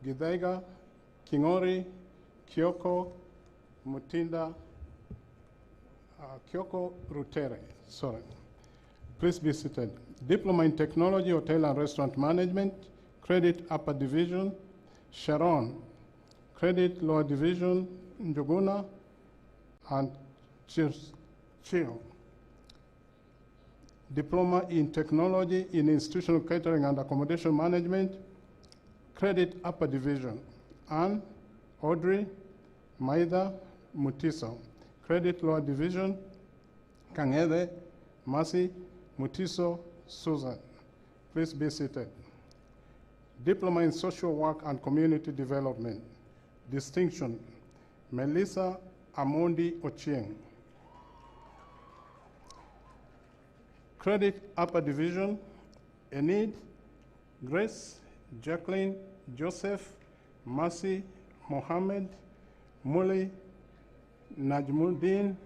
Gidaiga, Kingori, Kyoko, Mutinda, Kyoko Rutere, sorry. Please be seated. Diploma in Technology, Hotel and Restaurant Management, Credit Upper Division, Sharon. Credit Lower Division, Njuguna, and Chio. Diploma in Technology in Institutional Catering and Accommodation Management, Credit Upper Division, Anne, Audrey, Maida, Mutiso. Credit Lower Division, Kangede, Mercy, Mutiso, Susan. Please be seated. Diploma in Social Work and Community Development, Distinction, Melissa Amondi Ochieng. Credit Upper Division, Enid, Grace, Jacqueline, Joseph, Mercy, Mohammed, Muli, Najmuddin,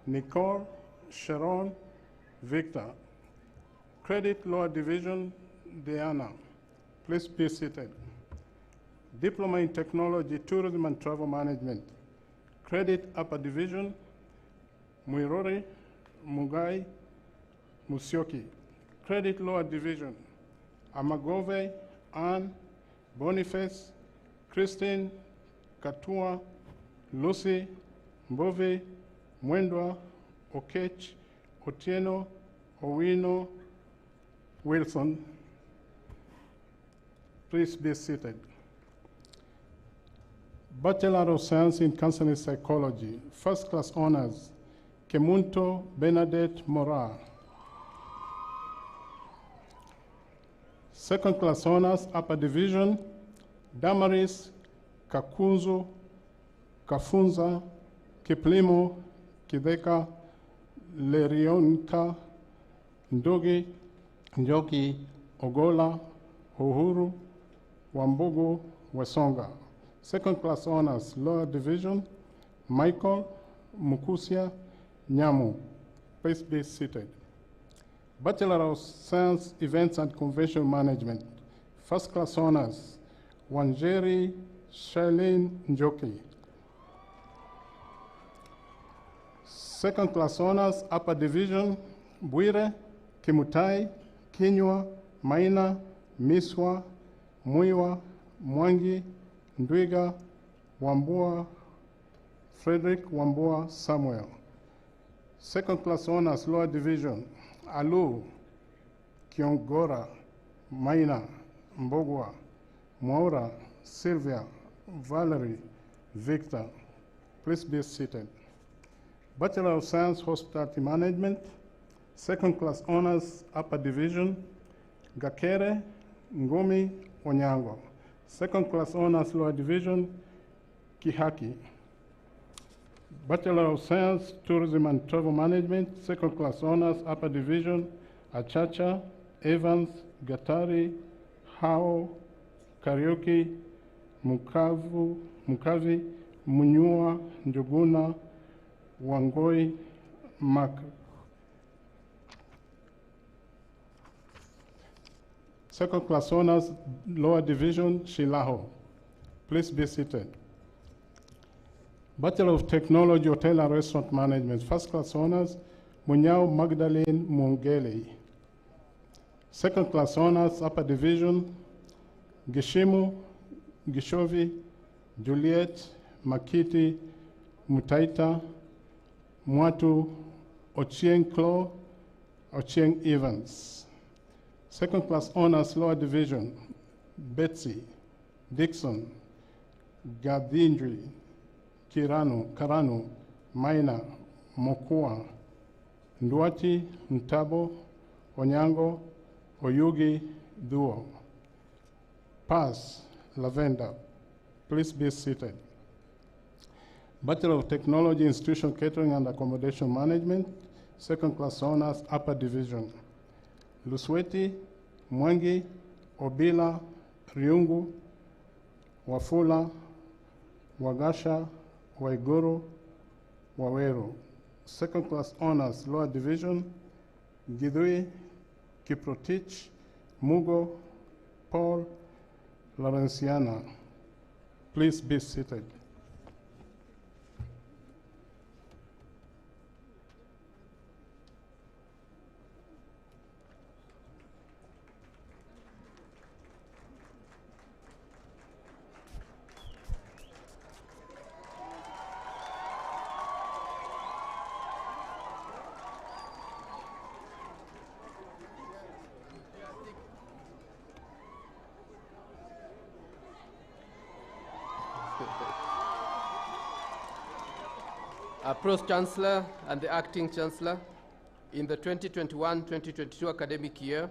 Nicole, Sharon, Victor. Credit Lower Division, Diana. Please be seated. Diploma in Technology, Tourism and Travel Management. Credit Upper Division, Muirori, Mugai, Musioki. Credit Lower Division, Amagove, Anne, Boniface, Christine, Katua, Lucy, Mbove, Mwendwa, Okech, Otieno, Owino, Wilson. Please be seated. Bachelor of Science in Counseling Psychology, First Class Honors, Kemunto Bernadette Mora. Second Class Honors, Upper Division, Damaris Kakunzu Kafunza Kiplimo Kideka Lerionka Ndogi Njoki Ogola Uhuru Wambugu Wesonga. Second Class Honors, Lower Division, Michael Mukusia Nyamu. Please be seated. Bachelor of Science, Events and Convention Management. First Class Honors, Wanjeri Shailene Njoki. Second Class Honors, Upper Division, Bwire Kimutai Kinywa Maina Miswa Muiwa Mwangi Ndwiga Wambua Frederick Wambua Samuel. Second Class Honors, Lower Division, Alu Kiongora Maina Mbogwa Mwaura Sylvia Valerie Victor. Please be seated. Bachelor of Science, Hospitality Management. Second Class Honors, Upper Division, Gakere Ngomi Onyango. Second Class Honors, Lower Division, Kihaki. Bachelor of Science, Tourism and Travel Management. Second Class Honors, Upper Division, Achacha, Evans, Gatari, Hao, Karaoke, Mukavi, Munyua, Njuguna, Wangoi, Mak. Second Class Honors, Lower Division, Shilaho. Please be seated. Bachelor of Technology, Hotel and Restaurant Management. First Class Honors, Munyao Magdalene Mungele. Second Class Honors, Upper Division, Gishimu, Gishovi, Juliet, Makiti, Mutaita, Mwatu, Ochieng Klo, Ochieng Evans. Second Class Honors, Lower Division, Betsy, Dixon, Gadindri, Karanu, Maina, Mokua, Nduati, Ntabo, Onyango, Oyugi, Duo. Pass, Lavender. Please be seated. Bachelor of Technology, Institution Catering and Accommodation Management. Second Class Honors, Upper Division. Lusweti, Mwangi, Obila, Riungu, Wafula, Wagasha, Waiguru, Waweru. Second Class Honors, Lower Division, Gidui, Kiprotich, Mugo, Paul, Laurenciana. Please be seated. Pro-Chancellor and the Acting Chancellor, in the 2021-2022 academic year,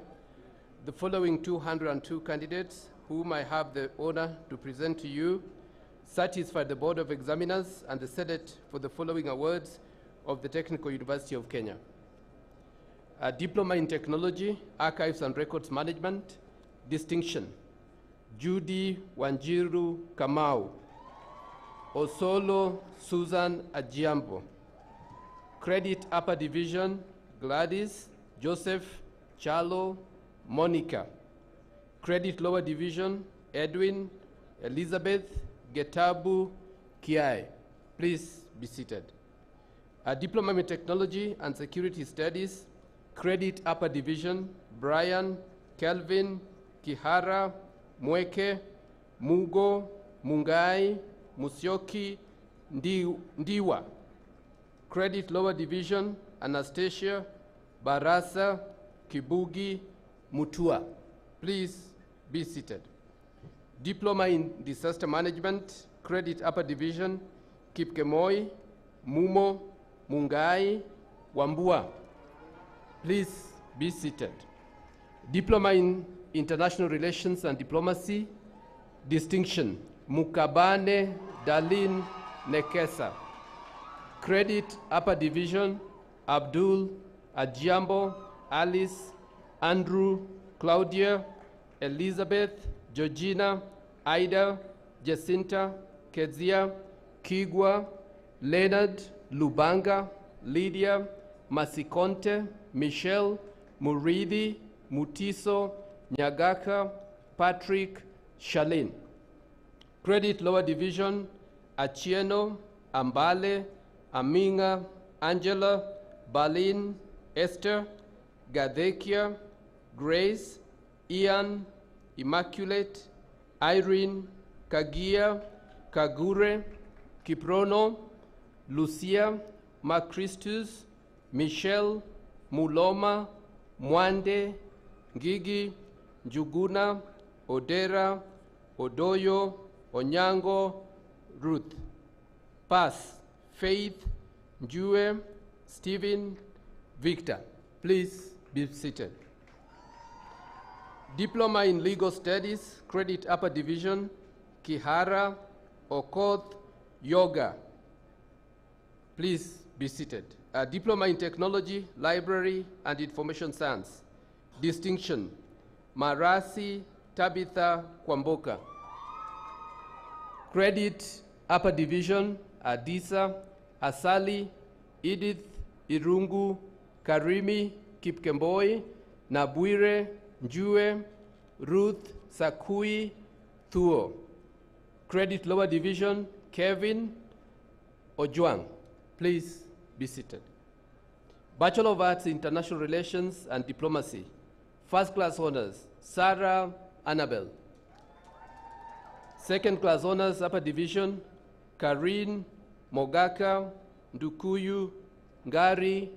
the following 202 candidates, whom I have the honor to present to you, satisfied the Board of Examiners and the Senate for the following awards of the Technical University of Kenya. A Diploma in Technology, Archives and Records Management, distinction, Judy Wanjiru Kamau, Osolo Susan Ajiambo. Credit Upper Division, Gladys, Joseph, Charlo, Monica. Credit Lower Division, Edwin, Elizabeth, Getabu, Kiai. Please be seated. A Diploma in Technology and Security Studies, Credit Upper Division, Brian, Kelvin, Kihara, Mweke, Mugo, Mungai, Musyoki, Ndiwa. Credit Lower Division, Anastasia, Barasa, Kibugi, Mutua. Please be seated. Diploma in Disaster Management, Credit Upper Division, Kipkemoi, Mumo, Mungai, Wambua. Please be seated. Diploma in International Relations and Diplomacy, distinction, Mukabane Dalin Nekesa. Credit Upper Division, Abdul, Ajiambo, Alice, Andrew, Claudia, Elizabeth, Georgina, Ida, Jacinta, Kezia, Kigwa, Leonard, Lubanga, Lydia, Masikonte, Michelle, Muridi, Mutiso, Nyagaka, Patrick, Shalin. Credit Lower Division, Achieno, Ambale, Aminga, Angela, Balin, Esther, Gadekia, Grace, Ian, Immaculate, Irene, Kagia, Kagure, Kiprono, Lucia, Macristus, Michelle, Muloma, Mwande, Ngigi, Njuguna, Odera, Odoyo, Onyango, Ruth. Pass, Faith, Njue, Stephen, Victor. Please be seated. Diploma in Legal Studies, Credit Upper Division, Kihara, Okoth, Yoga. Please be seated. Diploma in Technology, Library, and Information Science. Distinction, Marasi, Tabitha, Kwamboka. Credit Upper Division, Adisa, Asali, Edith, Irungu, Karimi, Kipkemboi, Nabwire, Njue, Ruth, Sakui, Thuo. Credit Lower Division, Kevin, Ojuang. Please be seated. Bachelor of Arts, International Relations and Diplomacy. First class honors, Sarah Annabel. Second class honors, Upper Division, Karin, Mogaka, Ndukuyu, Ngari,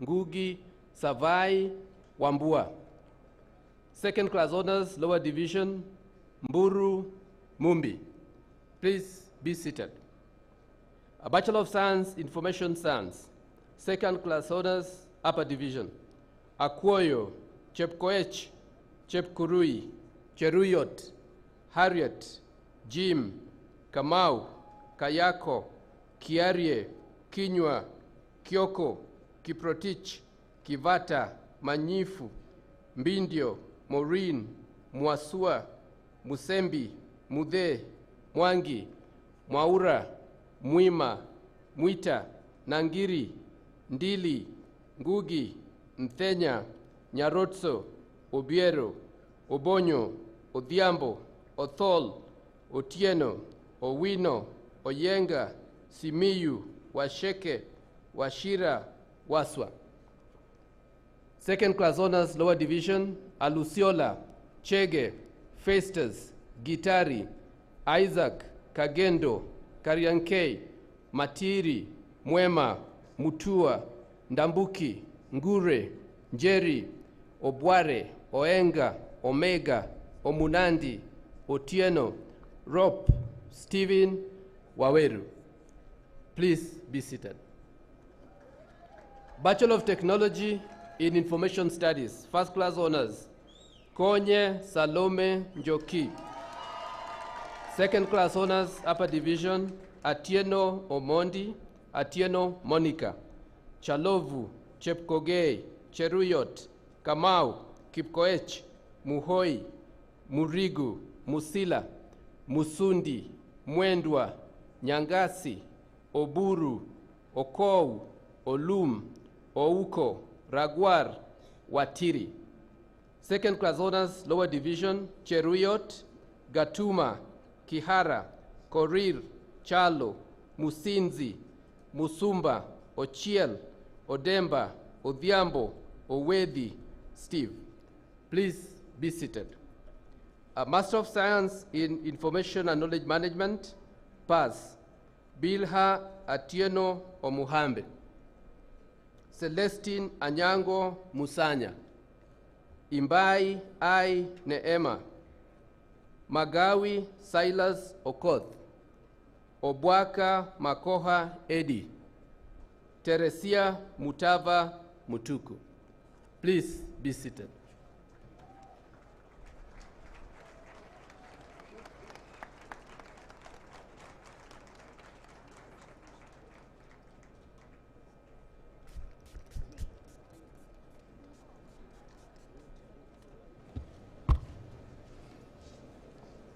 Ngugi, Savai, Wambua. Second class honors, Lower Division, Mburu, Mumbi. Please be seated. A Bachelor of Science, Information Science. Second class honors, Upper Division, Akwoyo, Chepkoech, Chepkurui, Cheruyot, Harriet, Jim, Kamau, Kayako, Kiarie, Kinywa, Kioko, Kiprotich, Kivata, Manyifu, Mbindio, Maureen, Mwasua, Musembi, Mudhe, Mwangi, Mwaura, Mwima, Mwita, Nangiri, Ndili, Ngugi, Mthenya, Nyarotso, Obiero, Obonyo, Odhiambo, Othol, Otieno, Owino, Oyenga, Simiyu, Washeke, Washira, Waswa. Second class honors, Lower Division, Alusiola, Chege, Festus, Gitari, Isaac, Kagendo, Kariankei, Matiri, Mwema, Mutua, Ndambuki, Ngure, Njeri, Obware, Oenga, Omega, Omunandi, Otieno, Rop, Stephen, Waweru. Please be seated. Bachelor of Technology in Information Studies, first class honors, Konye Salome Njoki. Second class honors, Upper Division, Atieno Omondi, Atieno Monica, Chalovu, Chepkogei, Cheruyot, Kamau, Kipkoech, Muhoi, Murigu, Musila, Musundi, Mwendwa, Nyangasi, Oburu, Okou, Olum, Ouko, Ragwar, Watiri. Second class honors, Lower Division, Cheruyot, Gatuma, Kihara, Korir, Chalo, Musinzi, Musumba, Ochiel, Odemba, Odhiambo, Owedi, Steve. Please be seated. A Master of Science in Information and Knowledge Management, PAS, Bilha Atieno Omuhambe. Celestine Anyango Musanya. Imbai I Neema. Magawi Silas Okoth. Obwaka Makoha Edi, Teresia Mutava Mutuku. Please be seated.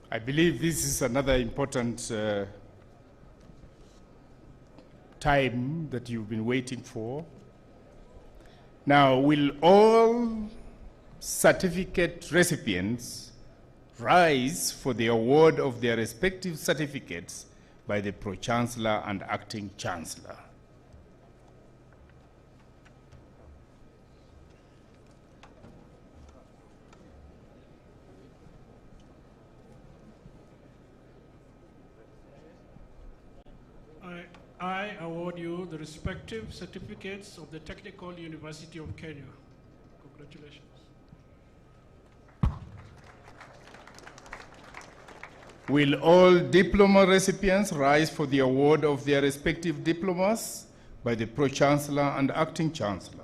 I believe this is another important time that you've been waiting for. Now, will all certificate recipients rise for the award of their respective certificates by the Pro-Chancellor and Acting Chancellor? I award you the respective certificates of the Technical University of Kenya. Congratulations. Will all diploma recipients rise for the award of their respective diplomas by the Pro-Chancellor and Acting Chancellor?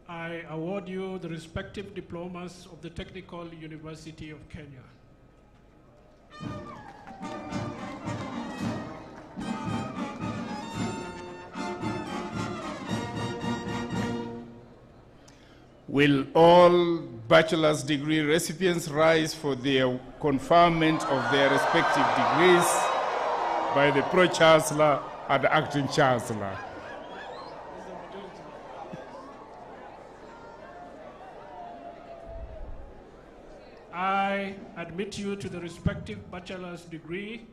I award you the respective diplomas of the Technical University of Kenya. Will all bachelor's degree recipients rise for the conferment of their respective degrees by the Pro-Chancellor and Acting Chancellor? I admit you to the respective bachelor's degree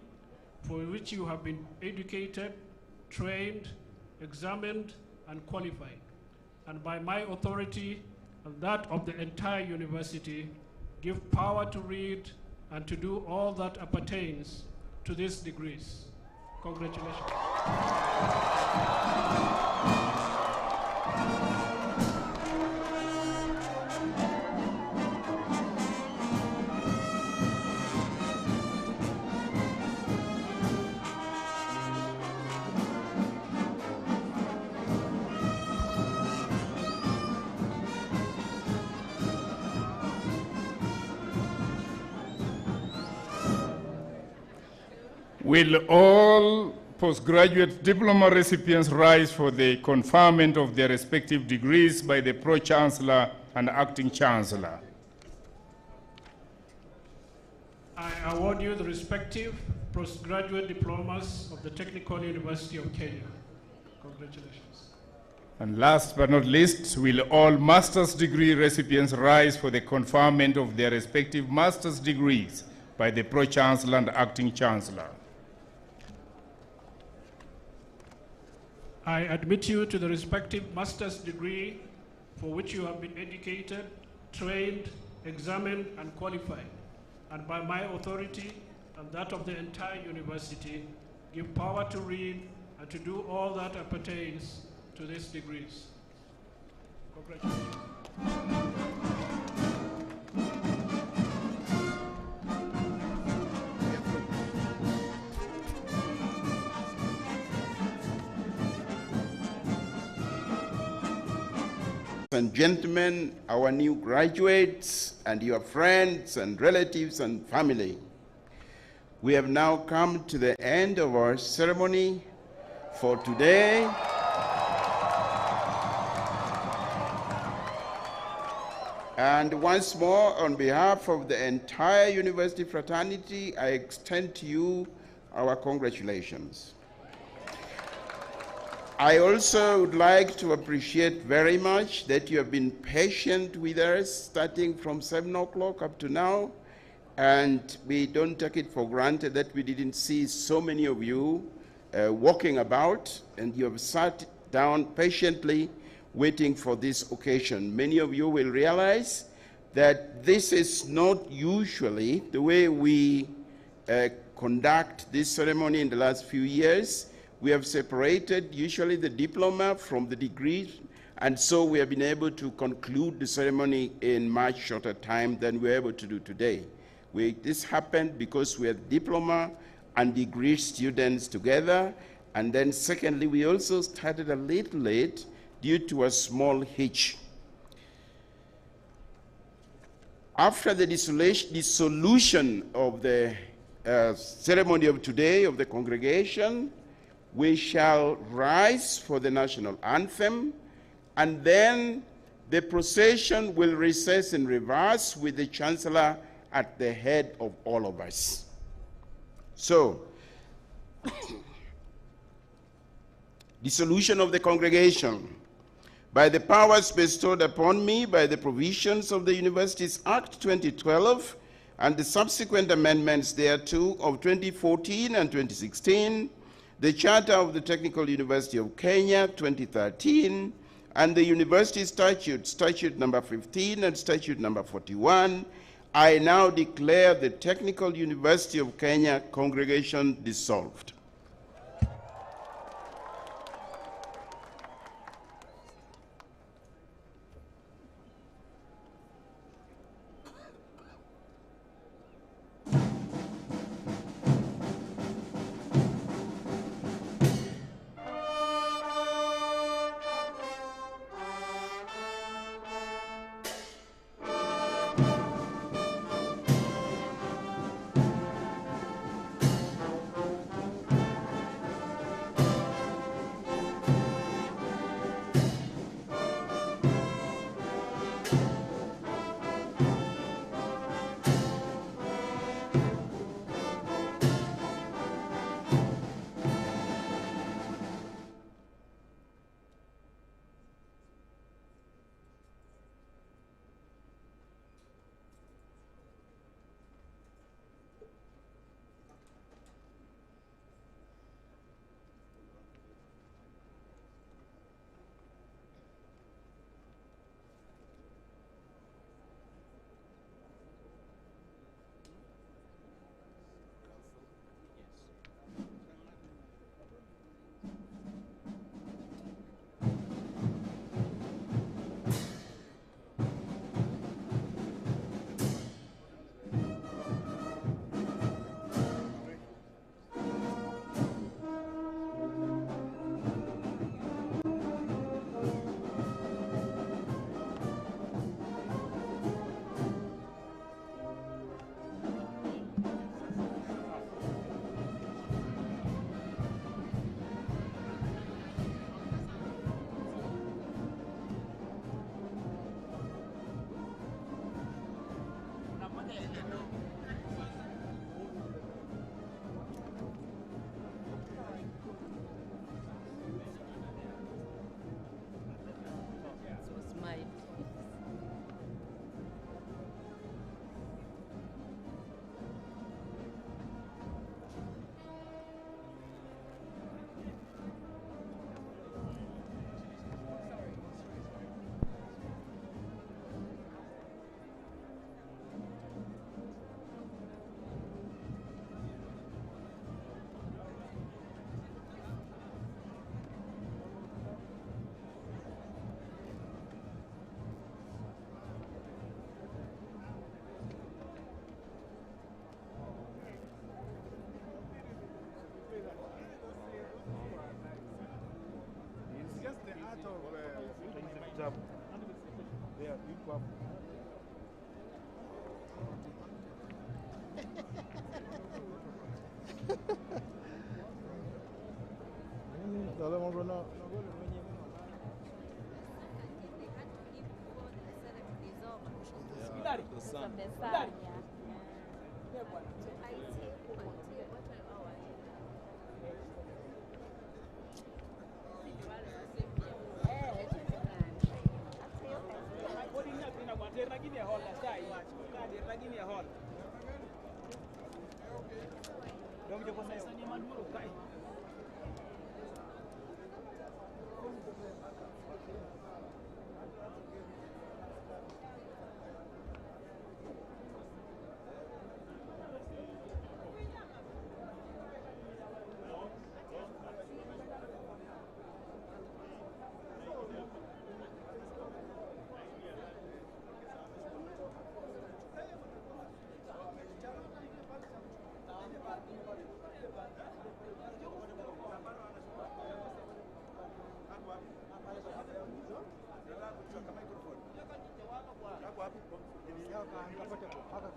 for which you have been educated, trained, examined, and qualified, and by my authority and that of the entire university, give power to read and to do all that appertains to these degrees. Congratulations. Will all postgraduate diploma recipients rise for the conferment of their respective degrees by the Pro-Chancellor and Acting Chancellor? I award you the respective postgraduate diplomas of the Technical University of Kenya. Congratulations. And last but not least, will all master's degree recipients rise for the conferment of their respective master's degrees by the Pro-Chancellor and Acting Chancellor? I admit you to the respective master's degree for which you have been educated, trained, examined, and qualified, and by my authority and that of the entire university, give power to read and to do all that appertains to these degrees. Congratulations. And gentlemen, our new graduates and your friends and relatives and family, we have now come to the end of our ceremony for today. And once more, on behalf of the entire university fraternity, I extend to you our congratulations. I also would like to appreciate very much that you have been patient with us starting from 7 o'clock up to now, and we don't take it for granted that we didn't see so many of you walking about, and you have sat down patiently waiting for this occasion. Many of you will realize that this is not usually the way we conduct this ceremony in the last few years. We have separated usually the diploma from the degrees, And so we have been able to conclude the ceremony in much shorter time than we were able to do today. This happened because we had diploma and degree students together. And then secondly, we also started a little late due to a small hitch. After the dissolution of the ceremony of today of the congregation, we shall rise for the national anthem, and then the procession will recess in reverse with the Chancellor at the head of all of us. So, dissolution of the congregation. By the powers bestowed upon me by the provisions of the Universities Act 2012 and the subsequent amendments thereto of 2014 and 2016, the Charter of the Technical University of Kenya 2013, and the University Statute, Statute number 15 and Statute number 41, I now declare the Technical University of Kenya congregation dissolved.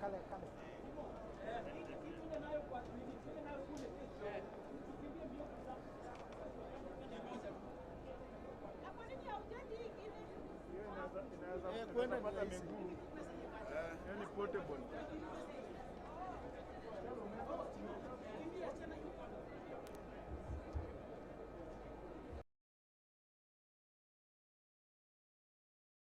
Kale.